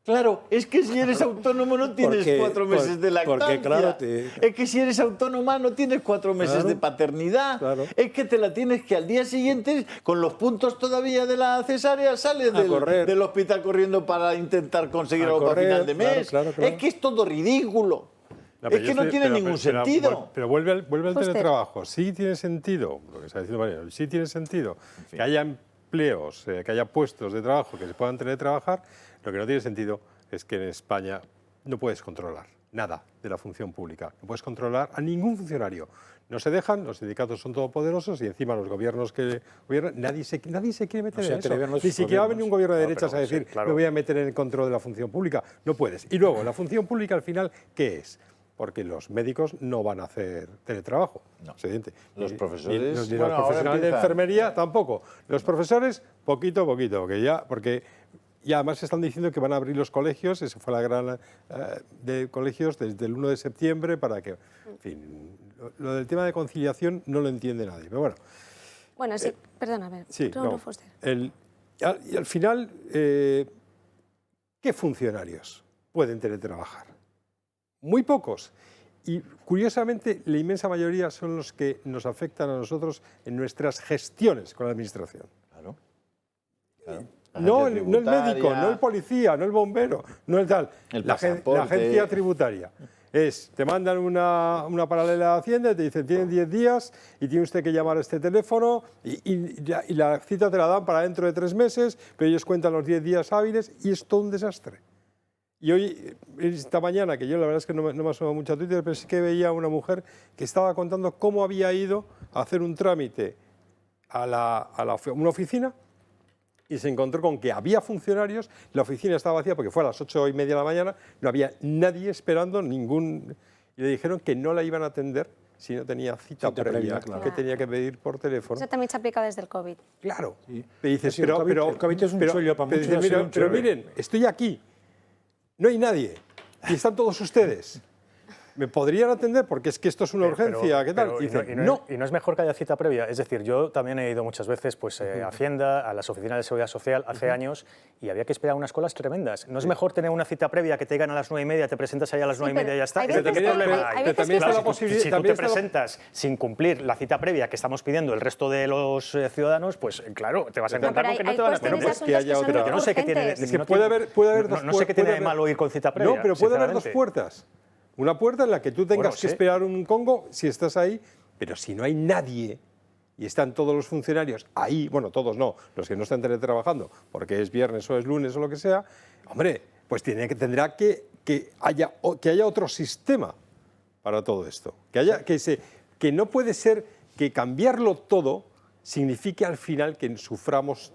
Claro, es que si eres autónomo no tienes 4 meses de lactancia. Porque, claro, Es que si eres autónoma no tienes 4 meses de paternidad. Claro. Es que te la tienes que al día siguiente, con los puntos todavía de la cesárea, sales del hospital corriendo para intentar conseguir algo para final de mes. Claro. Es que es todo ridículo. Es que no tiene ningún sentido. Pero vuelve al teletrabajo. Sí tiene sentido, lo que está diciendo Mariano, sí tiene sentido que haya empleos, que haya puestos de trabajo que se puedan teletrabajar. Lo que no tiene sentido es que en España no puedes controlar nada de la función pública. No puedes controlar a ningún funcionario. No se dejan, los sindicatos son todopoderosos y encima los gobiernos que gobiernan, nadie se quiere meter en eso. Ni siquiera va a venir un gobierno de derechas a decir, me voy a meter en el control de la función pública. No puedes. Y luego, la función pública al final, ¿qué es? Porque los médicos no van a hacer teletrabajo. No. Evidente. Los profesores... Ni los profesionales de enfermería tampoco. Los profesores, poquito, porque ya además están diciendo que van a abrir los colegios, esa fue la gran de colegios desde el 1 de septiembre para que, en fin, lo del tema de conciliación no lo entiende nadie, pero bueno. Bueno, sí, perdóname. Sí, no, y al final, ¿qué funcionarios pueden teletrabajar? Muy pocos. Y curiosamente, la inmensa mayoría son los que nos afectan a nosotros en nuestras gestiones con la administración. Claro. No el médico, no el policía, no el bombero, no el tal. La agencia tributaria. te mandan una paralela de Hacienda y te dicen, tienen 10 días y tiene usted que llamar a este teléfono y la cita te la dan para dentro de 3 meses, pero ellos cuentan los 10 días hábiles y es todo un desastre. Y hoy, esta mañana, que yo la verdad es que no me ha sonado mucho a Twitter, pero sí que veía a una mujer que estaba contando cómo había ido a hacer un trámite a una oficina y se encontró con que había funcionarios, la oficina estaba vacía porque fue a las 8:30 de la mañana, no había nadie esperando y le dijeron que no la iban a atender si no tenía cita previa, claro, que tenía que pedir por teléfono. Eso también se ha aplicado desde el COVID. Claro. Sí. Me dices, sí, el COVID es un chollo para muchos. Pero miren, estoy aquí. No hay nadie y están todos ustedes. ¿Me podrían atender? Porque es que esto es una urgencia. ¿Qué tal? Y no es mejor que haya cita previa. Es decir, yo también he ido muchas veces a Hacienda, a las oficinas de Seguridad Social hace años y había que esperar unas colas tremendas. ¿No es mejor tener una cita previa que te digan a las 9:30, te presentas ahí a las 9:30 y ya está? Pero también está la posibilidad. Si tú te presentas sin cumplir la cita previa que estamos pidiendo el resto de los ciudadanos, pues claro, te vas a encontrar con que no te van a atender. Pero yo no sé qué tiene. Es que puede haber dos puertas. No sé qué tiene de malo ir con cita previa. No, pero puede haber dos puertas. Una puerta en la que tú tengas que esperar un congo si estás ahí, pero si no hay nadie y están todos los funcionarios ahí, bueno, todos no, los que no están teletrabajando, porque es viernes o es lunes o lo que sea, hombre, pues tendrá que haya otro sistema para todo esto. Que no puede ser que cambiarlo todo signifique al final que suframos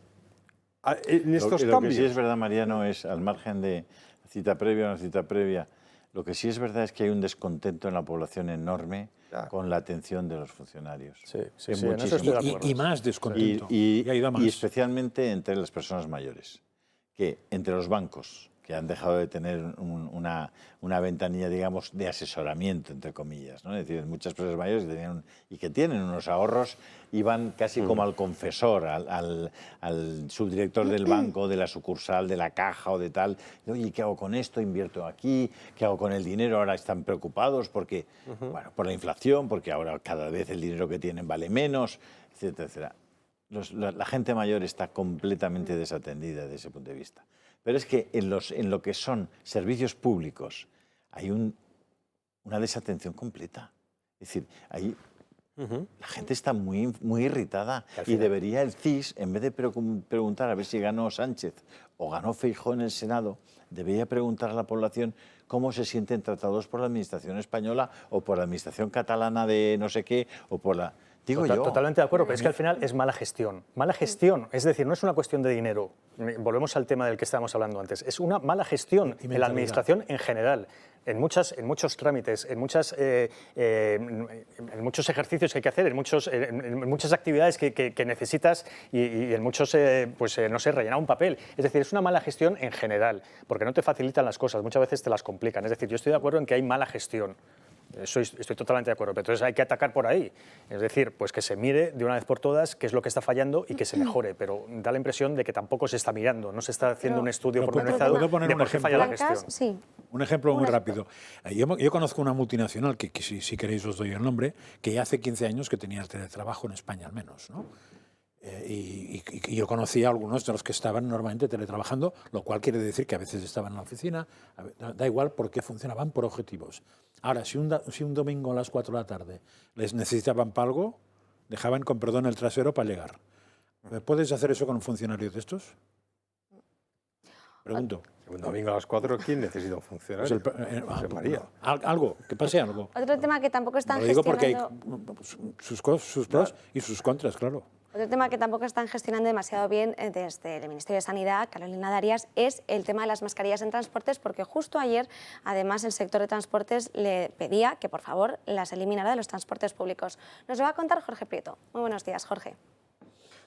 en estos cambios. Lo que sí es verdad, Mariano, es al margen de cita previa o no cita previa, lo que sí es verdad es que hay un descontento en la población enorme con la atención de los funcionarios. Sí, en eso estoy de acuerdo. Y más descontento. Y especialmente entre las personas mayores, que entre los bancos, que han dejado de tener una ventanilla, digamos, de asesoramiento, entre comillas, ¿no? Es decir, muchas personas mayores que tienen unos ahorros iban casi como al confesor, al subdirector del banco, de la sucursal, de la caja o de tal. Oye, ¿qué hago con esto? ¿Invierto aquí? ¿Qué hago con el dinero? Ahora están preocupados porque, bueno, por la inflación, porque ahora cada vez el dinero que tienen vale menos, etcétera, etcétera. La gente mayor está completamente desatendida desde ese punto de vista. Pero es que en lo que son servicios públicos hay una desatención completa. Es decir, la gente está muy, muy irritada y debería el CIS, en vez de preguntar a ver si ganó Sánchez o ganó Feijóo en el Senado, debería preguntar a la población cómo se sienten tratados por la Administración española o por la Administración catalana de no sé qué o por la... Totalmente de acuerdo, pero es que al final es mala gestión. Mala gestión, es decir, no es una cuestión de dinero. Volvemos al tema del que estábamos hablando antes. Es una mala gestión en la administración en general. En muchos trámites, en muchos ejercicios que hay que hacer, en muchas actividades que necesitas y en muchos, no sé, rellenar un papel. Es decir, es una mala gestión en general, porque no te facilitan las cosas, muchas veces te las complican. Es decir, yo estoy de acuerdo en que hay mala gestión. Estoy totalmente de acuerdo, pero entonces hay que atacar por ahí. Es decir, pues que se mire de una vez por todas qué es lo que está fallando y que se mejore, pero da la impresión de que tampoco se está mirando, no se está haciendo un estudio pormenorizado de por qué falla la gestión. Sí. Un ejemplo muy rápido. Yo conozco una multinacional, que si queréis os doy el nombre, que ya hace 15 años que tenía teletrabajo en España al menos, ¿no? Y yo conocía a algunos de los que estaban normalmente teletrabajando, lo cual quiere decir que a veces estaban en la oficina, da igual porque funcionaban por objetivos. Ahora, si un domingo a las 4 de la tarde les necesitaban para algo, dejaban, con perdón, el trasero para llegar. ¿Puedes hacer eso con un funcionario de estos? Pregunto. Un domingo a las 4, ¿quién necesita un funcionario? Pues María. Algo, que pase algo. Otro tema que tampoco están gestionando... Lo gestionando... digo porque hay sus pros y sus contras, claro. Otro tema que tampoco están gestionando demasiado bien desde el Ministerio de Sanidad, Carolina Darias, es el tema de las mascarillas en transportes, porque justo ayer, además, el sector de transportes le pedía que, por favor, las eliminara de los transportes públicos. Nos lo va a contar Jorge Prieto. Muy buenos días, Jorge.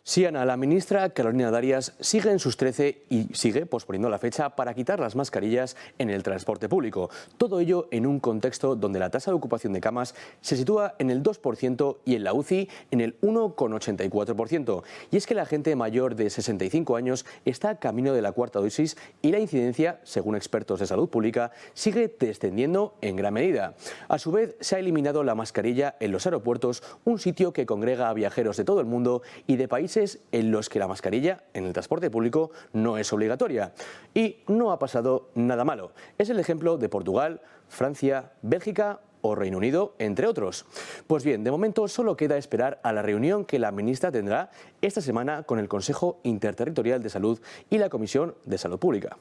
Sí, Ana, la ministra Carolina Darias sigue en sus 13 y sigue posponiendo la fecha para quitar las mascarillas en el transporte público. Todo ello en un contexto donde la tasa de ocupación de camas se sitúa en el 2% y en la UCI en el 1,84%. Y es que la gente mayor de 65 años está camino de la cuarta dosis y la incidencia, según expertos de salud pública, sigue descendiendo en gran medida. A su vez, se ha eliminado la mascarilla en los aeropuertos, un sitio que congrega a viajeros de todo el mundo y de países países en los que la mascarilla en el transporte público no es obligatoria. Y no ha pasado nada malo. Es el ejemplo de Portugal, Francia, Bélgica o Reino Unido, entre otros. Pues bien, de momento solo queda esperar a la reunión que la ministra tendrá esta semana con el Consejo Interterritorial de Salud y la Comisión de Salud Pública.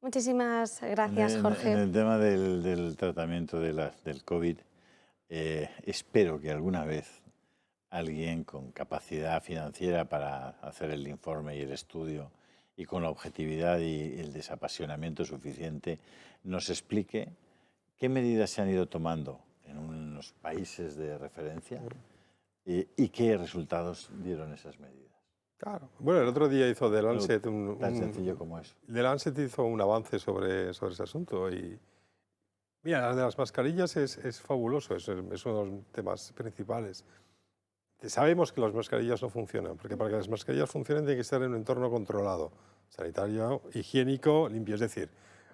Muchísimas gracias, Jorge. En el tema del tratamiento del COVID, espero que alguna vez alguien con capacidad financiera para hacer el informe y el estudio y con la objetividad y el desapasionamiento suficiente nos explique qué medidas se han ido tomando en unos países de referencia y qué resultados dieron esas medidas. Claro. Bueno, el otro día hizo The Lancet tan sencillo como eso. The Lancet hizo un avance sobre ese asunto y mira, la de las mascarillas es fabuloso, es uno de los temas principales. Sabemos que las mascarillas no funcionan, porque para que las mascarillas funcionen tiene que estar en un entorno controlado, sanitario, higiénico, limpio, es decir,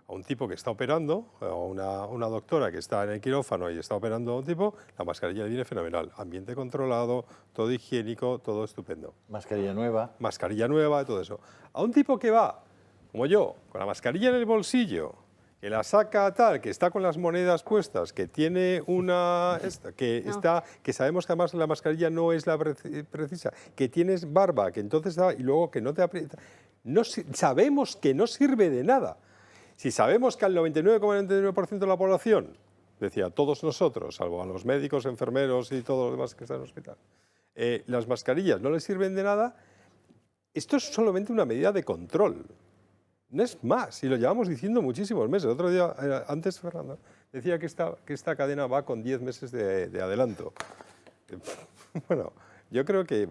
a un tipo que está operando, o una doctora que está en el quirófano y está operando a un tipo, la mascarilla le viene fenomenal. Ambiente controlado, todo higiénico, todo estupendo. Mascarilla nueva. Mascarilla nueva, todo eso. A un tipo que va, como yo, con la mascarilla en el bolsillo, que la saca tal, que está con las monedas puestas, que tiene que sabemos que además la mascarilla no es la precisa, que tienes barba, que entonces y luego que no te aprieta. Sabemos que no sirve de nada. Si sabemos que al 99,99% de la población, decía todos nosotros, salvo a los médicos, enfermeros y todos los demás que están en el hospital, las mascarillas no les sirven de nada, esto es solamente una medida de control. No es más, y lo llevamos diciendo muchísimos meses. El otro día, antes Fernando, decía que esta cadena va con 10 meses de adelanto. Bueno, yo creo que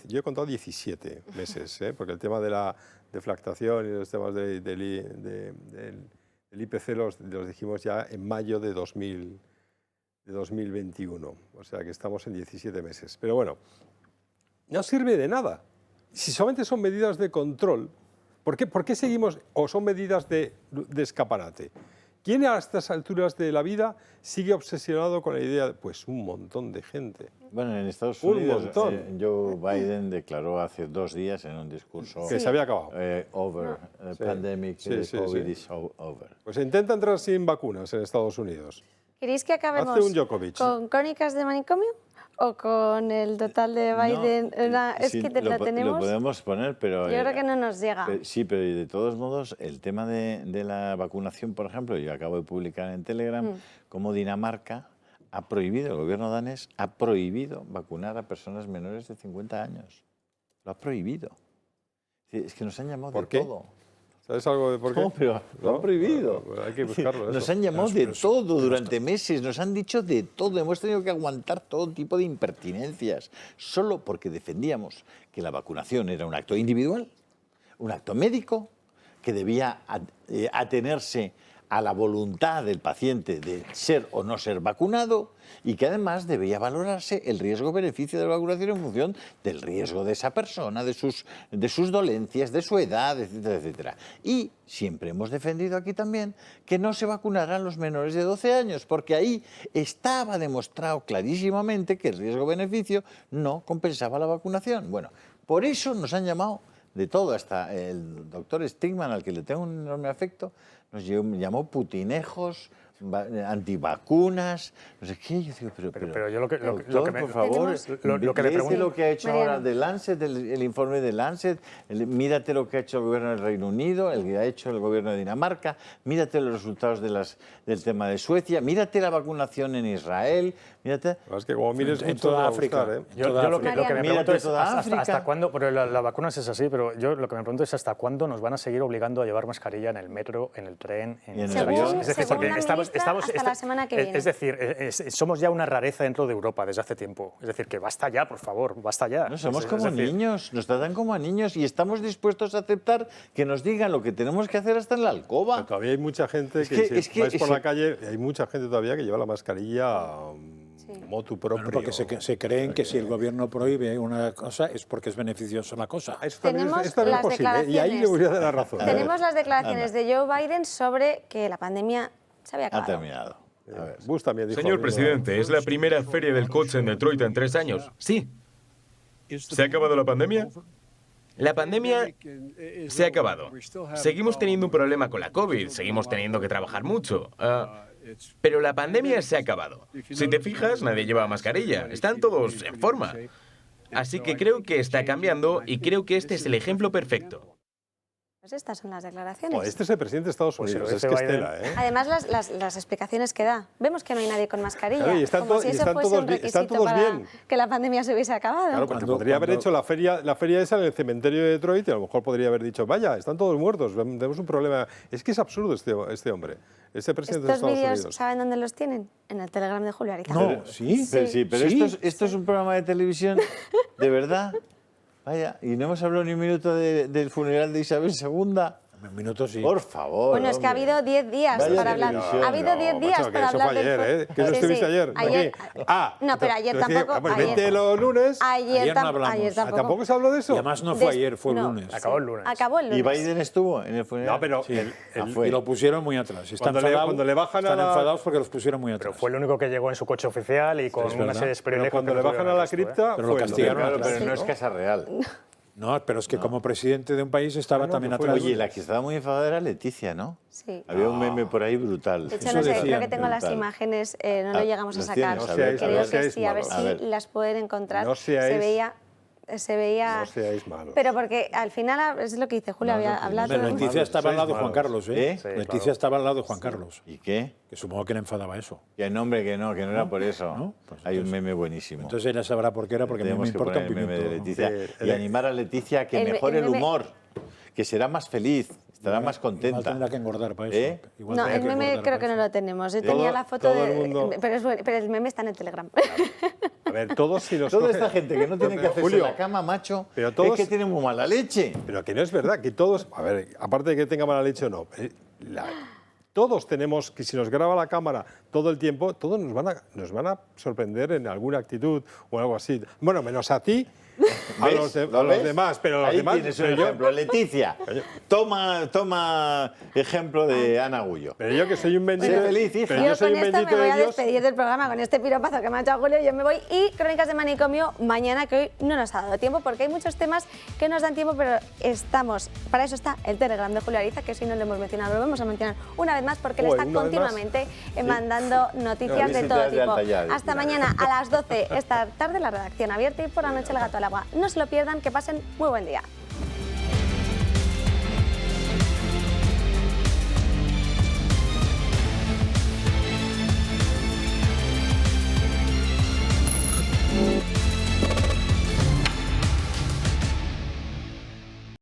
yo he contado 17 meses, porque el tema de la deflactación y los temas del IPC los dijimos ya en mayo de 2021, o sea que estamos en 17 meses. Pero bueno, no sirve de nada. Si solamente son medidas de control, ¿por qué seguimos, o son medidas de escaparate? ¿Quién a estas alturas de la vida sigue obsesionado con la idea? Pues un montón de gente. Bueno, en Estados Unidos, Joe Biden declaró hace 2 días en un discurso que se había acabado. Pandemic, COVID is over. Pues intenta entrar sin vacunas en Estados Unidos. ¿Queréis que acabemos con Crónicas de Manicomio o con el total de Biden? No, la tenemos. Lo podemos poner, pero... Yo creo que no nos llega. Sí, pero de todos modos, el tema de la vacunación, por ejemplo, yo acabo de publicar en Telegram cómo Dinamarca ha prohibido, el gobierno danés ha prohibido vacunar a personas menores de 50 años. Lo ha prohibido. Es que nos han llamado de todo. ¿Sabes algo de por qué? No, pero lo han prohibido. Bueno, hay que buscarlo. Nos han llamado de todo durante meses, nos han dicho de todo. Hemos tenido que aguantar todo tipo de impertinencias, solo porque defendíamos que la vacunación era un acto individual, un acto médico, que debía atenerse a la voluntad del paciente de ser o no ser vacunado y que además debía valorarse el riesgo-beneficio de la vacunación en función del riesgo de esa persona, de sus dolencias, de su edad, etcétera, etcétera. Y siempre hemos defendido aquí también que no se vacunaran los menores de 12 años, porque ahí estaba demostrado clarísimamente que el riesgo-beneficio no compensaba la vacunación. Bueno, por eso nos han llamado de todo, hasta el doctor Stigman, al que le tengo un enorme afecto, nos llamó putinejos, antivacunas, no sé qué. Yo digo, pero yo lo que por favor, léete lo que ha hecho ahora The Lancet, el informe de Lancet, mírate lo que ha hecho el gobierno del Reino Unido, el que ha hecho el gobierno de Dinamarca, mírate los resultados del tema de Suecia, mírate la vacunación en Israel, mírate... Es que como mires en toda África. Yo lo que me pregunto es hasta cuándo, pero la vacuna es así, pero yo lo que me pregunto es hasta cuándo nos van a seguir obligando a llevar mascarilla en el metro, en el tren, en el avión. Es decir, porque hasta la semana que viene. Es decir, somos ya una rareza dentro de Europa desde hace tiempo. Es decir, que basta ya, por favor, basta ya. No, somos como niños, nos tratan como a niños y estamos dispuestos a aceptar que nos digan lo que tenemos que hacer hasta en la alcoba. Pero todavía hay mucha gente que vais por la calle, hay mucha gente todavía que lleva la mascarilla motu propio. Bueno, porque se creen que si el gobierno prohíbe una cosa es porque es beneficiosa la cosa. Eso también es posible, y ahí le voy a dar la razón. Tenemos las declaraciones de Joe Biden sobre que la pandemia se había acabado. Ha terminado. A ver, Bush también dijo Señor presidente, es la primera feria del coche en Detroit en 3 años. Sí. ¿Se ha acabado la pandemia? La pandemia se ha acabado. Seguimos teniendo un problema con la COVID, seguimos teniendo que trabajar mucho. Pero la pandemia se ha acabado. Si te fijas, nadie lleva mascarilla. Están todos en forma. Así que creo que está cambiando y creo que este es el ejemplo perfecto. Pues estas son las declaraciones. Oh, este es el presidente de Estados Unidos, es que Estela, ¿eh? Además, las explicaciones que da. Vemos que no hay nadie con mascarilla. Claro, y están como si eso están fuese todos un requisito están todos para bien. que la pandemia se hubiese acabado. Claro, porque podría haber hecho la feria esa en el cementerio de Detroit y a lo mejor podría haber dicho, vaya, están todos muertos, tenemos un problema. Es que es absurdo este hombre, este presidente de Estos Estados vídeos, Unidos. ¿saben dónde los tienen? En el Telegram de Julio Ariza. No, sí. Pero esto es un programa de televisión, ¿de verdad? Vaya, y no hemos hablado ni un minuto del funeral de Isabel II. Un minuto sí. Por favor. Bueno, es que ha habido 10 días Vaya para hablar. televisión. Ha habido 10 días macho, que para eso hablar fue ayer, del... ¿eh? ¿Que no estuviste ayer? Ayer. Ah, No, pero ayer entonces, tampoco. pues ayer. vete los lunes. Ayer no hablamos. ayer tampoco. ¿Tampoco se habló de eso? Y además no fue ayer, fue el no, lunes. Acabó el lunes. Acabó el lunes. ¿Y Biden estuvo en el funeral? No, pero Sí, fue. y lo pusieron muy atrás. Están Cuando le bajan a están la- enfadados porque los pusieron muy atrás. Pero fue el único que llegó en su coche oficial y con es una verdad. serie de Pero privilegios. cuando que le no bajan a tuvieron la el resto, ¿eh? cripta, Pero lo fue castigaron Claro, atrás. pero no es Casa Real. No, pero es que como presidente de un país estaba también fue atrás. Oye, la que estaba muy enfadada era Leticia, ¿no? Sí. Había un meme por ahí brutal. De hecho, Eso no sé, decían, creo que tengo las brutal. imágenes, no lo llegamos a ¿los sacar. tienes? No seáis- Creo no que seáis sí, a ver malos. A si ver. las pueden encontrar. No seáis- Se veía... No seáis malos. Pero porque al final, es lo que dice Julio, había hablado... Pero Leticia estaba al lado de Juan malos. Carlos, ¿eh? Sí, Leticia claro. estaba al lado de Juan Carlos. ¿Y qué? Que supongo que le enfadaba eso. Que no, hombre, que no era por eso. ¿no? Pues Hay un meme buenísimo. Entonces ella sabrá por qué era, porque a mí me Tenemos que importa poner un el meme de pimiento. Leticia Sí, y animar a Leticia a que el mejore el meme- humor, que será más feliz, estará más Igual contenta. tendrá que engordar para eso. ¿Eh? Igual No, tendrá el que meme engordar creo para que no eso. lo tenemos. Yo tenía la foto todo de... el mundo- Pero el meme está en el Telegram. A ver, todos si los Toda coge- esta gente que no tiene que hacerse Julio, la cama, macho, pero todos- es que tiene muy mala leche. Pero que no es verdad, que todos, a ver, aparte de que tenga mala leche o no, todos tenemos que si nos graba la cámara todo el tiempo, todos nos van a sorprender en alguna actitud o algo así. Bueno, menos a ti, a ¿Ves? los, ¿Lo a los ves? demás, pero los Ahí demás. tienes un pero yo- ejemplo. Leticia, toma ejemplo de Ana Agullo. Pero yo que soy un bendito. Sé feliz, hija. Pero Yo yo soy con un esto bendito me voy de a Dios. despedir del programa, con este piropazo que me ha hecho Julio, yo me voy. Y Crónicas de Manicomio mañana, que hoy no nos ha dado tiempo, porque hay muchos temas que nos dan tiempo, pero para eso está el Telegram de Julio Ariza, que si no lo hemos mencionado, lo vamos a mencionar una vez más, porque le Joder, está una vez más. continuamente mandando noticias No, de visitas todo de tipo. alta ya, Hasta mira. mañana a las 12, esta tarde la redacción abierta y por la noche el gato al agua. No se lo pierdan, que pasen muy buen día.